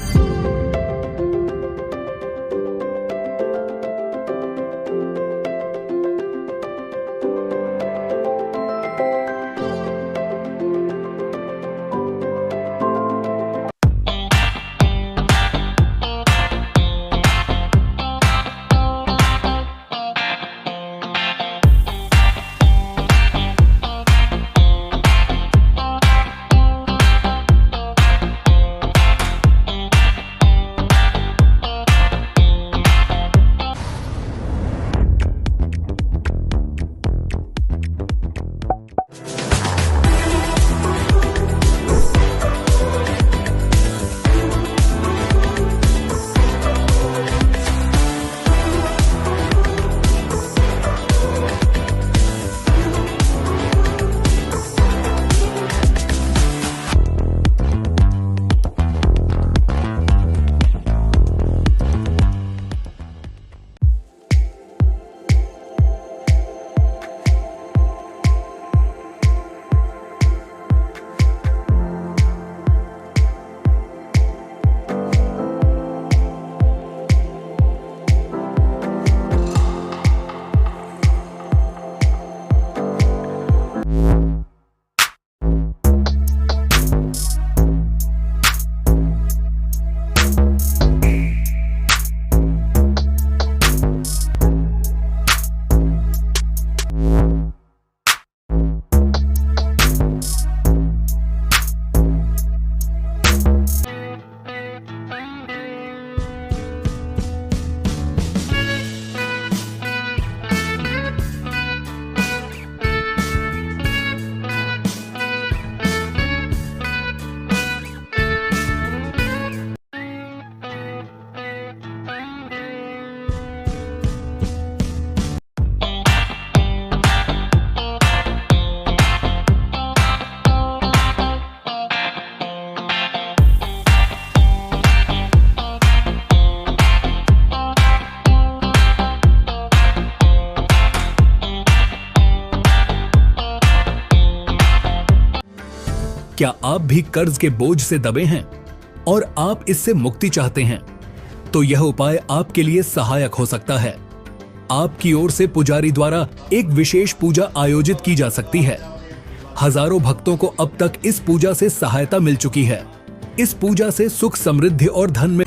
क्या आप भी कर्ज के बोझ से दबे हैं और आप इससे मुक्ति चाहते हैं? तो यह उपाय आपके लिए सहायक हो सकता है। आपकी ओर से पुजारी द्वारा एक विशेष पूजा आयोजित की जा सकती है। हजारों भक्तों को अब तक इस पूजा से सहायता मिल चुकी है। इस पूजा से सुख, समृद्धि और धन में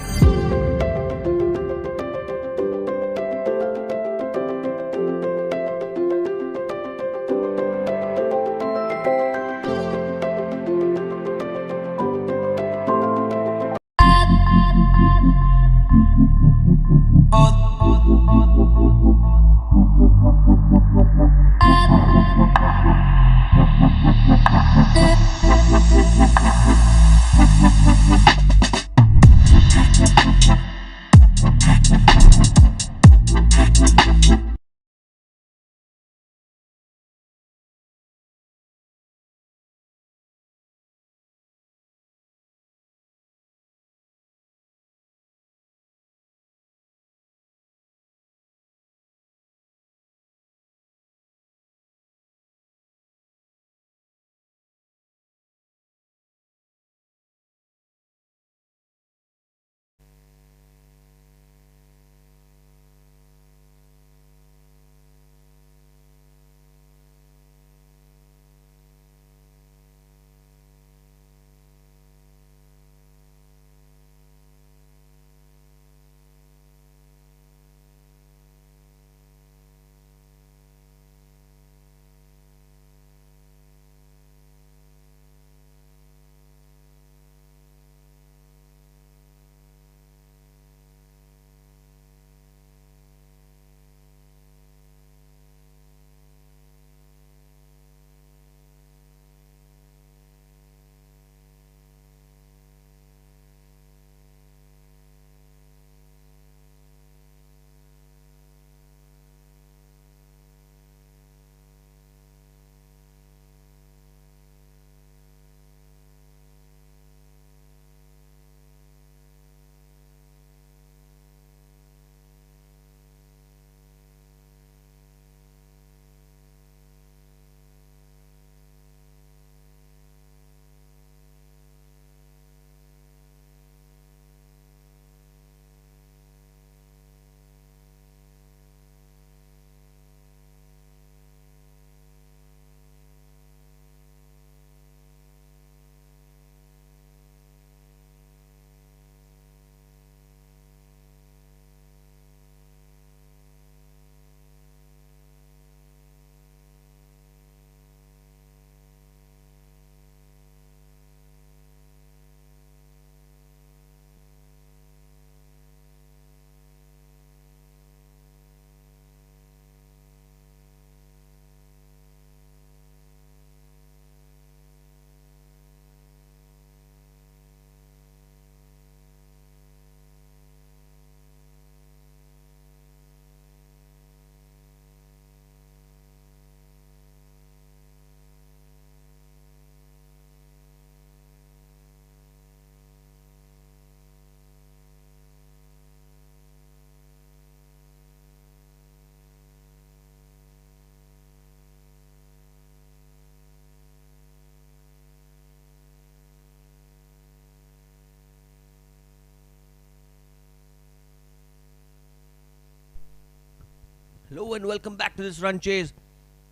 Hello and welcome back to this run chase.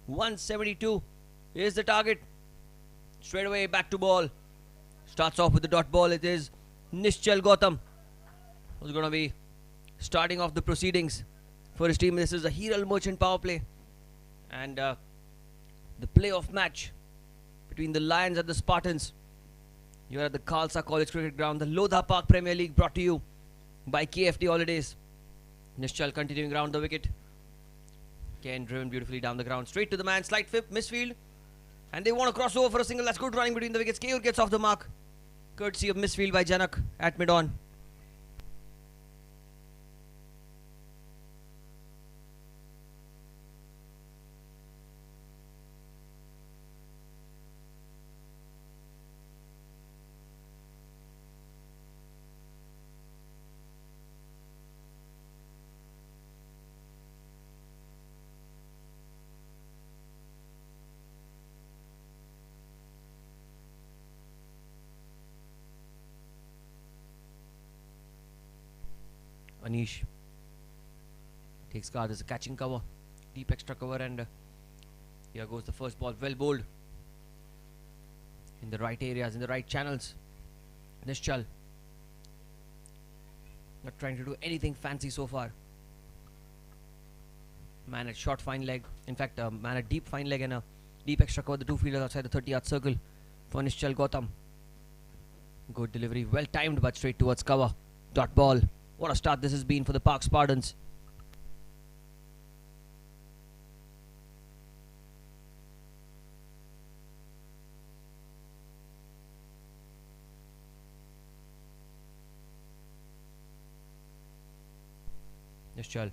172 is the target. Straight away back to ball. Starts off with the dot ball. It is Nishchal Gautam who's going to be starting off the proceedings for his team. This is a Hiral Merchant power play. And the playoff match between the Lions and the Spartans. You are at the Khalsa College Cricket Ground, the Lodha Park Premier League, brought to you by KFT Holidays. Nishchal continuing around the wicket. Again driven beautifully down the ground. Straight to the man. Slight flip. Misfield. And they want to cross over for a single. That's good running between the wickets. Keyur gets off the mark. Courtesy of misfield by Janak at mid-on. Anish takes guard as a catching cover, deep extra cover, and here goes the first ball. Well bowled in the right areas, in the right channels. Nishchal not trying to do anything fancy so far. Man at short fine leg, in fact man at deep fine leg and a deep extra cover. The two fielders outside the 30-yard circle for Nishchal Gautam. Good delivery, well timed but straight towards cover. Dot ball. What a start this has been for the Park Spartans. Nishchal.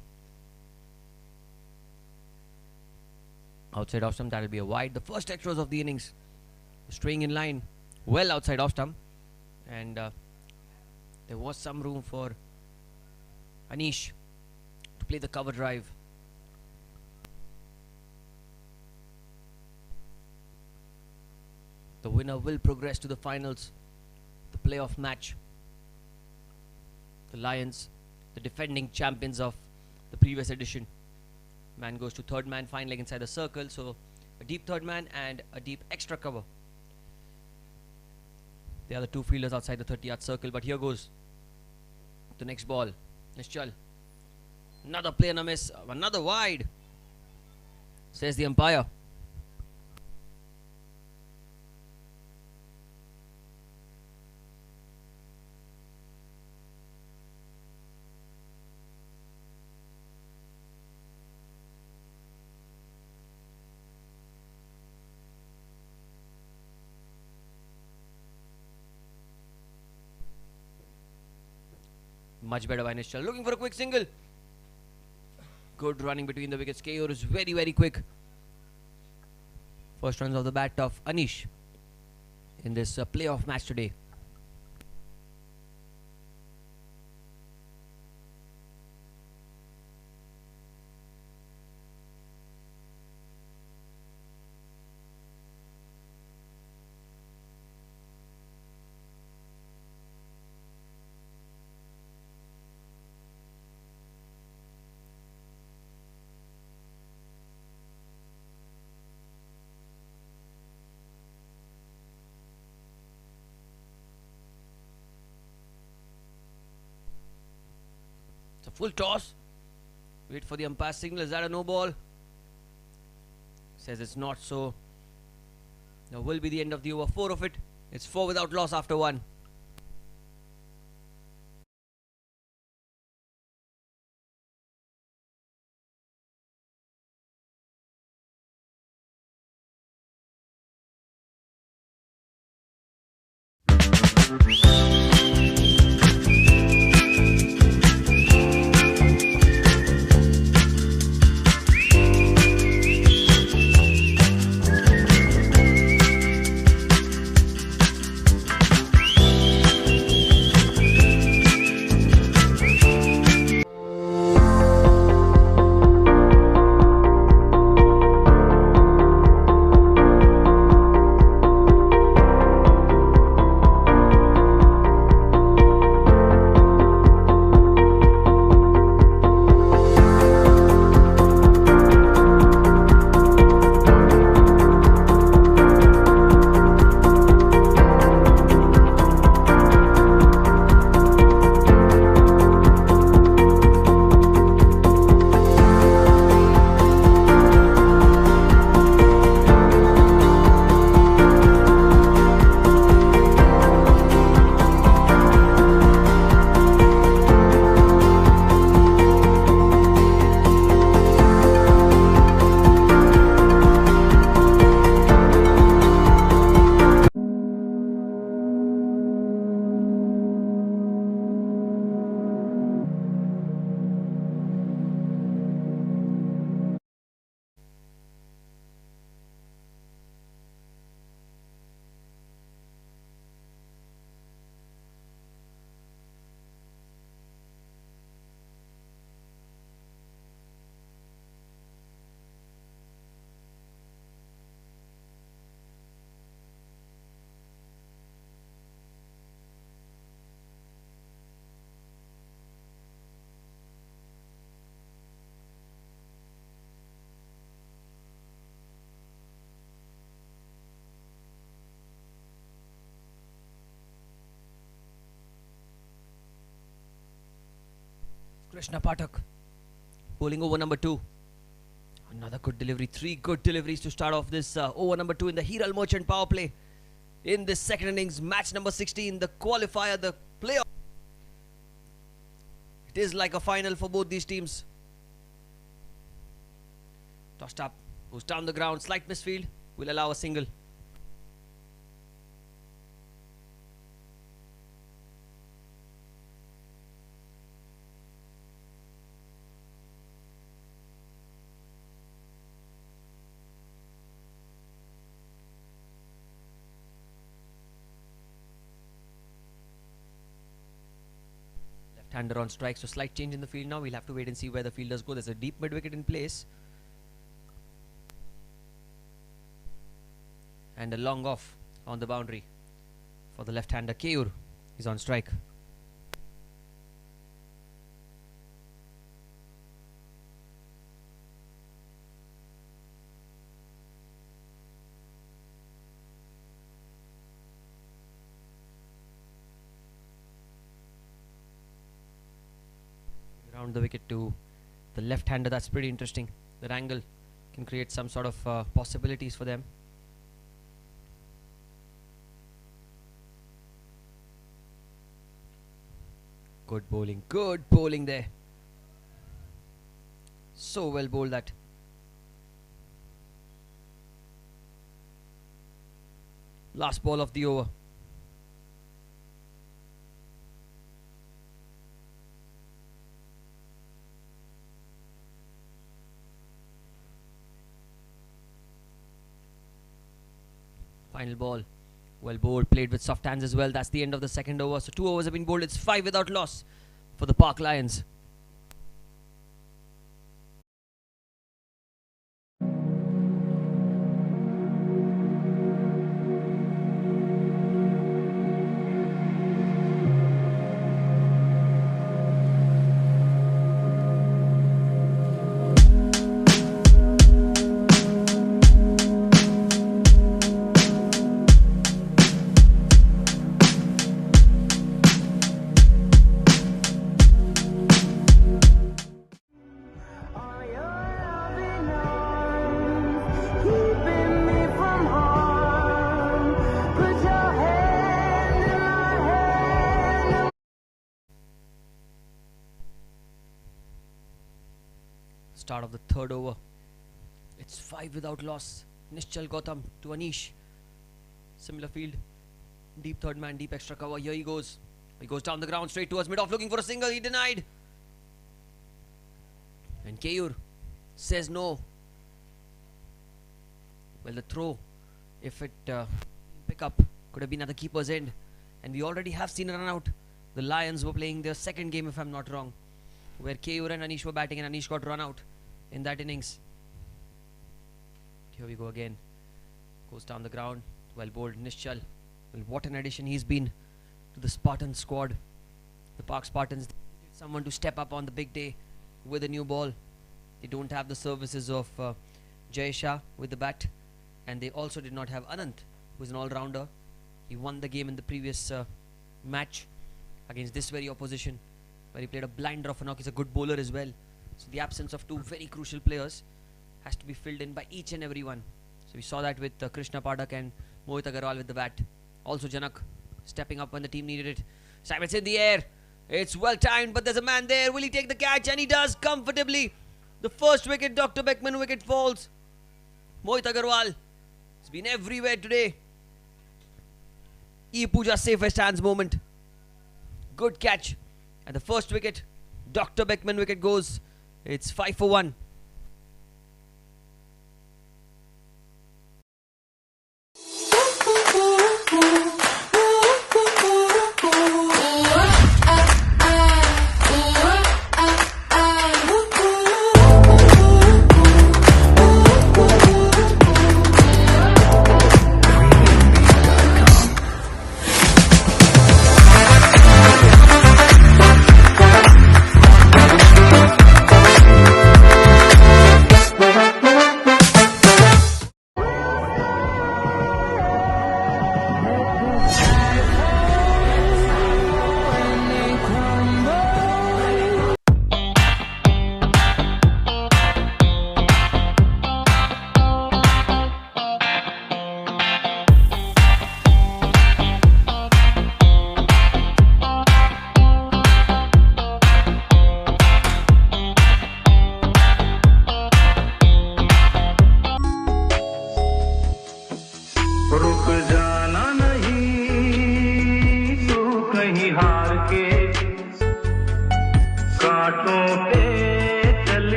Outside off stump, that'll be a wide. The first extras of the innings. Staying in line well outside off stump. And there was some room for Anish to play the cover drive. The winner will progress to the finals, the playoff match. The Lions, the defending champions of the previous edition. Man goes to third man, fine leg inside the circle, so a deep third man and a deep extra cover. They are the two fielders outside the 30-yard circle, but here goes the next ball. Nishchal. Another play and a miss. Another wide, says the umpire. Much better by Nishchal. Looking for a quick single. Good running between the wickets. Keyur is very, very quick. First runs of the bat of Anish in this playoff match today. It's a full toss. Wait for the umpire signal. Is that a no ball? Says it's not, so now will be the end of the over. 4 of it. It's 4 without loss after 1. Krishna Pathak bowling over number 2. Another good delivery. 3 good deliveries to start off this over number 2 in the Hiral Merchant power play. In this second innings, match number 16, the qualifier, the playoff. It is like a final for both these teams. Tossed up, goes down the ground, slight misfield, will allow a single. Left-hander on strike, so slight change in the field now. We'll have to wait and see where the fielders go. There's a deep mid-wicket in place. And a long off on the boundary for the left-hander. Keyur is on strike. Around the wicket to the left-hander. That's pretty interesting. That angle can create some sort of possibilities for them. Good bowling there. So well bowled that. Last ball of the over. Final ball. Well bowled, played with soft hands as well. That's the end of the second over. So 2 overs have been bowled. It's 5 without loss for the Park Lions. Start of the third over. It's 5 without loss. Nischal Gautam to Anish. Similar field. Deep third man, deep extra cover. Here he goes. He goes down the ground straight towards mid-off looking for a single. He denied. And Keyur says no. Well, the throw, if it pick up, could have been at the keeper's end. And we already have seen a run out. The Lions were playing their second game, if I'm not wrong, where Keyur and Anish were batting and Anish got run out in that innings. Here we go again. Goes down the ground. Well bowled Nischal. Well, what an addition he's been to the Spartans squad. The Park Spartans need someone to step up on the big day with a new ball. They don't have the services of Jay Shah with the bat, and they also did not have Anant, who's an all-rounder. He won the game in the previous match against this very opposition, where he played a blinder off a knock. He's a good bowler as well. So the absence of 2 very crucial players has to be filled in by each and every one. So we saw that with Krishna Pathak and Mohit Agarwal with the bat. Also Janak stepping up when the team needed it. Simon's in the air. It's well timed, but there's a man there. Will he take the catch? And he does comfortably. The first wicket, Dr. Beckman wicket falls. Mohit Agarwal has been everywhere today. Puja safest hands moment. Good catch. And the first wicket, Dr. Beckman wicket goes. It's 5 for 1.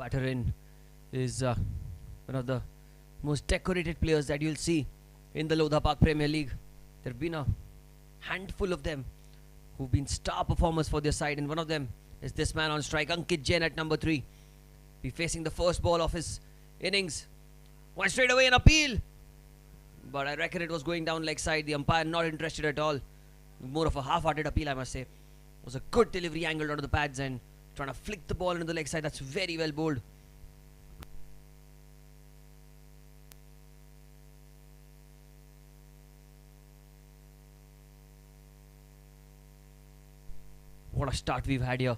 batter in is one of the most decorated players that you'll see in the Lodha Park Premier League. There have been a handful of them who've been star performers for their side, and one of them is this man on strike, Ankit Jain at number 3. Be facing the first ball of his innings. Went straight away an appeal, but I reckon it was going down leg side. The umpire not interested at all. More of a half-hearted appeal, I must say. It was a good delivery angled onto the pads and trying to flick the ball into the leg side. That's very well bowled. What a start we've had here.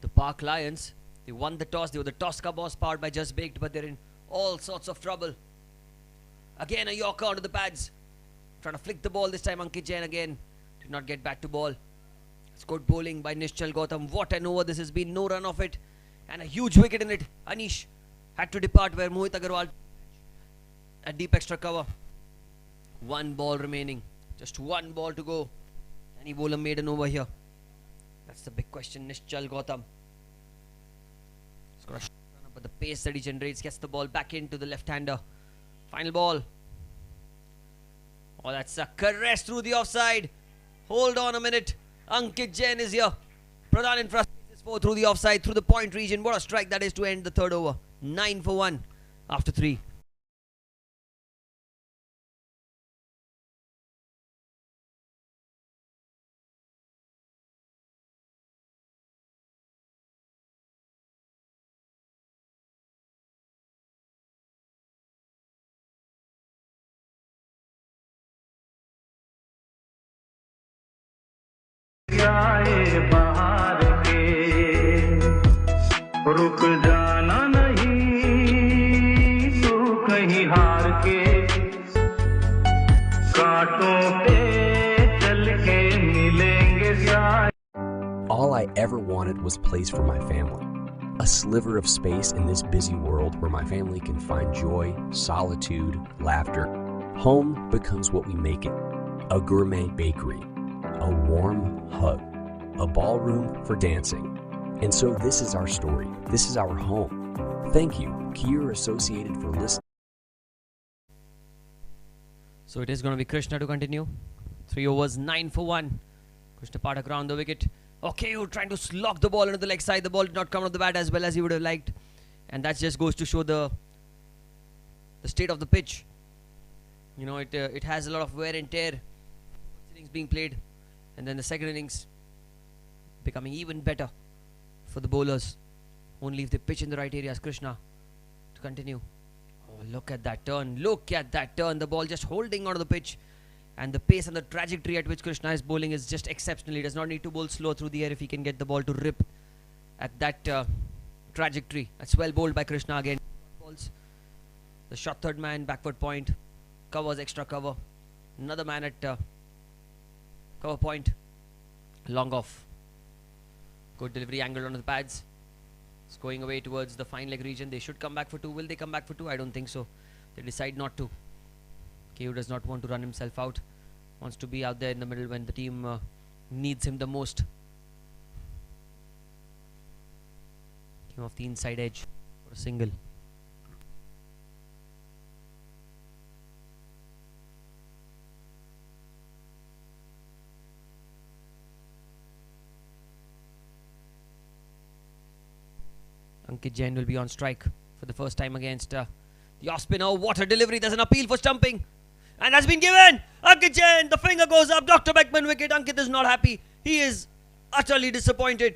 The Park Lions, they won the toss. They were the toss boss, powered by Just Baked, but they're in all sorts of trouble. Again, a Yorker onto the pads. Trying to flick the ball this time. Ankit Jain again did not get back to ball. It's good bowling by Nishchal Gautam. What an over this has been. No run off it. And a huge wicket in it. Anish had to depart where Mohit Agarwal at deep extra cover. One ball remaining. Just one ball to go. Any bowler made an over here? That's the big question. Nishchal Gautam. He's got a shot run up, but the pace that he generates gets the ball back into the left-hander. Final ball. Oh, that's a caress through the offside. Hold on a minute. Ankit Jain is here. Pradhan in front. Through the offside, through the point region. What a strike that is to end the third over. 9 for 1 after 3. आए बाहर के रुक जाना नहीं तू कहीं हार के कांटों पे चल के मिलेंगे साए. All I ever wanted was place for my family. A sliver of space in this busy world where my family can find joy, solitude, laughter. Home becomes what we make it. A gourmet bakery, a warm hug, a ballroom for dancing. And so this is our story. This is our home. Thank you, Kier Associated, for listening. So it is going to be Krishna to continue. 3 overs, 9 for 1. Krishna Pathak around the wicket. Okay, you're trying to slog the ball into the leg side. The ball did not come off the bat as well as he would have liked. And that just goes to show the state of the pitch. You know, it has a lot of wear and tear. First innings being played, and then the second innings becoming even better for the bowlers. Only if they pitch in the right areas. Krishna to continue. Oh, look at that turn. Look at that turn. The ball just holding onto the pitch. And the pace and the trajectory at which Krishna is bowling is just exceptional. He does not need to bowl slow through the air if he can get the ball to rip at that trajectory. That's well bowled by Krishna again. Balls. The shot third man, backward point. Covers extra cover. Another man at cover point. Long off. Good delivery angle onto the pads. It's going away towards the fine leg region. They should come back for 2. Will they come back for 2? I don't think so. They decide not to. KU does not want to run himself out. Wants to be out there in the middle when the team needs him the most. Came off the inside edge for a single. Ankit Jain will be on strike for the first time against the off spinner. What a delivery. There's an appeal for stumping. And has been given. Ankit Jain, the finger goes up. Dr. Beckman wicket. Ankit is not happy. He is utterly disappointed.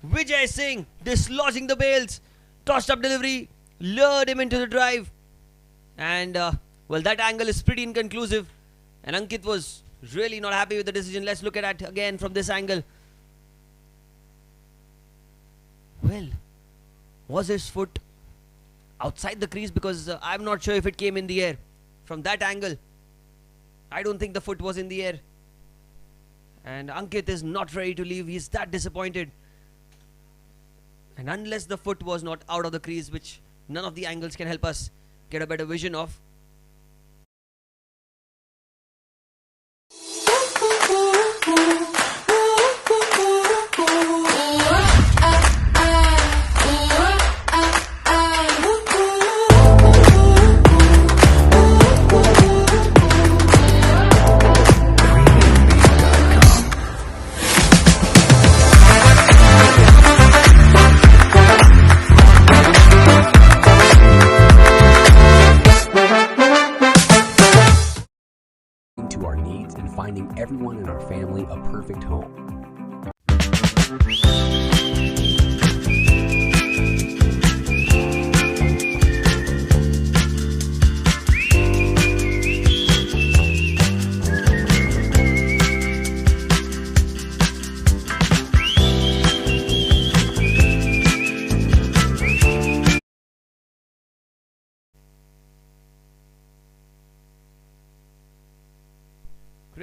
Vijay Singh dislodging the bails. Tossed up delivery. Lured him into the drive. And, well, that angle is pretty inconclusive. And Ankit was really not happy with the decision. Let's look at it again from this angle. Well, was his foot outside the crease? Because I'm not sure if it came in the air. From that angle, I don't think the foot was in the air. And Ankit is not ready to leave. He's that disappointed. And unless the foot was not out of the crease, which none of the angles can help us get a better vision of,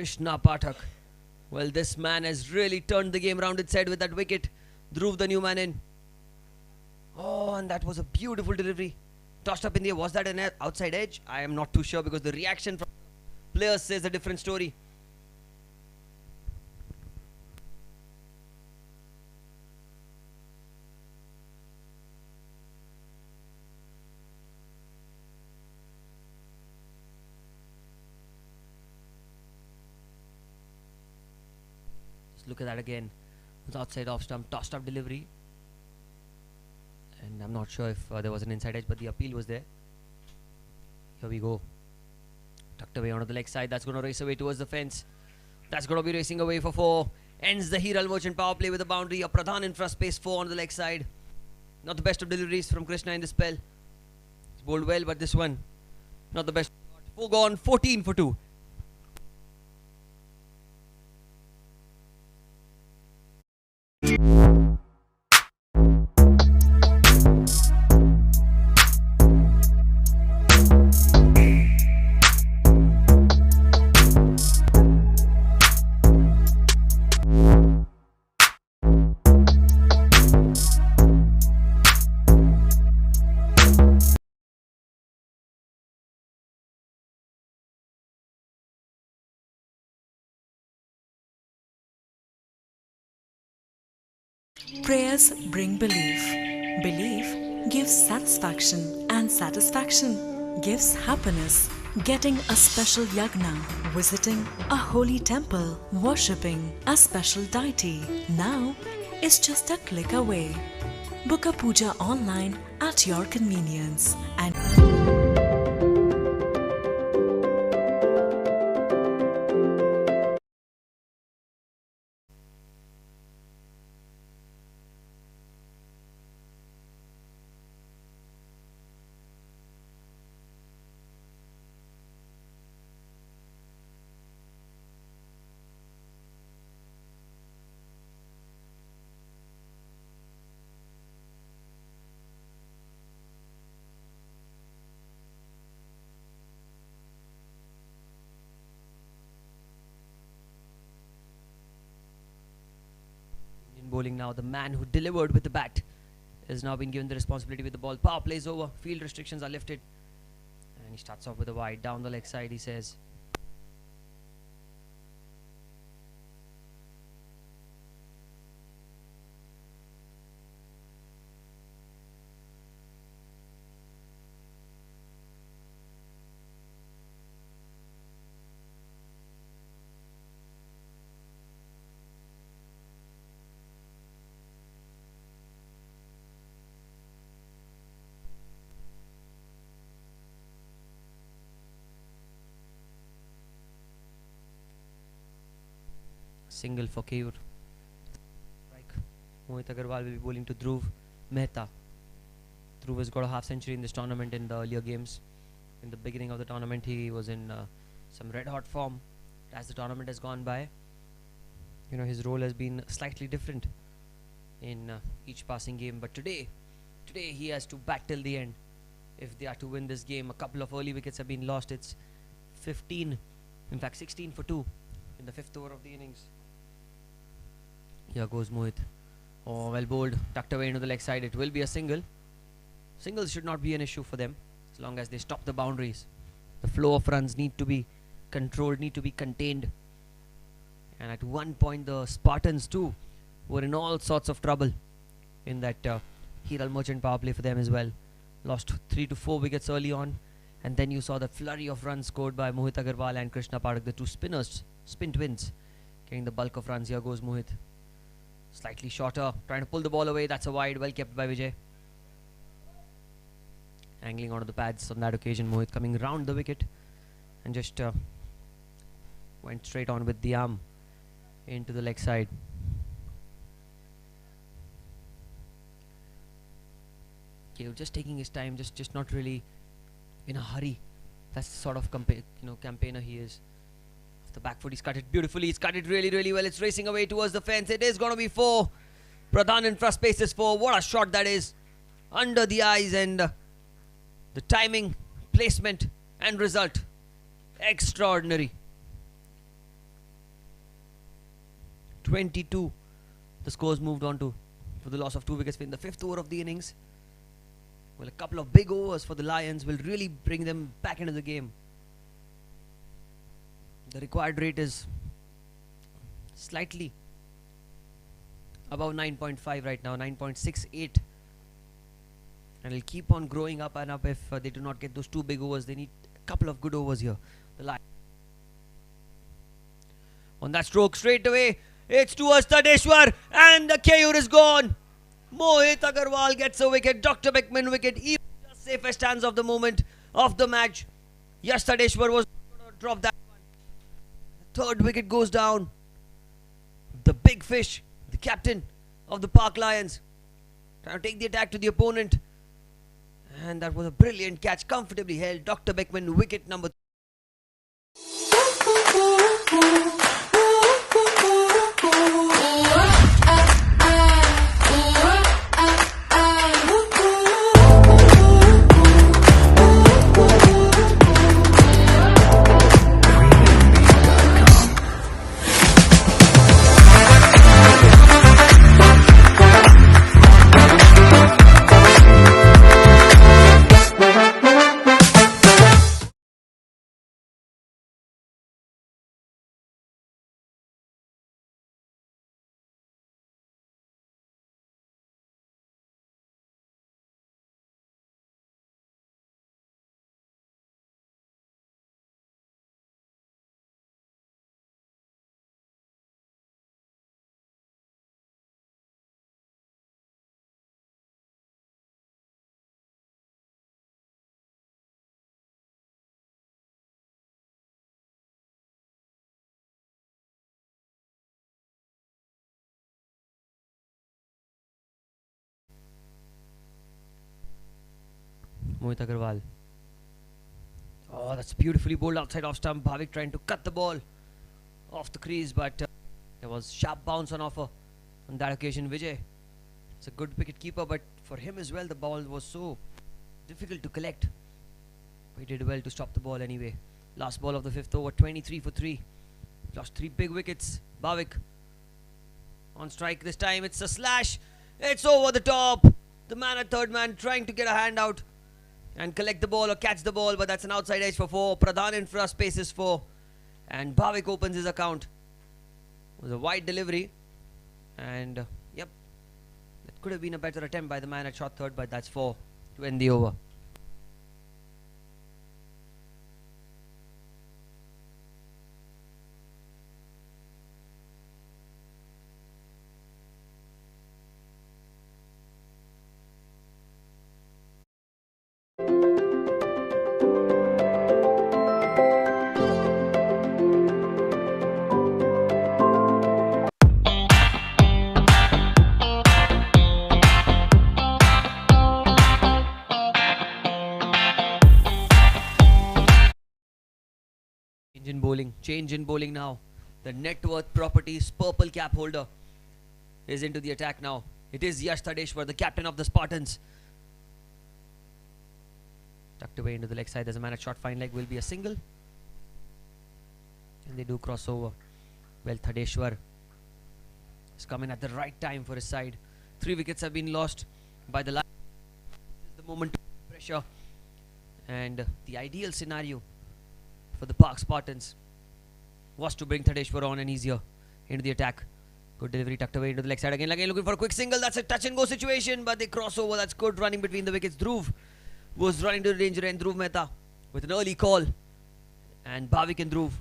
Krishna Pathak. Well, this man has really turned the game round its head with that wicket. Dhruv, the new man, in. Oh, and that was a beautiful delivery. Tossed up in the air. Was that an outside edge? I am not too sure because the reaction from players says a different story. Just look at that again. It was outside off stump, tossed up delivery. And I'm not sure if there was an inside edge, but the appeal was there. Here we go. Tucked away onto the leg side. That's going to race away towards the fence. That's going to be racing away for 4. Ends the Hiral Merchant power play with a boundary. A Pradhan in front space 4 on the leg side. Not the best of deliveries from Krishna in this spell. He's bowled well, but this one, not the best. 4 gone, 14 for 2. Prayers bring belief. Belief gives satisfaction, and satisfaction gives happiness. Getting a special yagna, visiting a holy temple, worshipping a special deity now is just a click away. Book a puja online at your convenience and bowling now. The man who delivered with the bat has now been given the responsibility with the ball. Power play is over. Field restrictions are lifted. And he starts off with a wide down the leg side, he says. Single for Keyur. Mohit Agarwal will be bowling to Dhruv Mehta. Dhruv has got a half century in this tournament in the earlier games. In the beginning of the tournament, he was in some red hot form. As the tournament has gone by, you know, his role has been slightly different in each passing game. But today he has to bat till the end if they are to win this game. A couple of early wickets have been lost. It's 16 for 2 in the 5th over of the innings. Here goes Mohit. Oh, well bowled, tucked away into the leg side. It will be a single. Singles should not be an issue for them as long as they stop the boundaries. The flow of runs need to be controlled, need to be contained. And at one point the Spartans too were in all sorts of trouble in that Hiral Merchant power play for them as well. Lost 3 to 4 wickets early on, and then you saw the flurry of runs scored by Mohit Agarwal and Krishna Pathak, the two spin twins, getting the bulk of runs. Here goes Mohit. Slightly shorter, trying to pull the ball away. That's a wide, well kept by Vijay. Angling onto the pads on that occasion. Mohit coming round the wicket and just went straight on with the arm into the leg side. Okay, just taking his time, just not really in a hurry. That's the sort of campaigner he is. The back foot, he's cut it beautifully. He's cut it really, really well. It's racing away towards the fence. It is going to be 4. Pradhan in front space is 4. What a shot that is. Under the eyes, and the timing, placement and result. Extraordinary. 22. The scores moved on to for the loss of 2 wickets in the 5th over of the innings. Well, a couple of big overs for the Lions will really bring them back into the game. The required rate is slightly above 9.5 right now, 9.68. And it'll keep on growing up and up if they do not get those 2 big overs. They need a couple of good overs here. The Lions. On that stroke, straight away, it's towards Tadeshwar, and the KUR is gone. Mohit Agarwal gets a wicket. Dr. Beckman wicket. Even the safest hands of the moment of the match. Yes, Tadeshwar was going to drop that one. The 3rd wicket goes down. The big fish, the captain of the Park Lions, trying to take the attack to the opponent. And that was a brilliant catch, comfortably held. Dr. Beckman, wicket number 3. Mohit Agarwal. Oh, that's beautifully bowled outside off stump. Bhavik trying to cut the ball off the crease, but there was sharp bounce on offer on that occasion. Vijay, it's a good wicket keeper, but for him as well, the ball was so difficult to collect. But he did well to stop the ball anyway. Last ball of the 5th over, 23 for 3. Lost 3 big wickets. Bhavik on strike this time. It's a slash. It's over the top. The man at 3rd man trying to get a hand out and collect the ball or catch the ball, but that's an outside edge for 4. Pradhan in front, spaces 4. And Bhavik opens his account. It was a wide delivery. And yep, that could have been a better attempt by the man at short 3rd, but that's 4 to end the over. Change in bowling now. The net worth properties purple cap holder is into the attack now. It is Yash Tadeshwar, the captain of the Spartans. Tucked away into the leg side. There's a man at short fine leg, will be a single. And they do cross over. Well, Tadeshwar is coming at the right time for his side. 3 wickets have been lost by the Lions. This is the moment to pressure. And the ideal scenario for the Park Spartans was to bring Tadeshwar on and easier into the attack. Good delivery, tucked away into the leg side again. Looking for a quick single. That's a touch and go situation, but they cross over. That's good running between the wickets. Dhruv was running to the danger end. Dhruv Mehta with an early call. And Bhavik and Dhruv,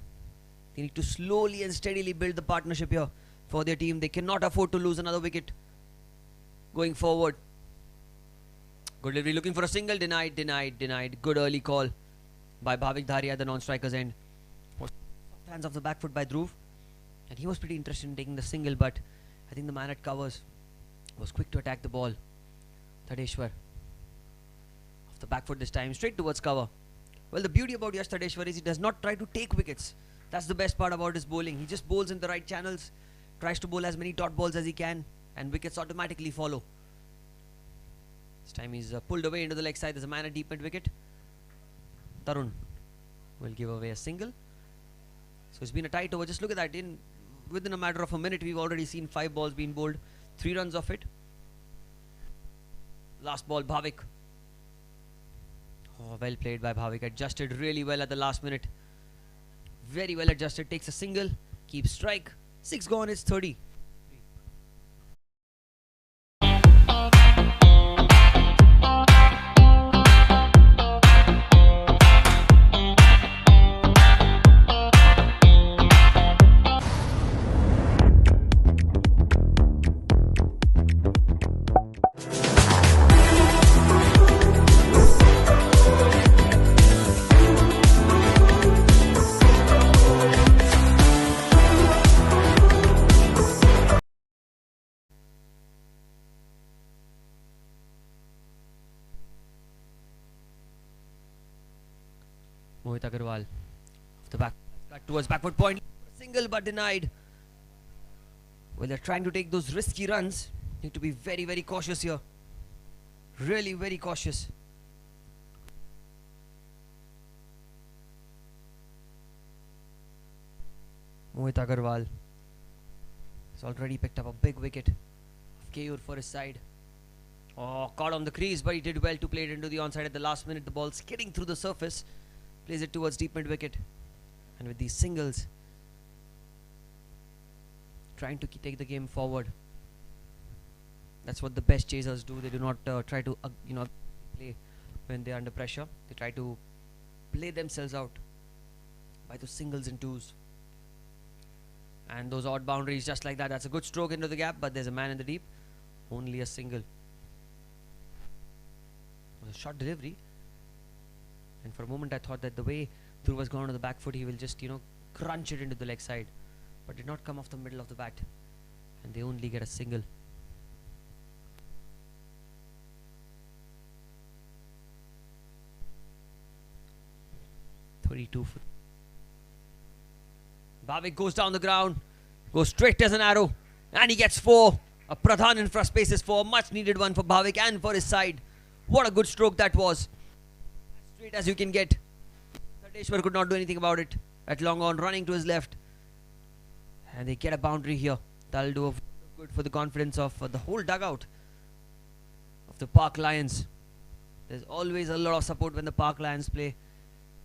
they need to slowly and steadily build the partnership here for their team. They cannot afford to lose another wicket going forward. Good delivery, looking for a single. Denied. Good early call by Bhavik Dhari at the non-striker's end. Hands off the back foot by Dhruv, and he was pretty interested in taking the single, but I think the man at covers was quick to attack the ball. Tadeshwar off the back foot this time, straight towards cover. Well, the beauty about Yash Tadeshwar is he does not try to take wickets. That's the best part about his bowling. He just bowls in the right channels, tries to bowl as many dot balls as he can, and wickets automatically follow. This time he's pulled away into the leg side. There's a man at deep mid wicket. Tarun will give away a single. So it's been a tight over. Just look at that. within a matter of a minute, we've already seen 5 balls being bowled, 3 runs of it. Last ball, Bhavik. Oh, well played by Bhavik. Adjusted really well at the last minute. Very well adjusted. Takes a single. Keeps strike. 6 gone. It's 30. Mohit Agarwal. The back towards backward point. Single but denied. Well, they're trying to take those risky runs. Need to be very, very cautious here. Really very cautious. Mohit Agarwal has already picked up a big wicket. Keyur for his side. Oh, caught on the crease, but he did well to play it into the onside at the last minute. The ball skidding through the surface. Plays it towards deep mid wicket. And with these singles, trying to take the game forward. That's what the best chasers do. They do not try to play when they're under pressure. They try to play themselves out by those singles and twos. And those odd boundaries just like that. That's a good stroke into the gap, but there's a man in the deep. Only a single. A short delivery. And for a moment I thought that the way Dhruv was gone on the back foot, he will just, crunch it into the leg side. But did not come off the middle of the bat. And they only get a single. Bhavik goes down the ground, goes straight as an arrow, and he gets 4. A Pradhan in front space is 4. Much needed one for Bhavik and for his side. What a good stroke that was. As straight as you can get. Sadeshwar could not do anything about it. At long on, running to his left. And they get a boundary here. That'll do good for the confidence of the whole dugout of the Park Lions. There's always a lot of support when the Park Lions play.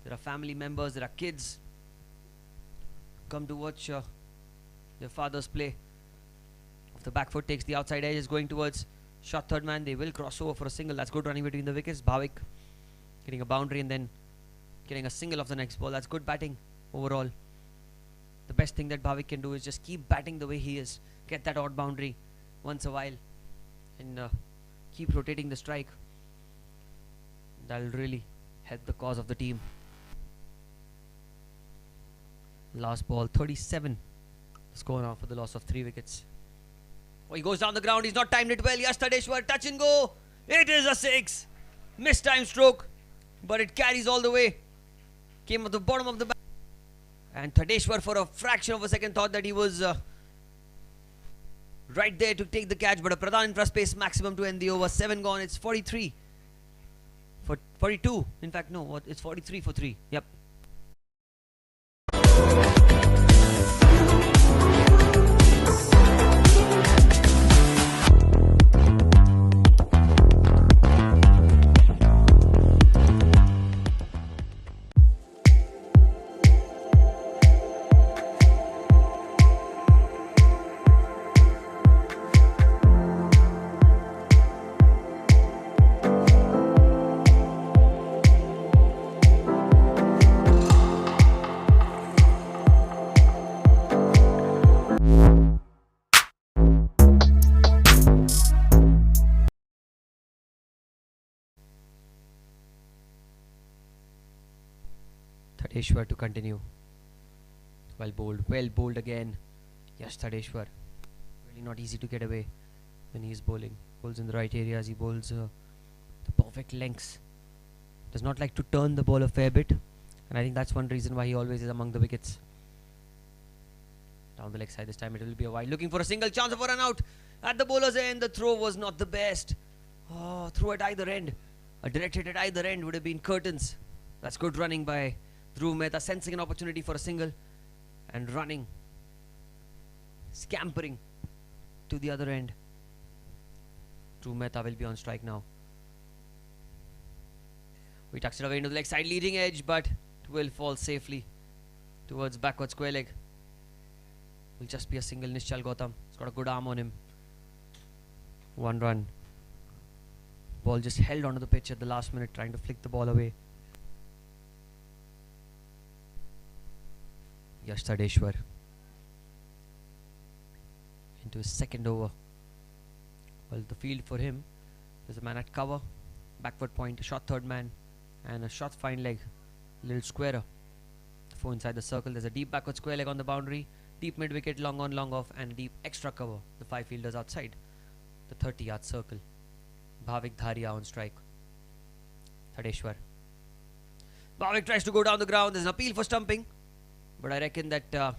There are family members, there are kids come to watch their fathers play. If the back foot takes the outside edge, is going towards shot third man. They will cross over for a single. That's good running between the wickets. Bhavik getting a boundary and then getting a single off the next ball. That's good batting overall. The best thing that Bhavik can do is just keep batting the way he is. Get that odd boundary once a while and keep rotating the strike. That'll really help the cause of the team. Last ball, 37. The score now for the loss of 3 wickets. Oh, he goes down the ground. He's not timed it well. Yes, Tadeshwar, touch and go. It is a 6. Mistime stroke, but it carries all the way. Came at the bottom of the bat. And Tadeshwar, for a fraction of a second, thought that he was right there to take the catch. But a Pradhan infra space maximum to end the over. 7 gone. It's 43. For 42. In fact, no. It's 43 for 3. Yep. Tadeshwar to continue. Well bowled again. Yes, Tadeshwar. Really not easy to get away when he's bowling. Bowls in the right areas. He bowls the perfect lengths. Does not like to turn the ball a fair bit. And I think that's one reason why he always is among the wickets. Down the leg side this time it will be a wide. Looking for a single chance of a run out. At the bowler's end, the throw was not the best. Oh, throw at either end. Directed at either end would have been curtains. That's good running by Dhruv Mehta, sensing an opportunity for a single and running scampering to the other end. Dhruv Mehta will be on strike now. We tucks it away into the leg side leading edge, but it will fall safely towards backward square leg. Will just be a single. Nishchal Gautam. He's got a good arm on him. 1 run. Ball just held onto the pitch at the last minute, trying to flick the ball away. Yash Tadeshwar into his second over. Well, the field for him, there's a man at cover, backward point, a short third man, and a short fine leg, little squarer. 4 inside the circle. There's a deep backward square leg on the boundary, deep mid wicket, long on, long off, and deep extra cover. The 5 fielders outside the 30-yard circle. Bhavik Dharia on strike. Tadeshwar. Bhavik tries to go down the ground. There's an appeal for stumping, but I reckon that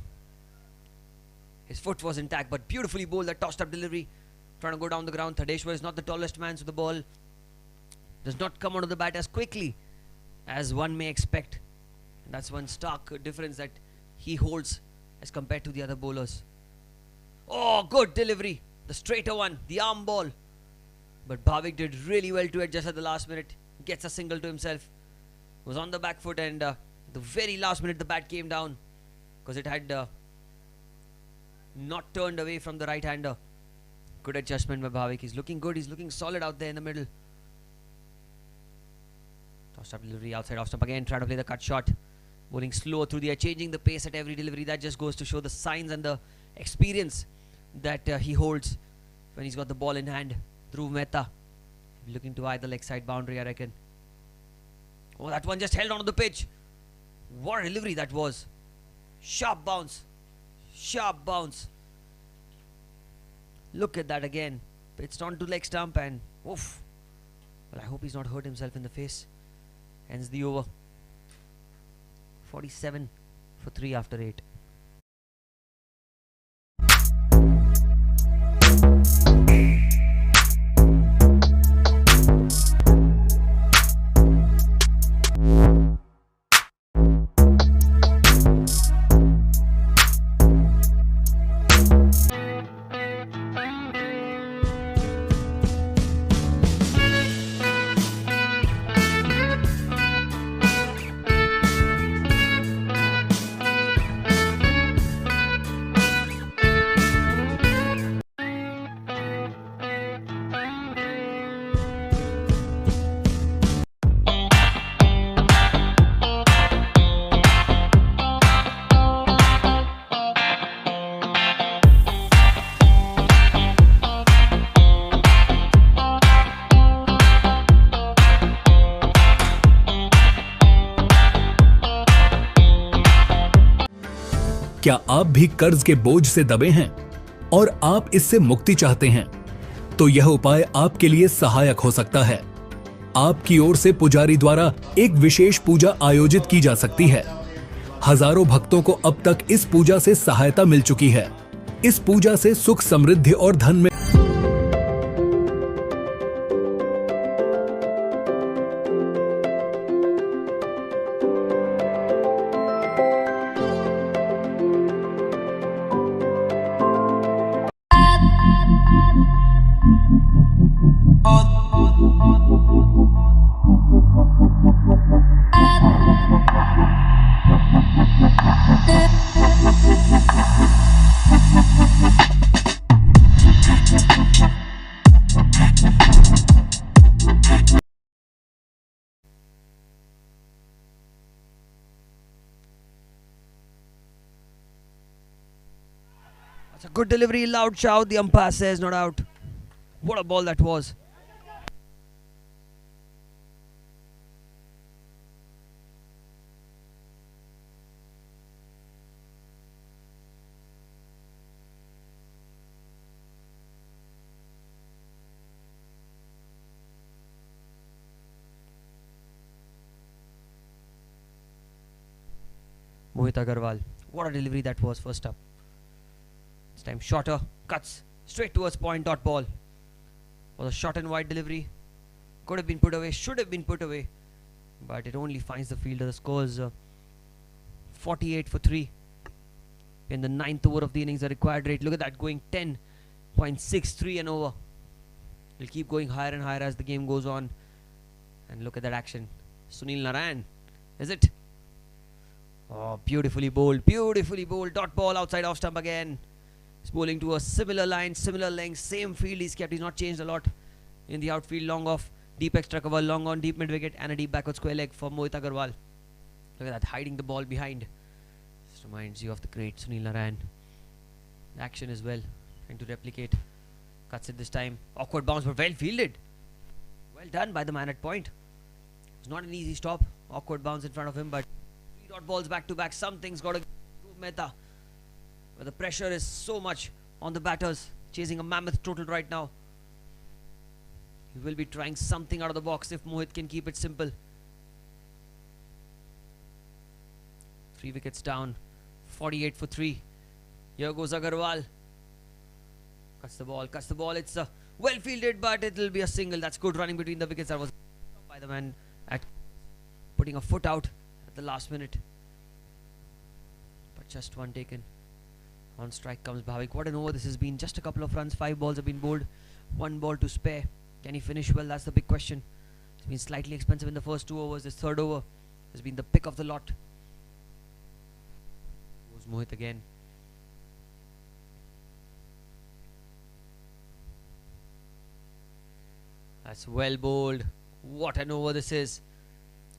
his foot was intact, but beautifully bowled. That tossed up delivery, trying to go down the ground. Tadeshwar is not the tallest man, so the ball does not come onto the bat as quickly as one may expect. And that's one stark difference that he holds as compared to the other bowlers. Oh, good delivery. The straighter one, the arm ball. But Bhavik did really well to it just at the last minute. Gets a single to himself. Was on the back foot, and the very last minute the bat came down because it had not turned away from the right-hander. Good adjustment by Bhavik. He's looking good. He's looking solid out there in the middle. Tossed up delivery outside off stump again. Try to play the cut shot. Bowling slow through the air, changing the pace at every delivery. That just goes to show the signs and the experience that he holds when he's got the ball in hand. Dhruv Mehta looking to eye the leg side boundary, I reckon. Oh, that one just held onto the pitch. What a delivery that was. Sharp bounce. Sharp bounce. Look at that again. Pitched onto leg stump and oof. Well, I hope he's not hurt himself in the face. Ends the over. 47 for 3 after 8. क्या आप भी कर्ज के बोझ से दबे हैं और आप इससे मुक्ति चाहते हैं? तो यह उपाय आपके लिए सहायक हो सकता है। आपकी ओर से पुजारी द्वारा एक विशेष पूजा आयोजित की जा सकती है। हजारों भक्तों को अब तक इस पूजा से सहायता मिल चुकी है। इस पूजा से सुख, समृद्धि और धन में That's a good delivery, loud shout. The umpire says not out. What a ball that was. Mohit Agarwal. What a delivery that was first up. This time shorter, cuts straight towards point, dot ball. Was a short and wide delivery. Could have been put away, should have been put away. But it only finds the fielder. The score is 48 for 3. In the 9th over of the innings, the required rate. Look at that, going 10.63 and over. It'll keep going higher and higher as the game goes on. And look at that action. Sunil Narayan, is it? Oh, beautifully bowled, beautifully bowled. Dot ball outside off stump again. He's bowling to a similar line, similar length, same field he's kept. He's not changed a lot in the outfield. Long off, deep extra cover, long on, deep mid wicket, and a deep backward square leg for Mohit Agarwal. Look at that, hiding the ball behind. Just reminds you of the great Sunil Narayan. The action as well, trying to replicate. Cuts it this time. Awkward bounce, but well fielded. Well done by the man at point. It's not an easy stop. Awkward bounce in front of him, but 3 dot balls back to back. Something's got to Dhruv Mehta. But the pressure is so much on the batters, chasing a mammoth total right now. He will be trying something out of the box if Mohit can keep it simple. 3 wickets down, 48 for 3. Here goes Agarwal. Cuts the ball. It's well fielded, but it'll be a single. That's good running between the wickets. That was by the man at putting a foot out at the last minute. But just one taken. On strike comes Bhavik. What an over this has been. Just a couple of runs. 5 balls have been bowled. 1 ball to spare. Can he finish well? That's the big question. It's been slightly expensive in the first 2 overs. This third over has been the pick of the lot. Goes Mohit again. That's well bowled. What an over this is.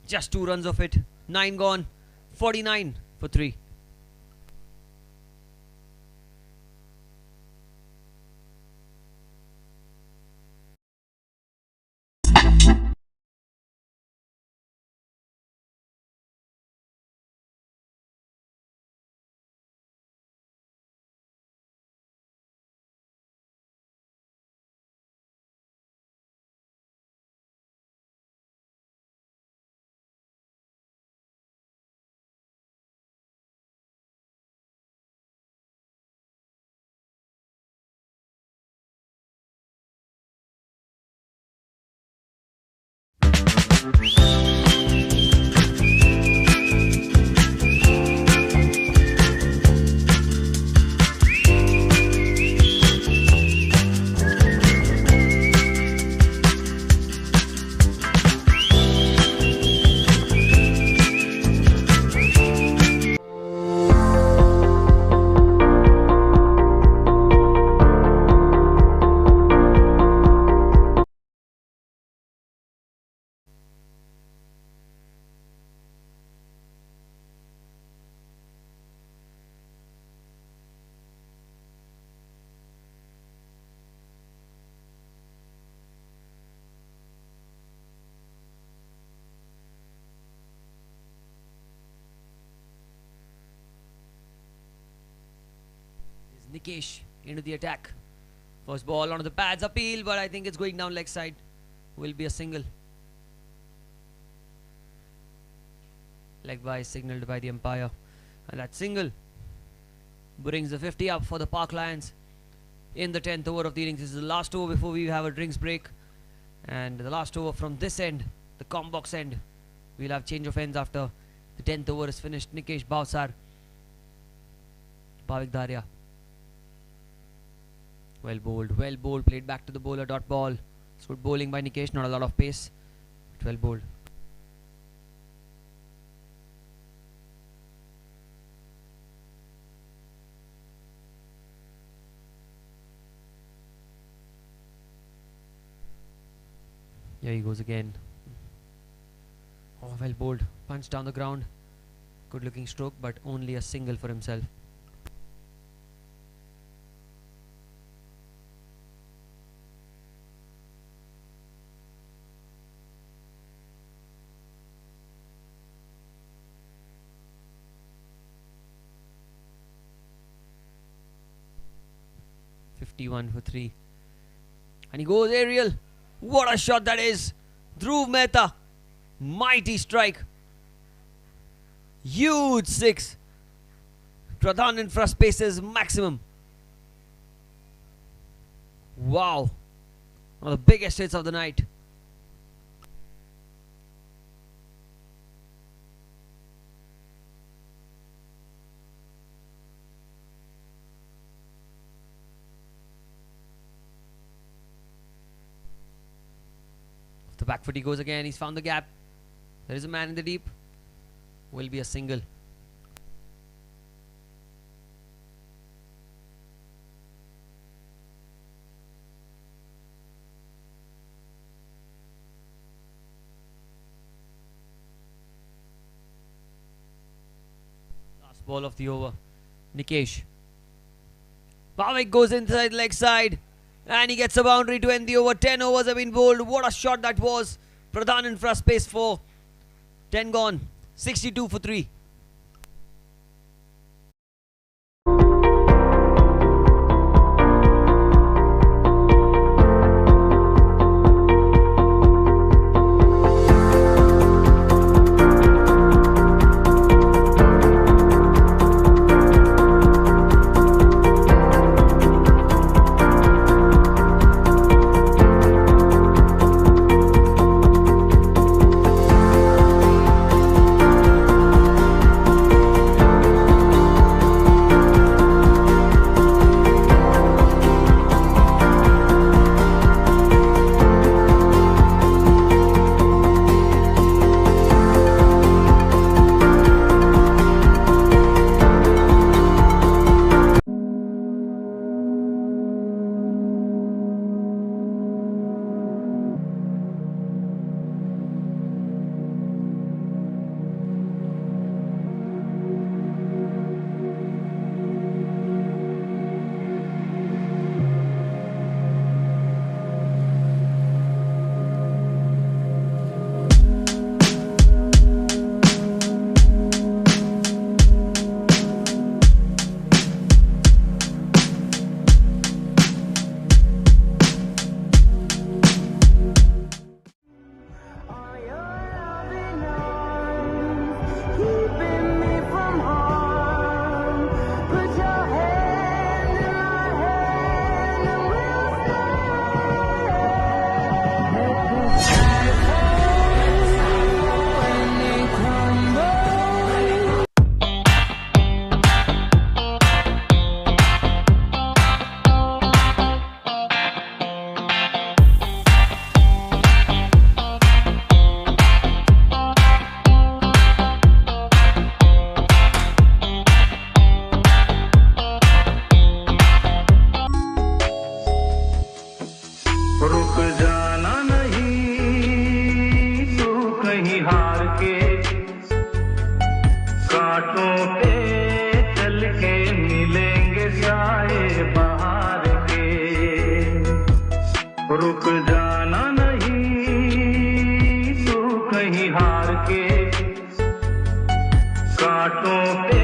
Just 2 runs of it. 9 gone. 49 for 3. Nikesh into the attack. First ball onto the pads, appeal, but I think it's going down leg side. Will be a single. Leg by signalled by the umpire. And that single brings the 50 up for the Park Lions in the 10th over of the innings. This is the last over before we have a drinks break. And the last over from this end, the Combox end. We'll have change of ends after the 10th over is finished. Nikesh Bhavsar. Bhavik Daria. Well bowled, played back to the bowler, dot ball. It's good bowling by Nikesh, not a lot of pace, but well bowled. Here he goes again. Oh, well bowled, punch down the ground. Good looking stroke, but only a single for himself. For 3, and he goes aerial. What a shot that is. Dhruv Mehta, mighty strike, huge 6. Pradhan infra spaces maximum. Wow, one of the biggest hits of the night. back foot he goes again. He's found the gap. There is a man in the deep. Will be a single. Last ball of the over. Nikesh. Bhavik goes inside leg side. And he gets a boundary to end the over. 10 overs have been bowled. What a shot that was. Pradhan in front, space 4. 10 gone. 62 for 3. रुक जाना नहीं तू कहीं हार के कांटों पे चल के मिलेंगे साए बाहर के रुक जाना नहीं तू कहीं हार के कांटों पे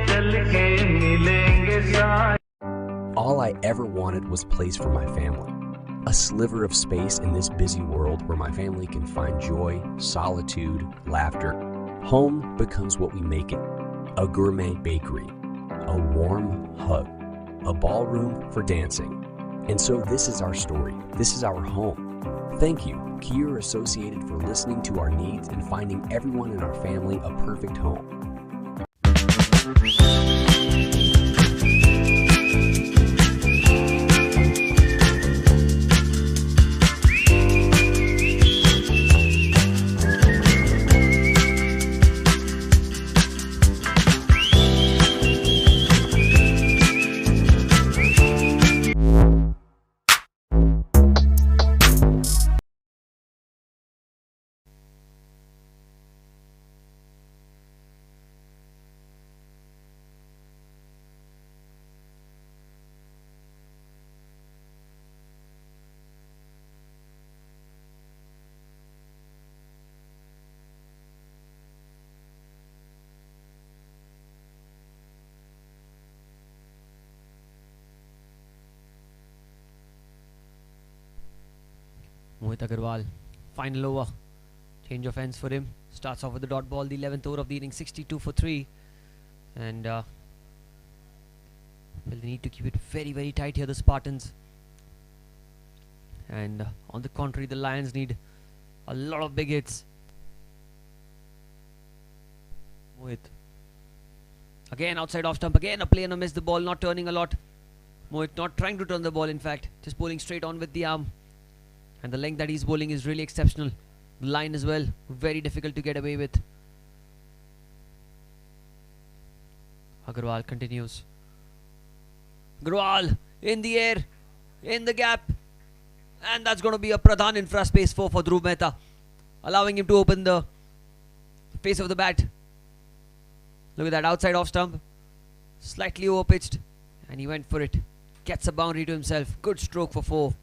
चल के मिलेंगे साए. All I ever wanted was place for my family. A sliver of space in this busy world where my family can find joy, solitude, laughter. Home becomes what we make it. A gourmet bakery, a warm hug, a ballroom for dancing. And so this is our story. This is our home. Thank you, Kier Associated, for listening to our needs and finding everyone in our family a perfect home. Mohit Agarwal, final over. Change of ends for him. Starts off with the dot ball, the 11th over of the inning, 62 for 3. And well, they need to keep it very, very tight here, the Spartans. And on the contrary, the Lions need a lot of big hits. Mohit. Again, outside off stump. Again, a play and a miss. The ball not turning a lot. Mohit not trying to turn the ball, in fact. Just pulling straight on with the arm. And the length that he's bowling is really exceptional. The line as well, very difficult to get away with. Agarwal continues. Agarwal in the air, in the gap. And that's going to be a Pradhan infra space 4 for Dhruv Mehta, allowing him to open the face of the bat. Look at that outside off stump, slightly over pitched, and he went for it. Gets a boundary to himself. Good stroke for 4.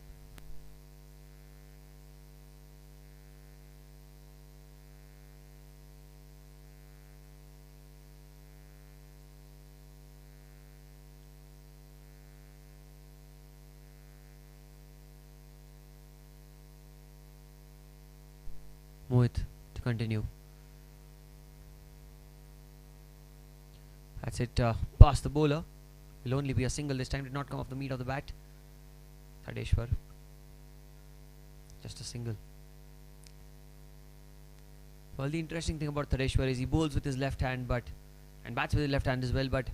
Mohit to continue. That's it, past the bowler. Will only be a single this time. Did not come off the meat of the bat. Thadeshwar. Just a single. Well, the interesting thing about Thadeshwar is he bowls with his left hand, and bats with his left hand as well, but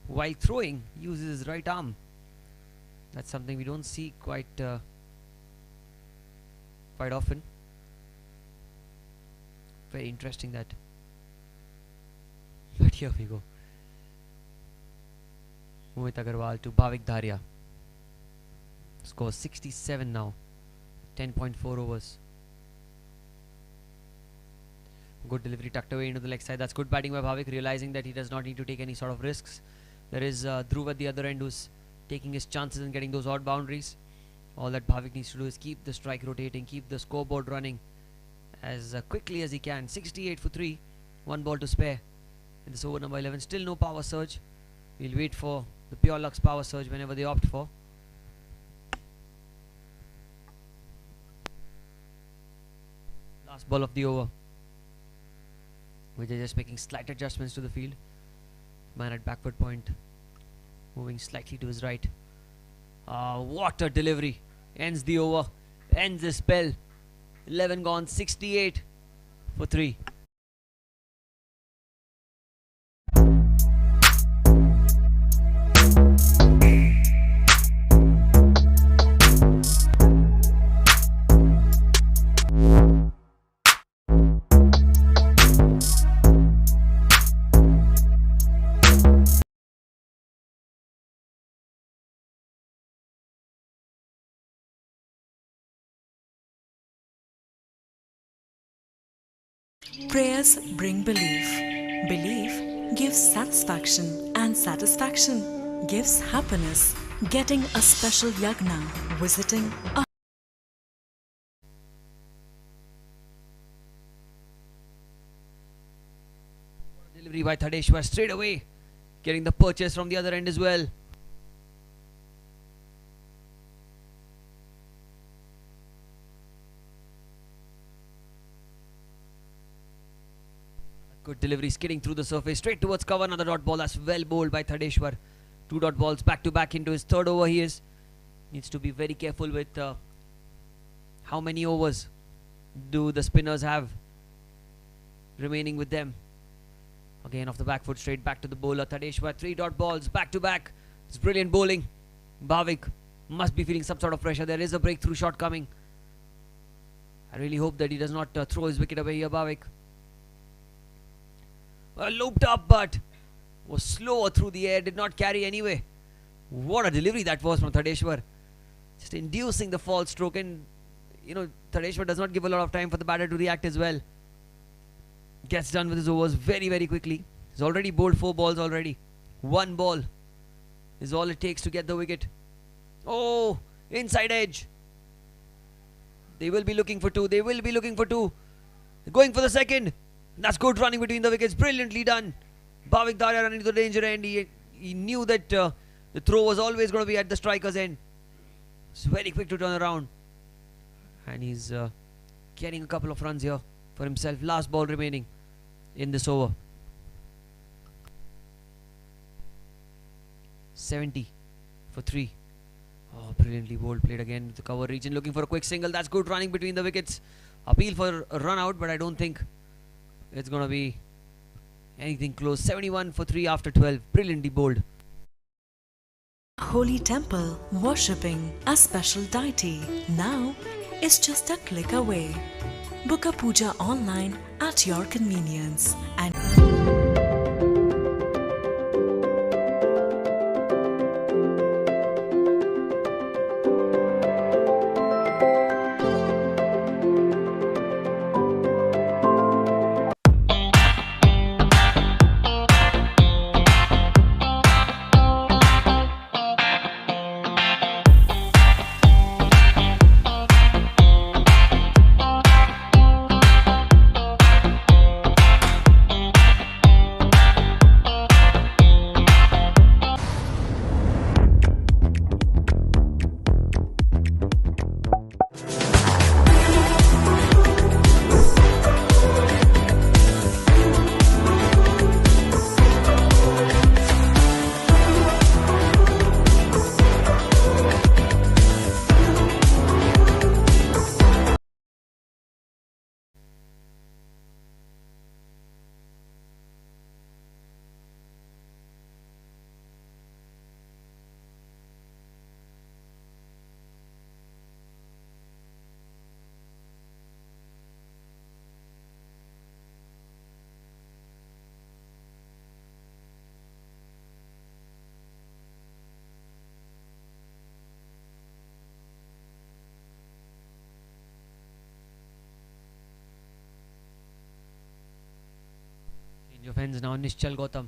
while throwing, he uses his right arm. That's something we don't see quite often. Very interesting that. But here we go. Mohit Agarwal to Bhavik Dharia. Score 67 now. 10.4 overs. Good delivery tucked away into the leg side. That's good batting by Bhavik, realizing that he does not need to take any sort of risks. There is Dhruv at the other end who's taking his chances and getting those odd boundaries. All that Bhavik needs to do is keep the strike rotating, keep the scoreboard running as quickly as he can. 68 for 3. 1 ball to spare in this over number 11. Still no power surge. We'll wait for the Pure Lux power surge whenever they opt for. Last ball of the over. Vijay just making slight adjustments to the field. Man at backward point, moving slightly to his right. What a delivery. Ends the over. Ends the spell. 11 gone. 68 for 3. Prayers bring belief. Belief gives satisfaction, and satisfaction gives happiness. Getting a special yagna, visiting a Delivery by Thadeshwar straight away, getting the purchase from the other end as well. Good delivery, skidding through the surface, straight towards cover. Another dot ball. That's well bowled by Thadeshwar. 2 dot balls back to back into his third over. He needs to be very careful with how many overs do the spinners have remaining with them. Again off the back foot, straight back to the bowler. Thadeshwar, 3 dot balls back to back. It's brilliant bowling. Bhavik must be feeling some sort of pressure. There is a breakthrough shot coming. I really hope that he does not throw his wicket away here, Bhavik. Well, looped up, but was slower through the air, did not carry anyway. What a delivery that was from Thadeshwar. Just inducing the false stroke, and Thadeshwar does not give a lot of time for the batter to react as well. Gets done with his overs very, very quickly. He's already bowled 4 balls already. 1 ball is all it takes to get the wicket. Oh, inside edge. They will be looking for 2. They will be looking for 2. Going for the second. That's good running between the wickets. Brilliantly done. Bhavik Dharia running to the danger end. He knew that the throw was always going to be at the striker's end. It's very quick to turn around. And he's getting a couple of runs here for himself. Last ball remaining in this over. 70 for 3. Oh, brilliantly bowled. Played again with the cover region. Looking for a quick single. That's good running between the wickets. Appeal for a run out, but I don't think it's going to be anything close. 71 for 3 after 12. Brilliantly bowled. holy temple worshipping a special deity. Now is just a click away. Book a puja online at your convenience and Change of ends now. Nishchal Gautam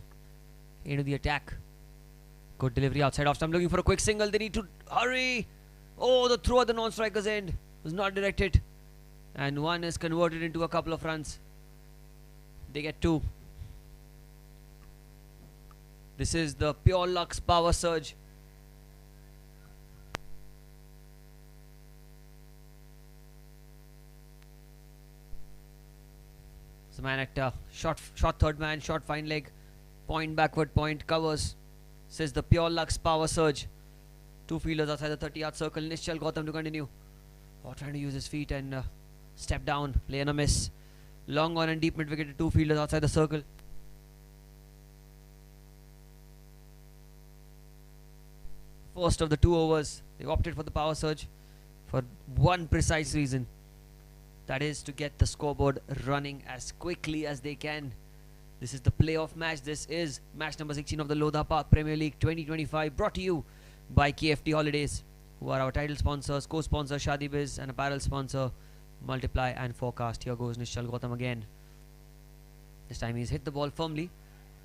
into the attack. Good delivery outside off stump. Looking for a quick single. They need to hurry. Oh, the throw at the non-striker's end was not directed. And one is converted into a couple of runs. They get two. This is the Pure Lux power surge. So man at short third man, short fine leg, point backward point, covers. Says the Pure Lux power surge. Two fielders outside the 30-yard circle. Nishchal Gautam to continue. Oh, trying to use his feet and step down. Play and a miss. Long on and deep mid wicket to two fielders outside the circle. First of the 2 overs, they opted for the power surge for one precise reason. That is to get the scoreboard running as quickly as they can. This is the playoff match. This is match number 16 of the Lodha Park Premier League 2025, brought to you by KFT Holidays, who are our title sponsors, co-sponsor Shadi Biz, and apparel sponsor Multiply and Forecast. Here goes Nishchal Gautam again. This time he's hit the ball firmly,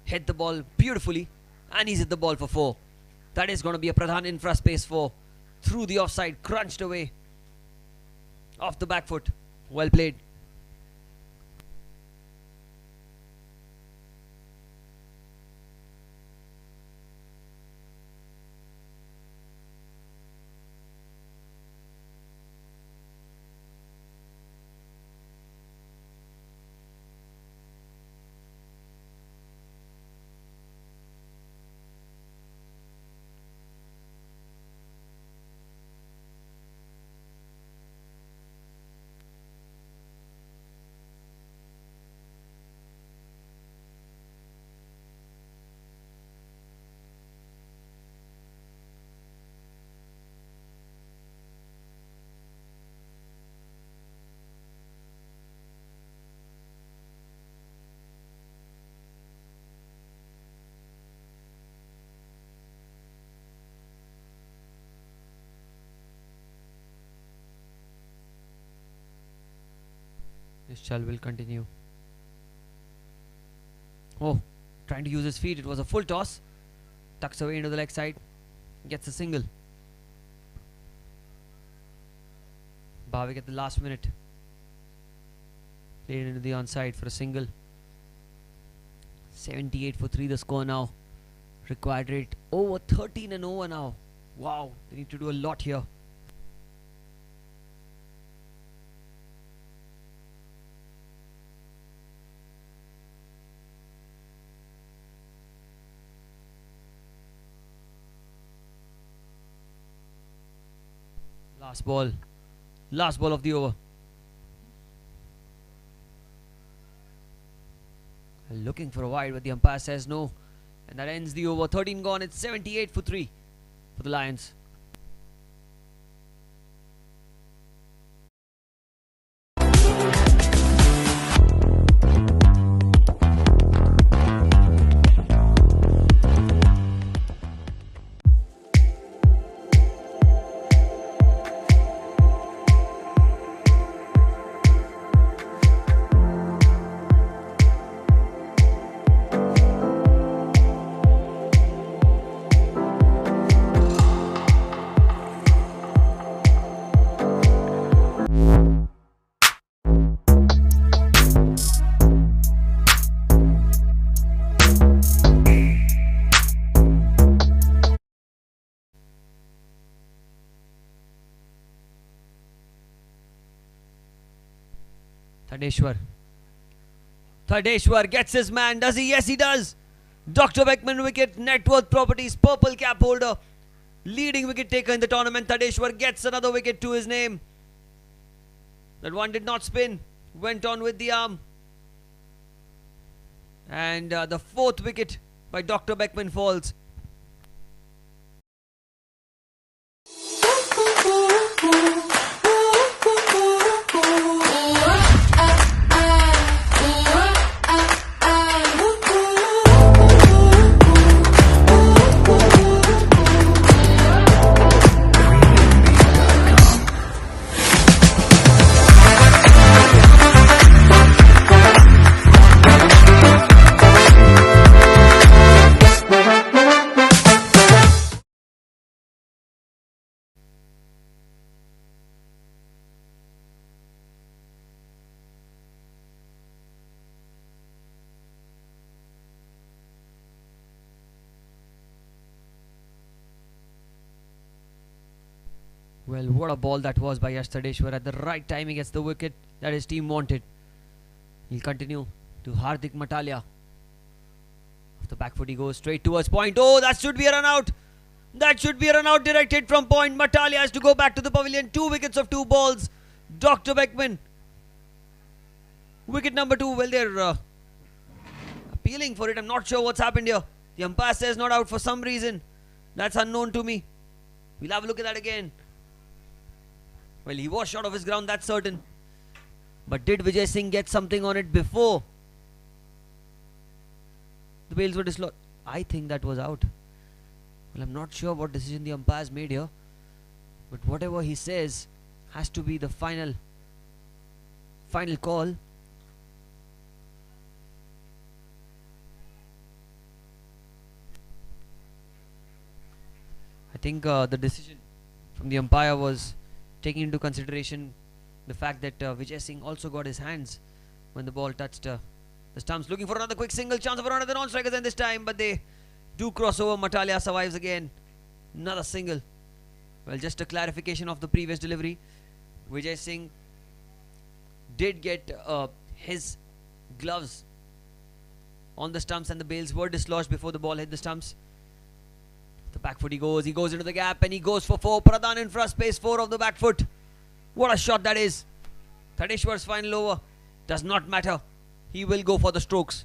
hit the ball beautifully, and he's hit the ball for 4. That is going to be a Pradhan infra space 4. Through the offside, crunched away. Off the back foot. Well played. Nishchal will continue. Oh, trying to use his feet. It was a full toss. Tucks away into the leg side. Gets a single. Bhavik at the last minute. Played into the onside for a single. 78 for 3 the score now. Required rate over 13 and over now. Wow, they need to do a lot here. Last ball of the over. Looking for a wide, but the umpire says no, and that ends the over. 13 gone. It's 78 for 3 for the Lions. Thadeshwar. Thadeshwar gets his man. Does he? Yes, he does. Dr. Beckman wicket, net worth properties, purple cap holder, leading wicket taker in the tournament. Thadeshwar gets another wicket to his name. That one did not spin. Went on with the arm. And the fourth wicket by Dr. Beckman falls. Well, what a ball that was by Yash Thadeshwar. At the right time, he gets the wicket that his team wanted. He'll continue to Hardik Matalia. Off the back foot, he goes straight towards point. Oh, that should be a run out. That should be a run out directed from point. Matalia has to go back to the pavilion. 2 wickets of 2 balls. Dr. Beckman. Wicket number 2. Well, they're appealing for it. I'm not sure what's happened here. The umpire says not out for some reason. That's unknown to me. We'll have a look at that again. Well, he was short of his ground, that's certain. But did Vijay Singh get something on it before the bails were dislodged? I think that was out. Well, I'm not sure what decision the umpires made here. But whatever he says has to be the final call. I think the decision from the umpire was taking into consideration the fact that Vijay Singh also got his hands when the ball touched the stumps. Looking for another quick single, chance of another non-strikers in this time, but they do cross over. Matalia survives again. Another single. Well, just a clarification of the previous delivery. Vijay Singh did get his gloves on the stumps and the bails were dislodged before the ball hit the stumps. The back foot he goes into the gap and he goes for 4. Pradhan in front, space 4 of the back foot. What a shot that is. Thadeshwar's final over. Does not matter. He will go for the strokes.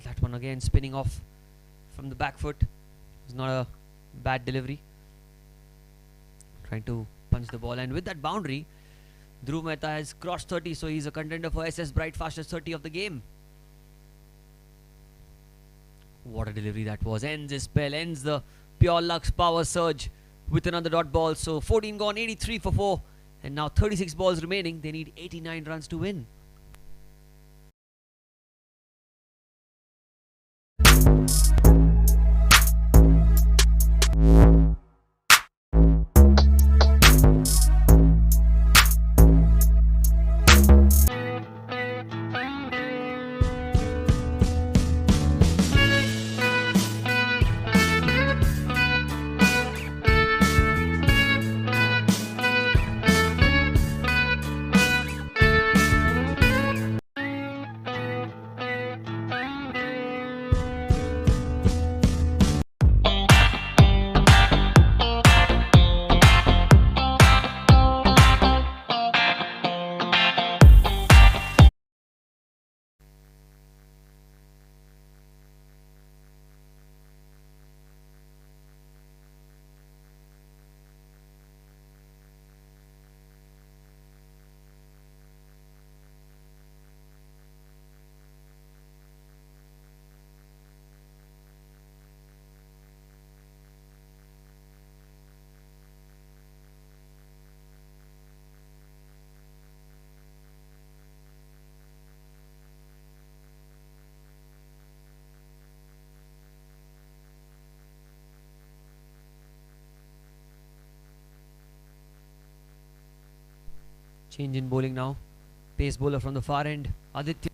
That one again spinning off from the back foot. It's not a bad delivery. Trying to punch the ball, and with that boundary, Dhruv Mehta has crossed 30, so he's a contender for SS Bright fastest 30 of the game. What a delivery that was. Ends his spell, ends the Pure Lux power surge with another dot ball. So 14 gone, 83 for 4, and now 36 balls remaining. They need 89 runs to win. Change in bowling now. Pace bowler from the far end, Aditya.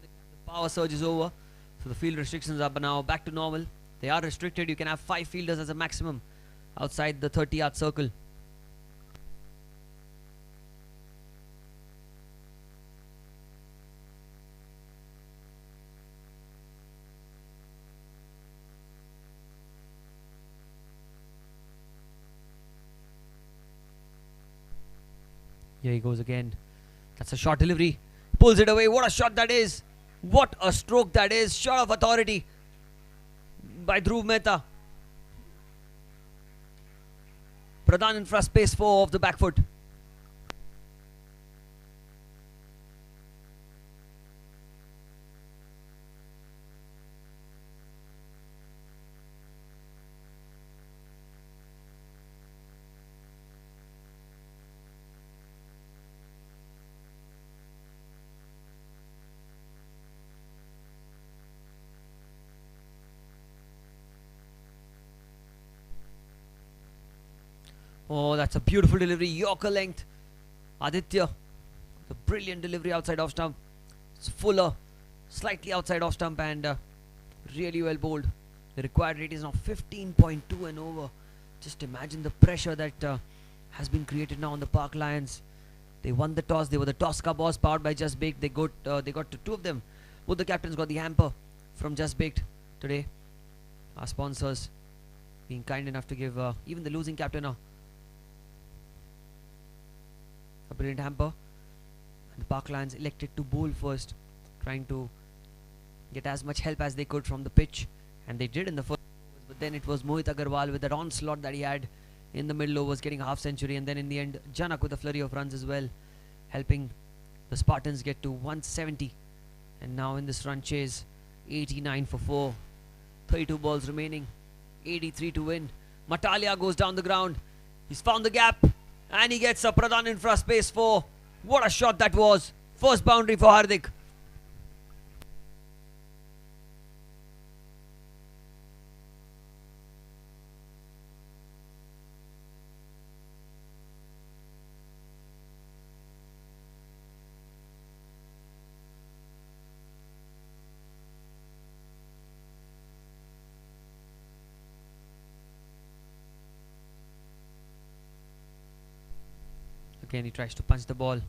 The power surge is over, so the field restrictions are now back to normal. They are restricted. You can have 5 fielders as a maximum outside the 30-yard circle. Here he goes again. That's a short delivery. Pulls it away. What a shot that is. What a stroke that is. Shot of authority by Dhruv Mehta. Pradhan infra space 4 off the back foot. Oh, that's a beautiful delivery. Yorker length. Aditya. The brilliant delivery outside off stump. It's fuller. Slightly outside off stump and really well bowled. The required rate is now 15.2 and over. Just imagine the pressure that has been created now on the Park Lions. They won the toss. They were the toss cup boss powered by Just Baked. They got to 2 of them. Both the captains got the hamper from Just Baked today. Our sponsors being kind enough to give even the losing captain a brilliant hamper. And the Park Lions elected to bowl first, trying to get as much help as they could from the pitch, and they did in the first overs. But then it was Mohit Agarwal with that onslaught that he had in the middle overs, getting a half century, and then in the end Janak with a flurry of runs as well, helping the Spartans get to 170. And now in this run chase, 89 for 4, 32 balls remaining, 83 to win. Matalia goes down the ground. He's found the gap and he gets a Pradhan infra space 4. What a shot that was. First boundary for Hardik. Again, he tries to punch the ball.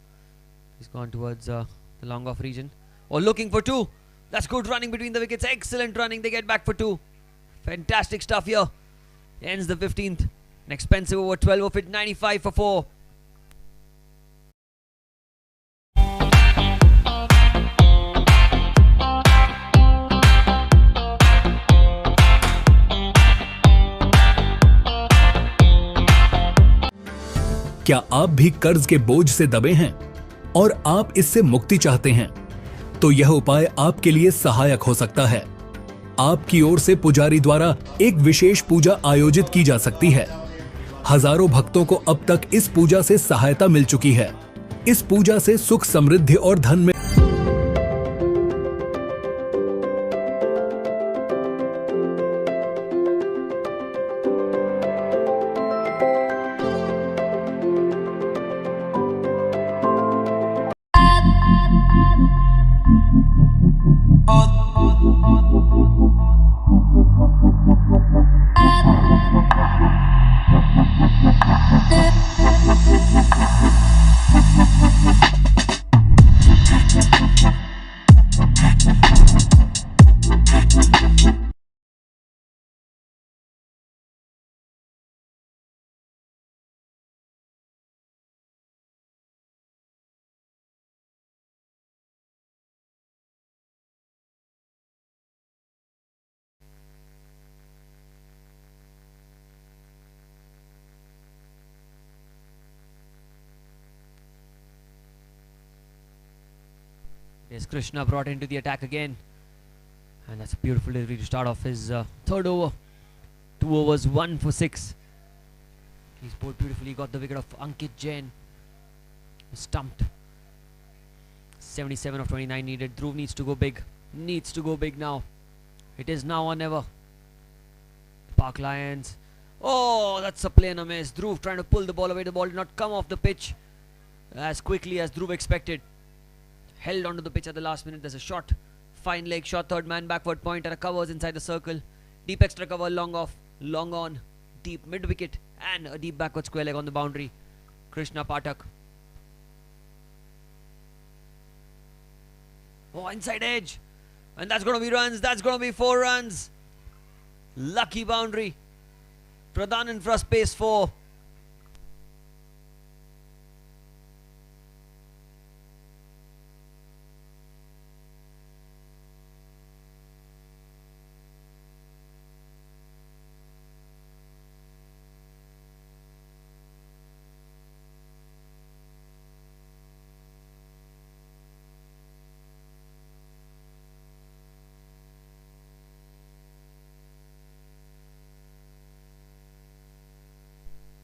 He's gone towards the long off region. Oh, looking for 2. That's good running between the wickets. Excellent running. They get back for 2. Fantastic stuff here. Ends the 15th. An expensive over 12 of it. 95 for 4. क्या आप भी कर्ज के बोझ से दबे हैं और आप इससे मुक्ति चाहते हैं? तो यह उपाय आपके लिए सहायक हो सकता है। आपकी ओर से पुजारी द्वारा एक विशेष पूजा आयोजित की जा सकती है। हजारों भक्तों को अब तक इस पूजा से सहायता मिल चुकी है। इस पूजा से सुख, समृद्धि और धन में There's Krishna brought into the attack again. And that's a beautiful delivery to start off his third over. 2 overs, 1 for 6. He's bowled beautifully. Got the wicket of Ankit Jain. Stumped. 77 of 29 needed. Dhruv needs to go big. Needs to go big now. It is now or never. Park Lions. Oh, that's a plain miss. Dhruv trying to pull the ball away. The ball did not come off the pitch as quickly as Dhruv expected. Held onto the pitch at the last minute. There's a shot. Fine leg shot. Third man backward pointer. Covers inside the circle. Deep extra cover. Long off. Long on. Deep mid wicket. And a deep backward square leg on the boundary. Krishna Pathak. Oh, inside edge. And that's going to be runs. That's going to be 4 runs. Lucky boundary. Pradhan for space 4.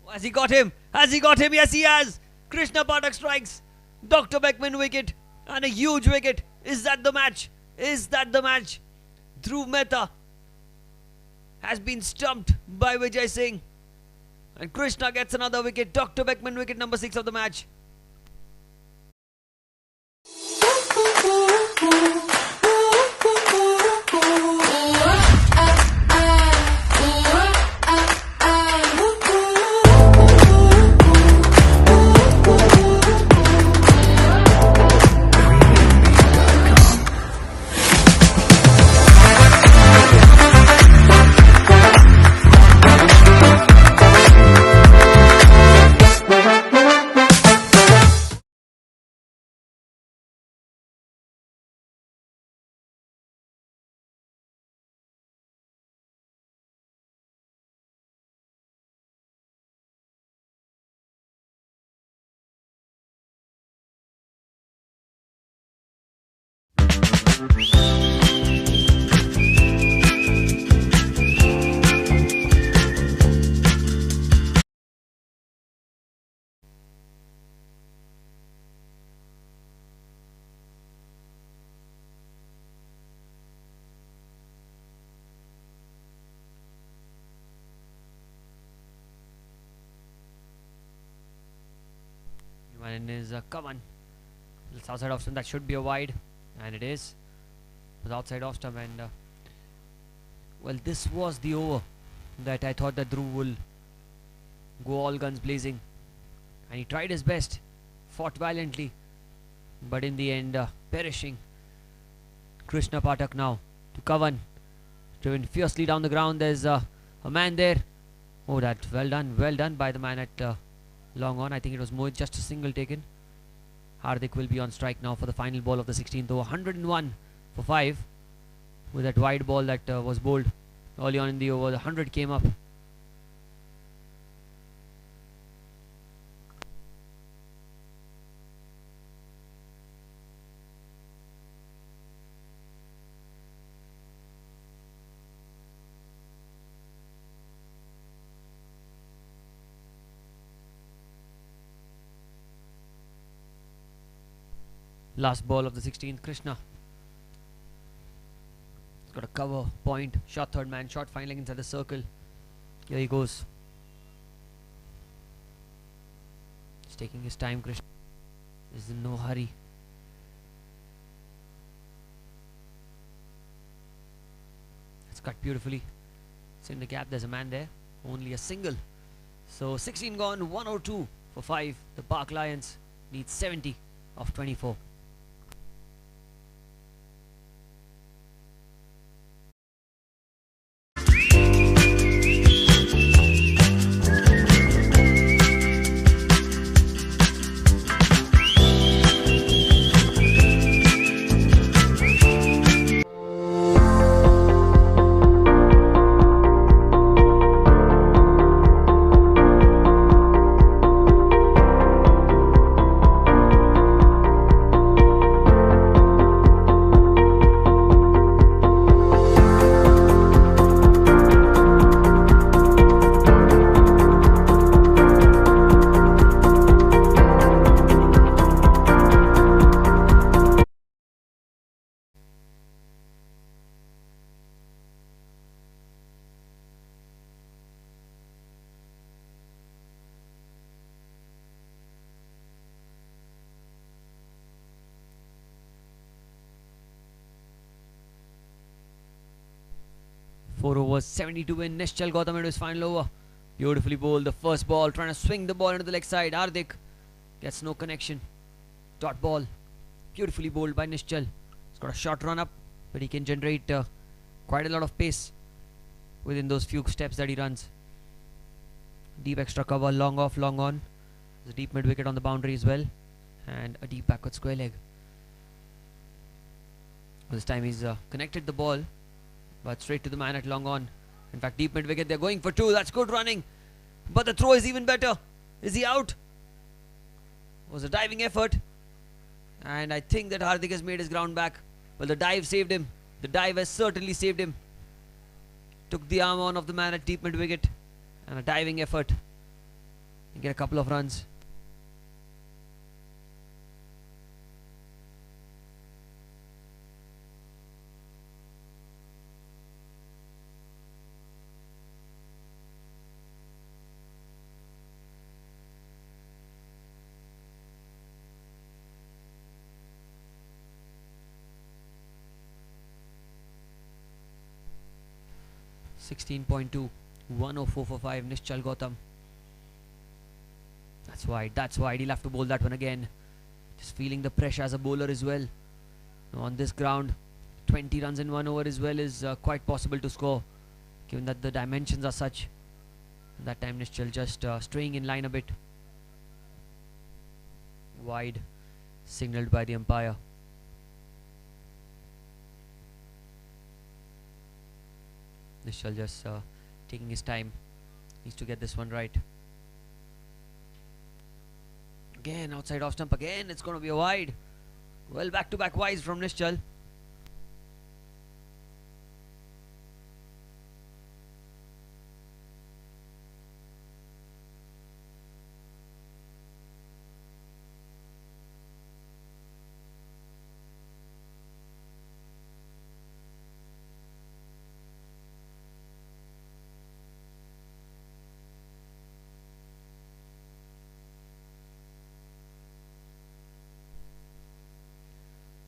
Has he got him? Has he got him? Yes, he has. Krishna Pathak strikes. Dr. Beckman wicket. And a huge wicket. Is that the match? Is that the match? Dhruv Mehta has been stumped by Vijay Singh. And Krishna gets another wicket. Dr. Beckman wicket number 6 of the match. And is come on. It's outside off stump. That should be a wide. And it is. It was outside off stump. And well, this was the over that I thought that Dhruv will go all guns blazing. And he tried his best. Fought valiantly. But in the end, perishing. Krishna Pathak now to Kavan. Driven fiercely down the ground. There's a man there. Oh, that well done by the man at long on. I think it was more just a single taken. Hardik will be on strike now for the final ball of the 16th over. 101 for 5 with that wide ball that was bowled early on in the over. The 100 came up. Last ball of the 16th, Krishna. He's got a cover, point, shot third man, shot fine leg inside the circle. Here he goes. He's taking his time, Krishna. There's in no hurry. It's cut beautifully. It's in the gap, there's a man there. Only a single. So 16 gone, 102 for 5. The Park Lions need 70 of 24. 4 overs, 72 in. Nishchal Gautam into his final over. Beautifully bowled. The first ball, trying to swing the ball into the leg side. Hardik gets no connection. Dot ball. Beautifully bowled by Nishchal. He's got a short run up, but he can generate quite a lot of pace within those few steps that he runs. Deep extra cover, long off, long on. There's a deep mid wicket on the boundary as well, and a deep backward square leg. This time he's connected the ball, but straight to the man at long on. In fact, deep mid wicket, they're going for 2. That's good running, but the throw is even better. Is he out? It was a diving effort, and I think that Hardik has made his ground back. Well, the dive saved him. The dive has certainly saved him. Took the arm on of the man at deep mid wicket, and a diving effort. You get a couple of runs. (16.2), 104 for 5. Nishchal Gautam. That's wide. He'll have to bowl that one again. Just feeling the pressure as a bowler as well. On this ground, 20 runs in 1 over as well is quite possible to score, given that the dimensions are such. That time Nishchal just straying in line a bit. Wide, signalled by the umpire. Nishchal just taking his time. Needs to get this one right. Again, outside off stump again. It's going to be a wide. Well, back-to-back wides from Nishchal.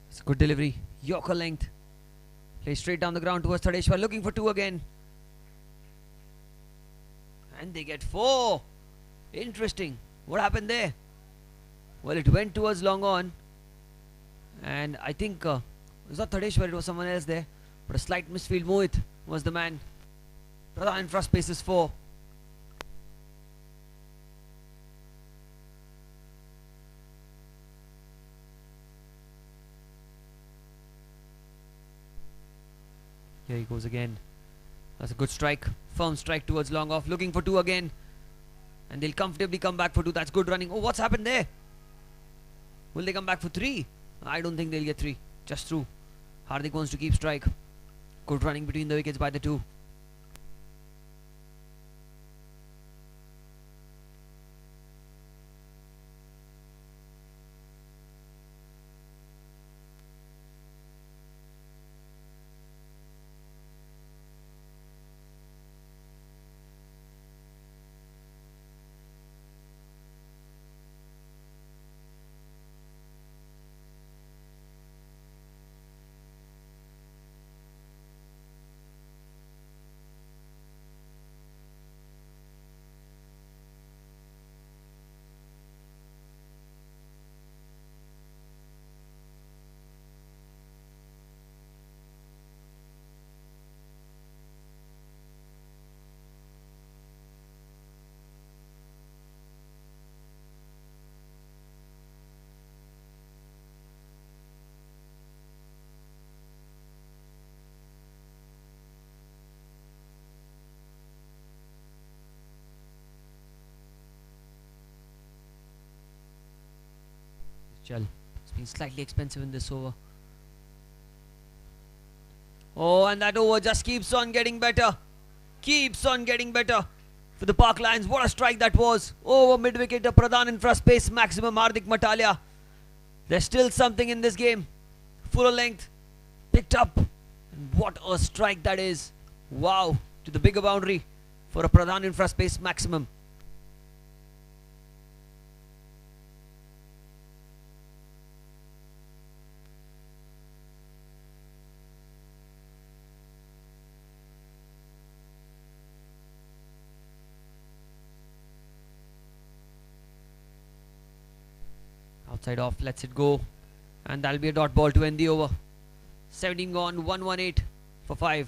It's a good delivery. Yorker length. Play straight down the ground towards Thadeshwar. Looking for 2 again. And they get 4. Interesting. What happened there? Well, it went towards long on. And I think it was not Thadeshwar, it was someone else there. But a slight misfield. Mohit was the man. Pradhan in first base is 4. Here he goes again. That's a good strike. Firm strike towards long off. Looking for 2 again. And they'll comfortably come back for 2. That's good running. Oh, what's happened there? Will they come back for 3? I don't think they'll get 3. Just through. Hardik wants to keep strike. Good running between the wickets by the 2. It's been slightly expensive in this over. Oh, and that over just keeps on getting better. Keeps on getting better for the Park Lions. What a strike that was. Over mid-wicket, a Pradhan in first base, maximum Hardik Matalia. There's still something in this game. Full length. Picked up. And what a strike that is. Wow. To the bigger boundary for a Pradhan in first base, maximum. Outside off, lets it go. And that'll be a dot ball to end the over. 17 gone, 118 for 5.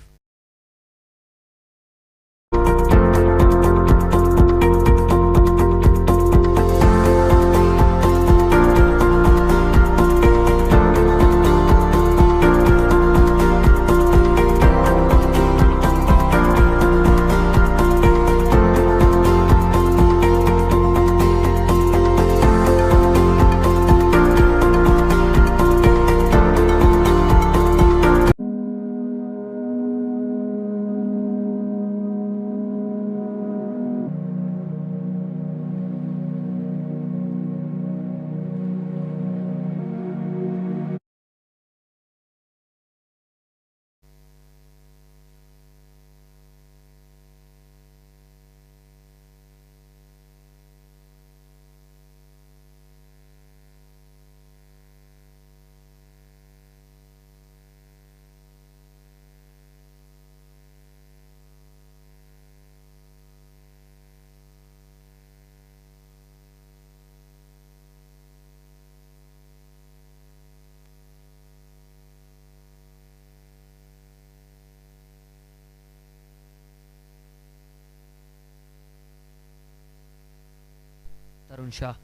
Tarun Shah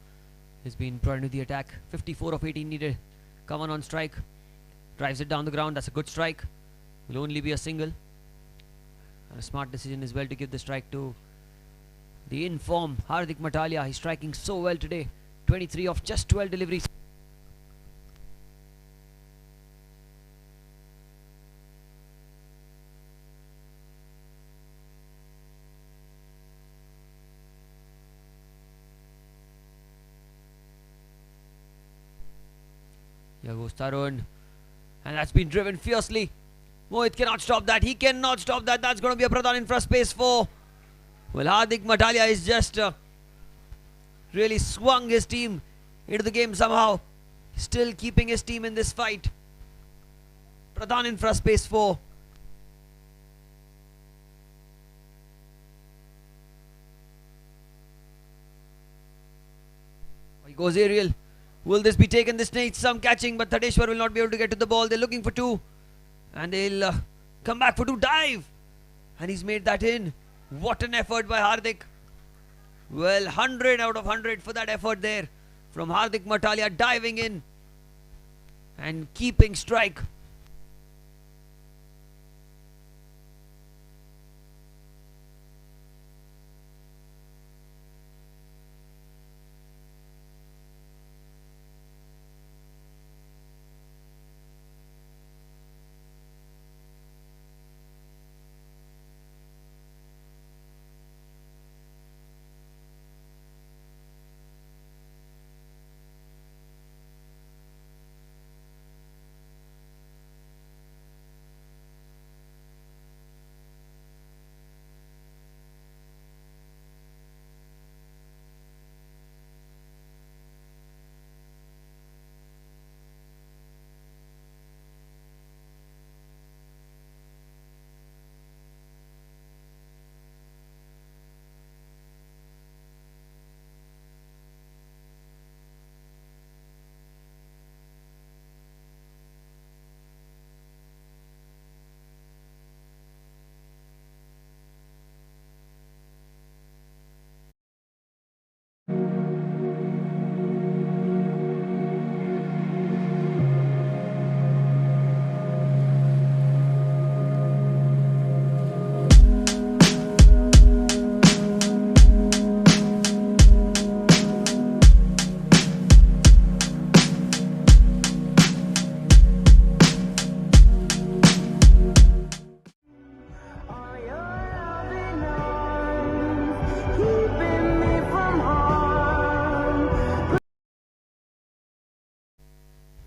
has been brought into the attack. 54 of 18 needed. Come on strike. Drives it down the ground. That's a good strike. Will only be a single. And a smart decision as well to give the strike to the in-form Hardik Matalia. He's striking so well today. 23 of just 12 deliveries. Here goes Tarun. And that's been driven fiercely. Mohit cannot stop that. He cannot stop that. That's going to be a Pradhan infra space 4. Well, Hardik Matalia is just really swung his team into the game somehow. Still keeping his team in this fight. Pradhan infra space 4. He goes aerial. Will this be taken? This needs some catching, but Thadeshwar will not be able to get to the ball. They're looking for 2. And they'll come back for 2. Dive! And he's made that in. What an effort by Hardik. Well, 100 out of 100 for that effort there. From Hardik Matalia diving in. And keeping strike.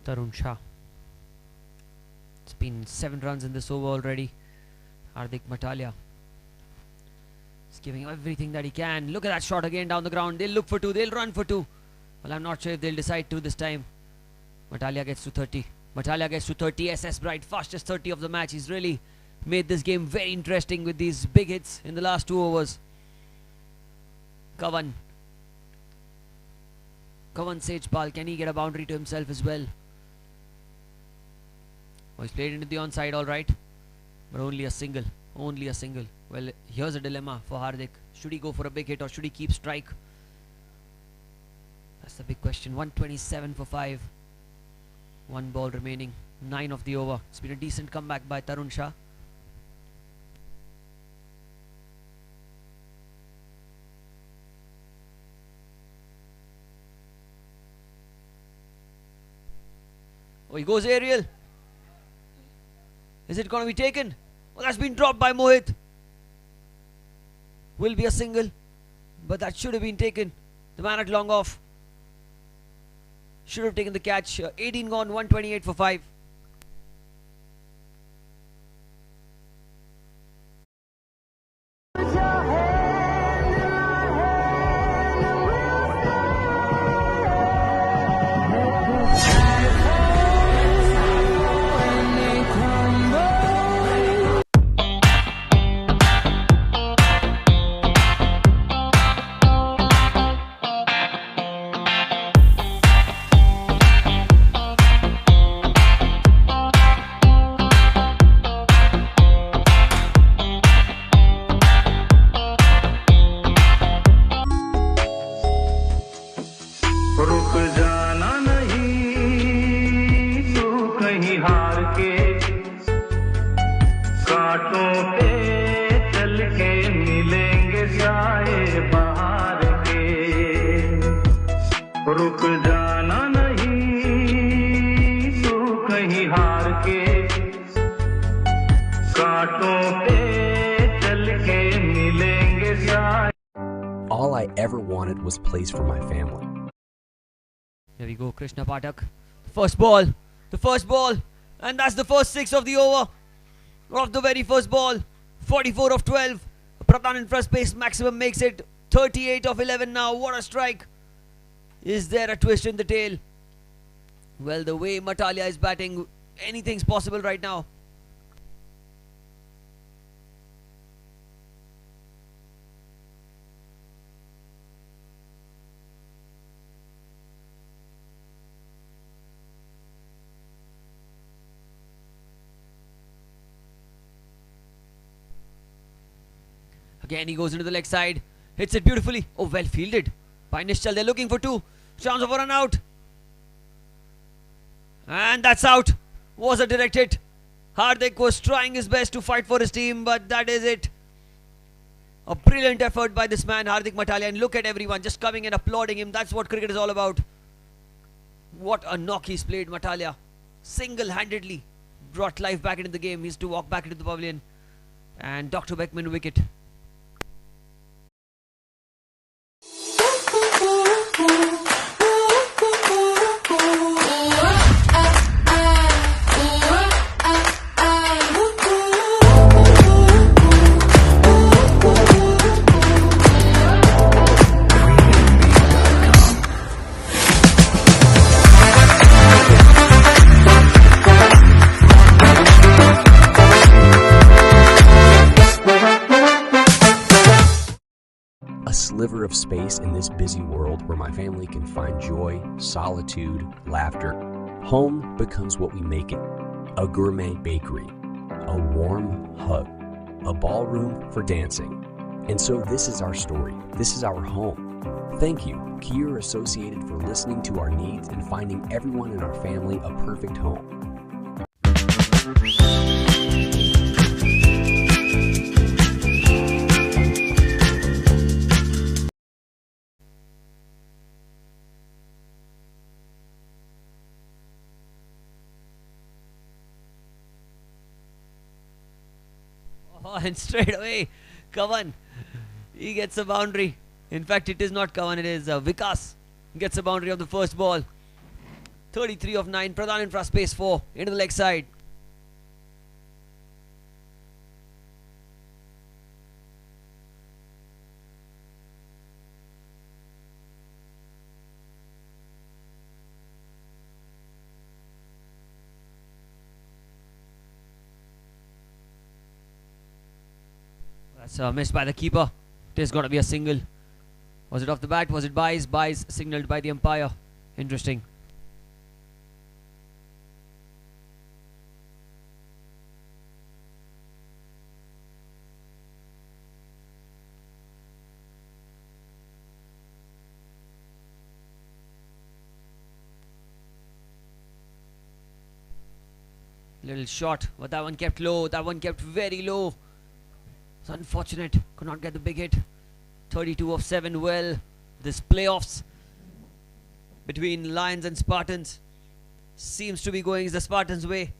Tarun Shah. It's been 7 runs in this over already. Hardik Matalia is giving everything that he can. Look at that shot again down the ground. They'll look for 2. They'll run for 2. Well, I'm not sure if they'll decide to this time. Matalia gets to 30. Matalia gets to 30. SS Bright, fastest 30 of the match. He's really made this game very interesting with these big hits in the last 2 overs. Kavan Kavan Sejpal, can he get a boundary to himself as well? Oh, he's played into the onside, alright. But only a single. Only a single. Well, here's a dilemma for Hardik. Should he go for a big hit or should he keep strike? That's the big question. 127 for 5. One ball remaining. 9 of the over. It's been a decent comeback by Tarun Shah. Oh, he goes aerial. Is it going to be taken? Oh, that's been dropped by Mohit. Will be a single, but that should have been taken. The man at long off should have taken the catch. 18 gone, 128 for 5. रुक जाना नहीं तू कहीं हार के कांटों पे चल के मिलेंगे साए बाहर के रुक जाना नहीं तू कहीं हार के कांटों पे चल के मिलेंगे साए. All I ever wanted was place for my family. Here we go, Krishna Pathak. First ball. The first ball. And that's the first 6 of the over. Of the very first ball. 44 of 12. Pradhan in first base. Maximum makes it 38 of 11 now. What a strike. Is there a twist in the tail? Well, the way Matalia is batting, anything's possible right now. Again, he goes into the leg side. Hits it beautifully. Oh, well fielded by Nishchal. They're looking for 2. Chance of a run out. And that's out. Was a direct hit. Hardik was trying his best to fight for his team, but that is it. A brilliant effort by this man, Hardik Matalia. And look at everyone just coming and applauding him. That's what cricket is all about. What a knock he's played, Matalia. Single-handedly brought life back into the game. He used to walk back into the pavilion. And Dr. Beckman wicket. A sliver of space in this busy world where my family can find joy, solitude, laughter. Home becomes what we make it. A gourmet bakery, a warm hug, a ballroom for dancing. And so this is our story. This is our home. Thank you, Kier Associated, for listening to our needs and finding everyone in our family a perfect home. Oh, and straight away, Kavan, he gets a boundary. In fact, it is not Kavan, it is Vikas gets a boundary on the first ball. 33 of 9, Pradhan infra space 4, into the leg side. That's a miss by the keeper. It is going to be a single. Was it off the bat? Was it Buys? Buys signalled by the umpire. Interesting. Little shot, but that one kept low. That one kept very low. It's unfortunate. Could not get the big hit. 32 of 7. Well, this playoffs between Lions and Spartans seems to be going the Spartans' way.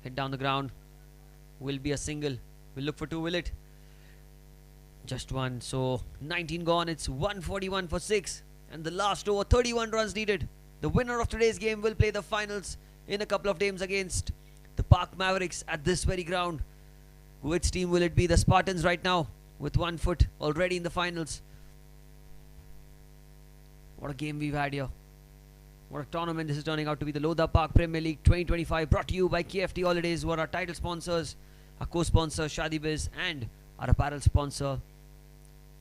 Hit down the ground. Will be a single. We'll look for two, will it? Just one. So 19 gone. It's 141 for 6. And the last over, 31 runs needed. The winner of today's game will play the finals in a couple of games against the Park Mavericks at this very ground. Which team will it be? The Spartans right now with 1 foot already in the finals. What a game we've had here. What a tournament this is turning out to be. The Lodha Park Premier League 2025 brought to you by KFT Holidays, who are our title sponsors, our co-sponsor ShadiBiz, and our apparel sponsor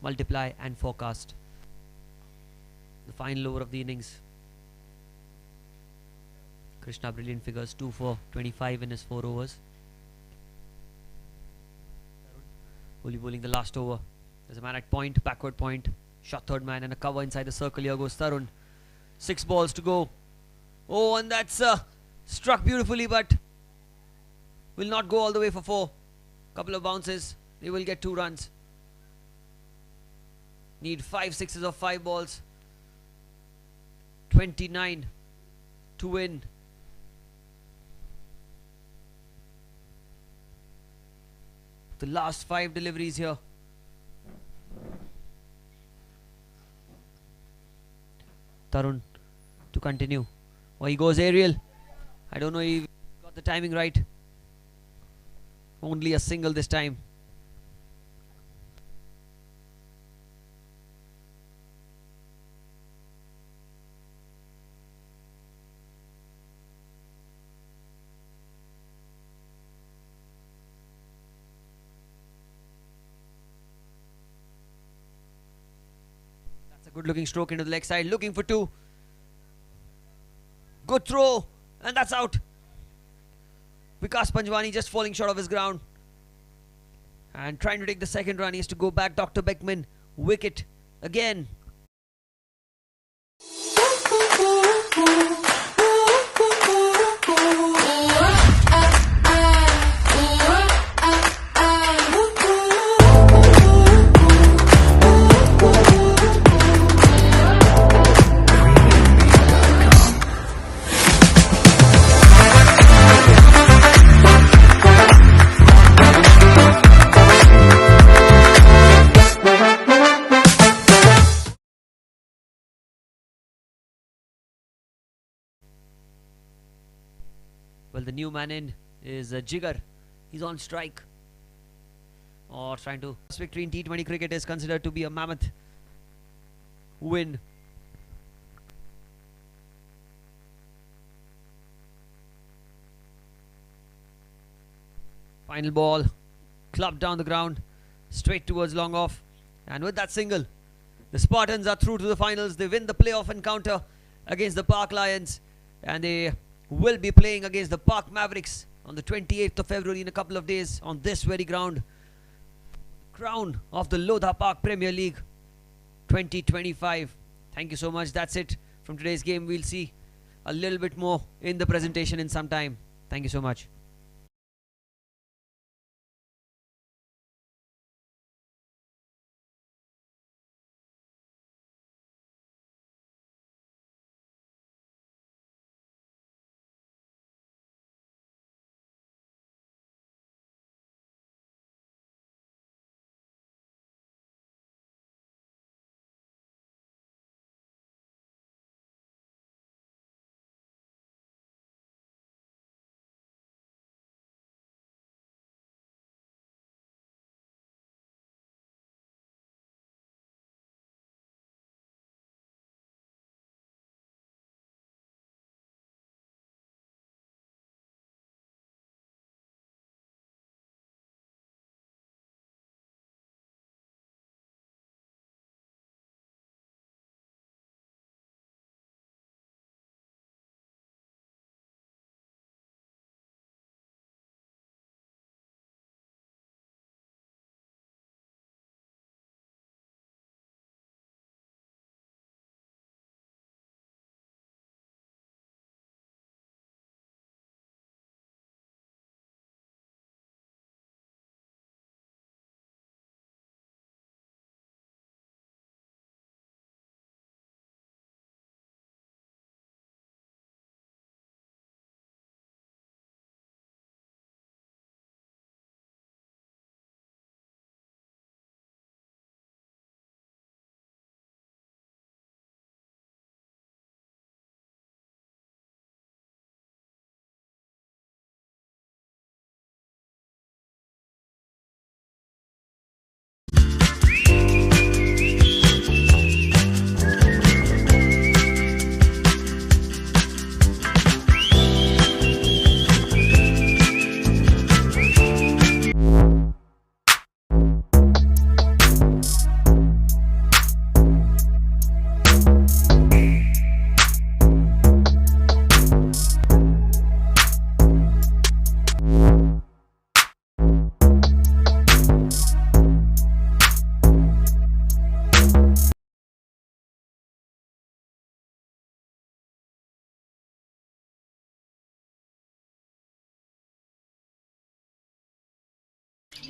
Multiply and Forecast. The final over of the innings. Krishna, brilliant figures, 2 for 25 in his 4 overs. Only bowling the last over. There's a man at point, backward point, shot third man, and a cover inside the circle. Here goes Tarun. 6 balls to go. Oh, and that's struck beautifully, but will not go all the way for 4. Couple of bounces. They will get 2 runs. Need 5 sixes of 5 balls. 29 to win. The last 5 deliveries here. Tarun to continue. Oh, he goes aerial. I don't know if he got the timing right. Only a single this time. Good looking stroke into the leg side, looking for 2. Good throw, and that's out. Vikas Panjwani just falling short of his ground and trying to take the second run. He has to go back. Dr. Beckman, wicket again. Well, the new man in is Jigar. He's on strike. Or trying to. This victory in T20 cricket is considered to be a mammoth win. Final ball. Clubbed down the ground. Straight towards long off. And with that single, the Spartans are through to the finals. They win the playoff encounter against the Park Lions. And they will be playing against the Park Mavericks on the 28th of February in a couple of days on this very ground. Crown of the Lodha Park Premier League 2025. Thank you so much. That's it from today's game. We'll see a little bit more in the presentation in some time. Thank you so much.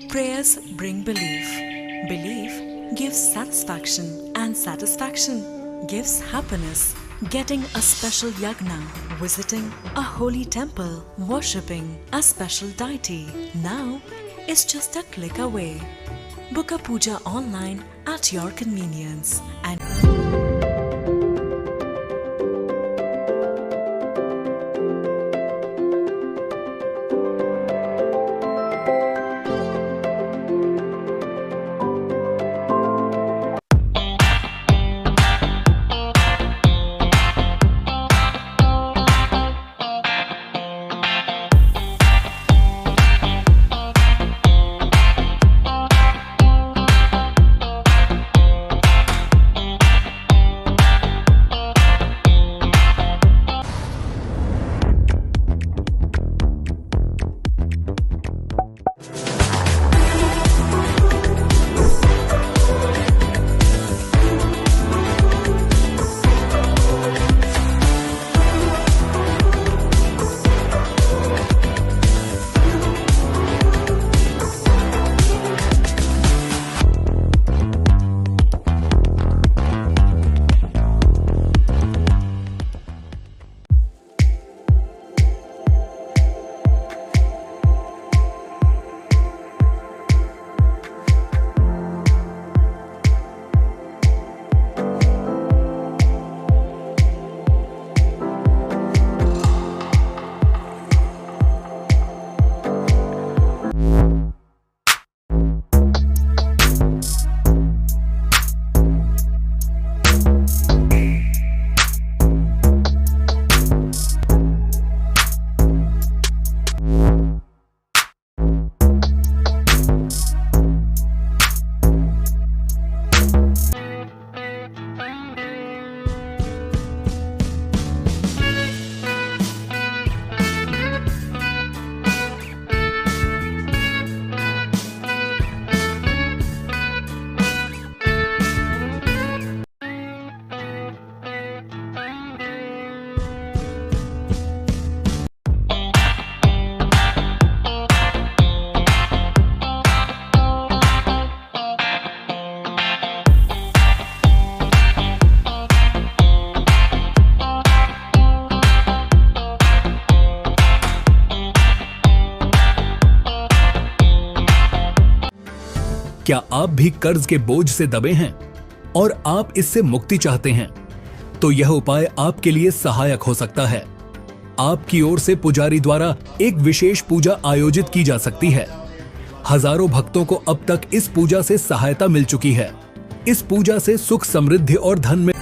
Prayers bring belief. Belief gives satisfaction, and satisfaction gives happiness. Getting a special yagna, visiting a holy temple, worshipping a special deity now is just a click away. Book a puja online at your convenience and क्या आप भी कर्ज के बोझ से दबे हैं और आप इससे मुक्ति चाहते हैं? तो यह उपाय आपके लिए सहायक हो सकता है। आपकी ओर से पुजारी द्वारा एक विशेष पूजा आयोजित की जा सकती है। हजारों भक्तों को अब तक इस पूजा से सहायता मिल चुकी है। इस पूजा से सुख, समृद्धि और धन में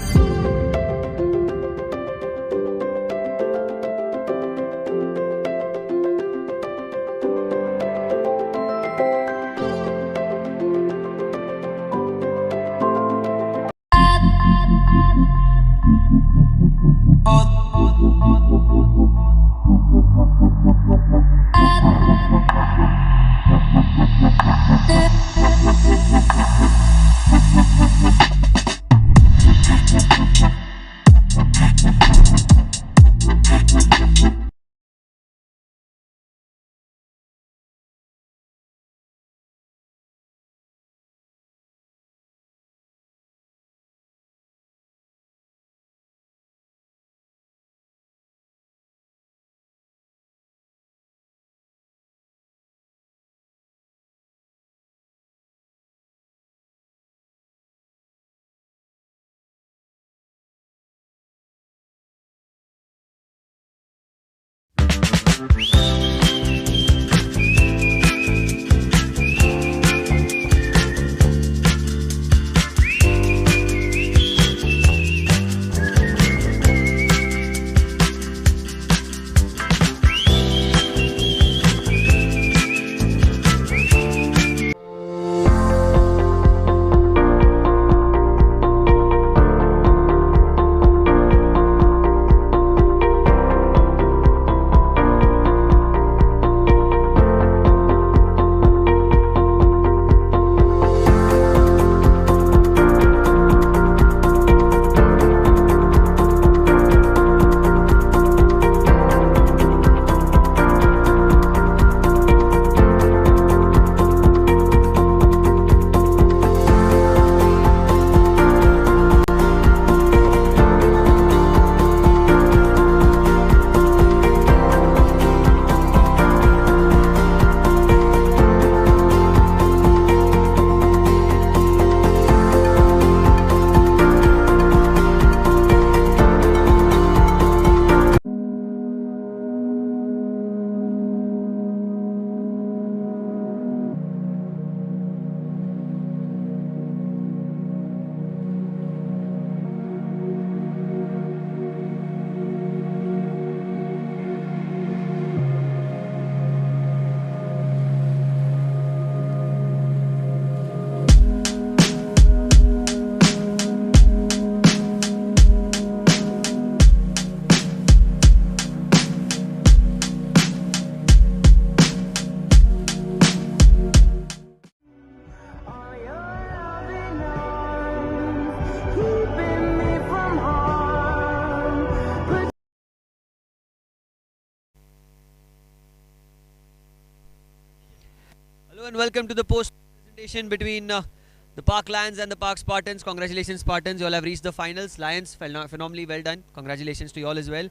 Hello and welcome to the post presentation between the Park Lions and the Park Spartans. Congratulations, Spartans. You all have reached the finals. Lions, phenomenally well done. Congratulations to you all as well.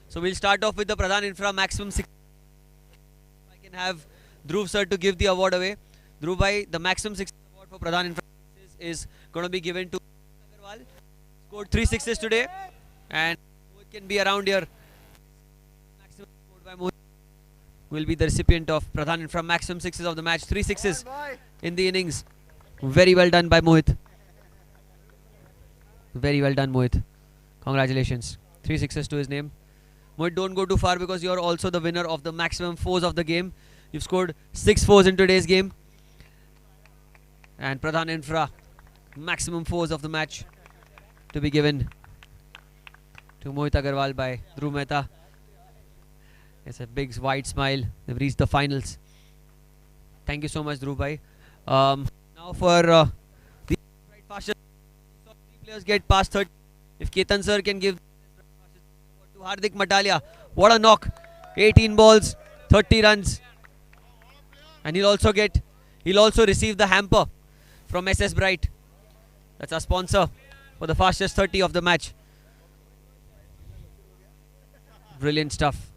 So we'll start off with the Pradhan Infra maximum 6. I can have Dhruv sir to give the award away. Dhruv bhai, the maximum 6 award for Pradhan Infra is going to be given to Agarwal. Scored 3 sixes today, and it can be around here. Maximum scored by Mohit will be the recipient of Pradhan Infra maximum 6s of the match. 3 sixes in the innings. Very well done by Mohit. Very well done, Mohit. Congratulations. 3 sixes to his name. Mohit, don't go too far because you're also the winner of the maximum 4s of the game. You've scored 6 4s in today's game. And Pradhan Infra maximum 4s of the match to be given to Mohit Agarwal by Dhruv Mehta. It's a big wide smile. They've reached the finals. Thank you so much, Dhruv bhai. Now for the right fastest, we saw 3 players get past 30. If Ketan sir can give to Hardik Matalia, what a knock! 18 balls, 30 runs, and he'll also receive the hamper from SS Bright. That's our sponsor for the fastest 30 of the match. Brilliant stuff.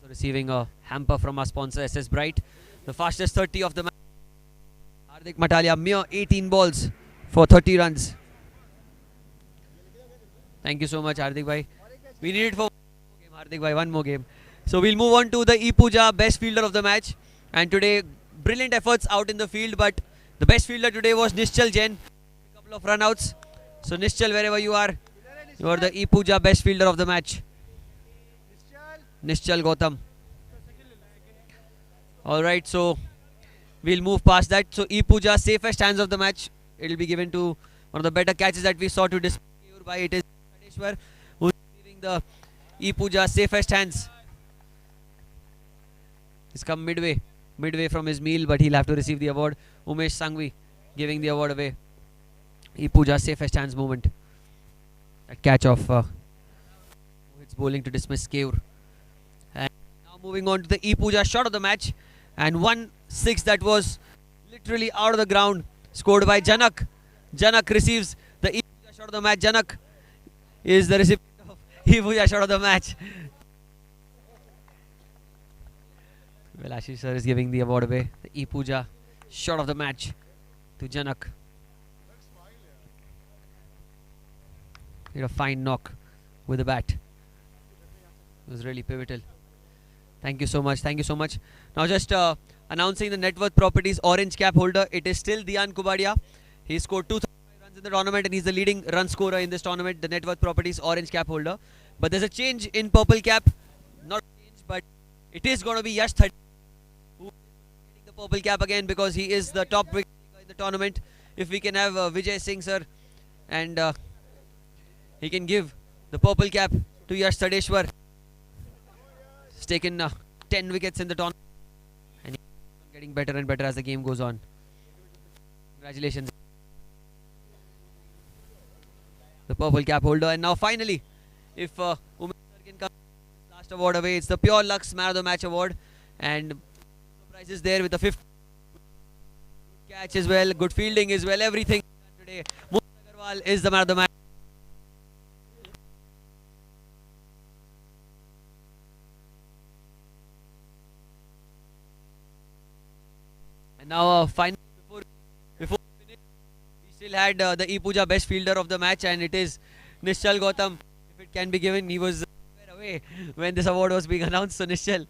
So receiving a hamper from our sponsor SS Bright. The fastest 30 of the match. Hardik Matalia, mere 18 balls for 30 runs. Thank you so much, Hardik bhai. We need it for one more game, Hardik bhai, one more game. So we'll move on to the E-Puja best fielder of the match. And today, brilliant efforts out in the field, but the best fielder today was Nischal Jain. A couple of runouts. So Nischal, wherever you are the E-Puja best fielder of the match. Nischal Gautam. Alright, so we'll move past that. So E-Puja safest hands of the match. It will be given to one of the better catches that we saw to display by it is Kadeshwar, who is receiving the E-Puja safest hands. He's come midway from his meal, but he'll have to receive the award. Umesh Sangvi giving the award away. E-Puja safest hands moment. That catch of it's bowling to dismiss Keur. And now moving on to the E-Puja shot of the match. And 1-6 that was literally out of the ground. Scored by Janak. Janak receives the E-Puja shot of the match. Janak is the recipient of E-Puja shot of the match. Well, Ashish sir is giving the award away. The E-Puja shot of the match to Janak. He had a fine knock with the bat. It was really pivotal. Thank you so much. Thank you so much. Now just announcing the net worth properties orange cap holder. It is still Dian Kubadia. He scored 235 runs in the tournament and he's the leading run scorer in this tournament. The net worth properties orange cap holder. But there's a change in purple cap. Not a change, but it is going to be Yash 30 who is getting the purple cap again because he is the top wicket taker in the tournament. If we can have Vijay Singh sir and he can give the purple cap to Yash Tadeshwar. He's taken 10 wickets in the tournament and he's getting better and better as the game goes on. Congratulations. The purple cap holder. And now finally, if Umesh sir can come last award away, it's the Pure Lux Man of the Match award. And prizes there with the 5th catch as well, good fielding as well, everything today. Mohit Agarwal is the man of the match. And now finally, before we finish, we still had the E-Puja best fielder of the match, and it is Nischal Gautam. If it can be given, he was away when this award was being announced. So Nischal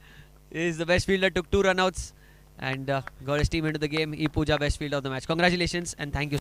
is the best fielder, took 2 runouts and got his team into the game. E-Puja best fielder of the match. Congratulations and thank you.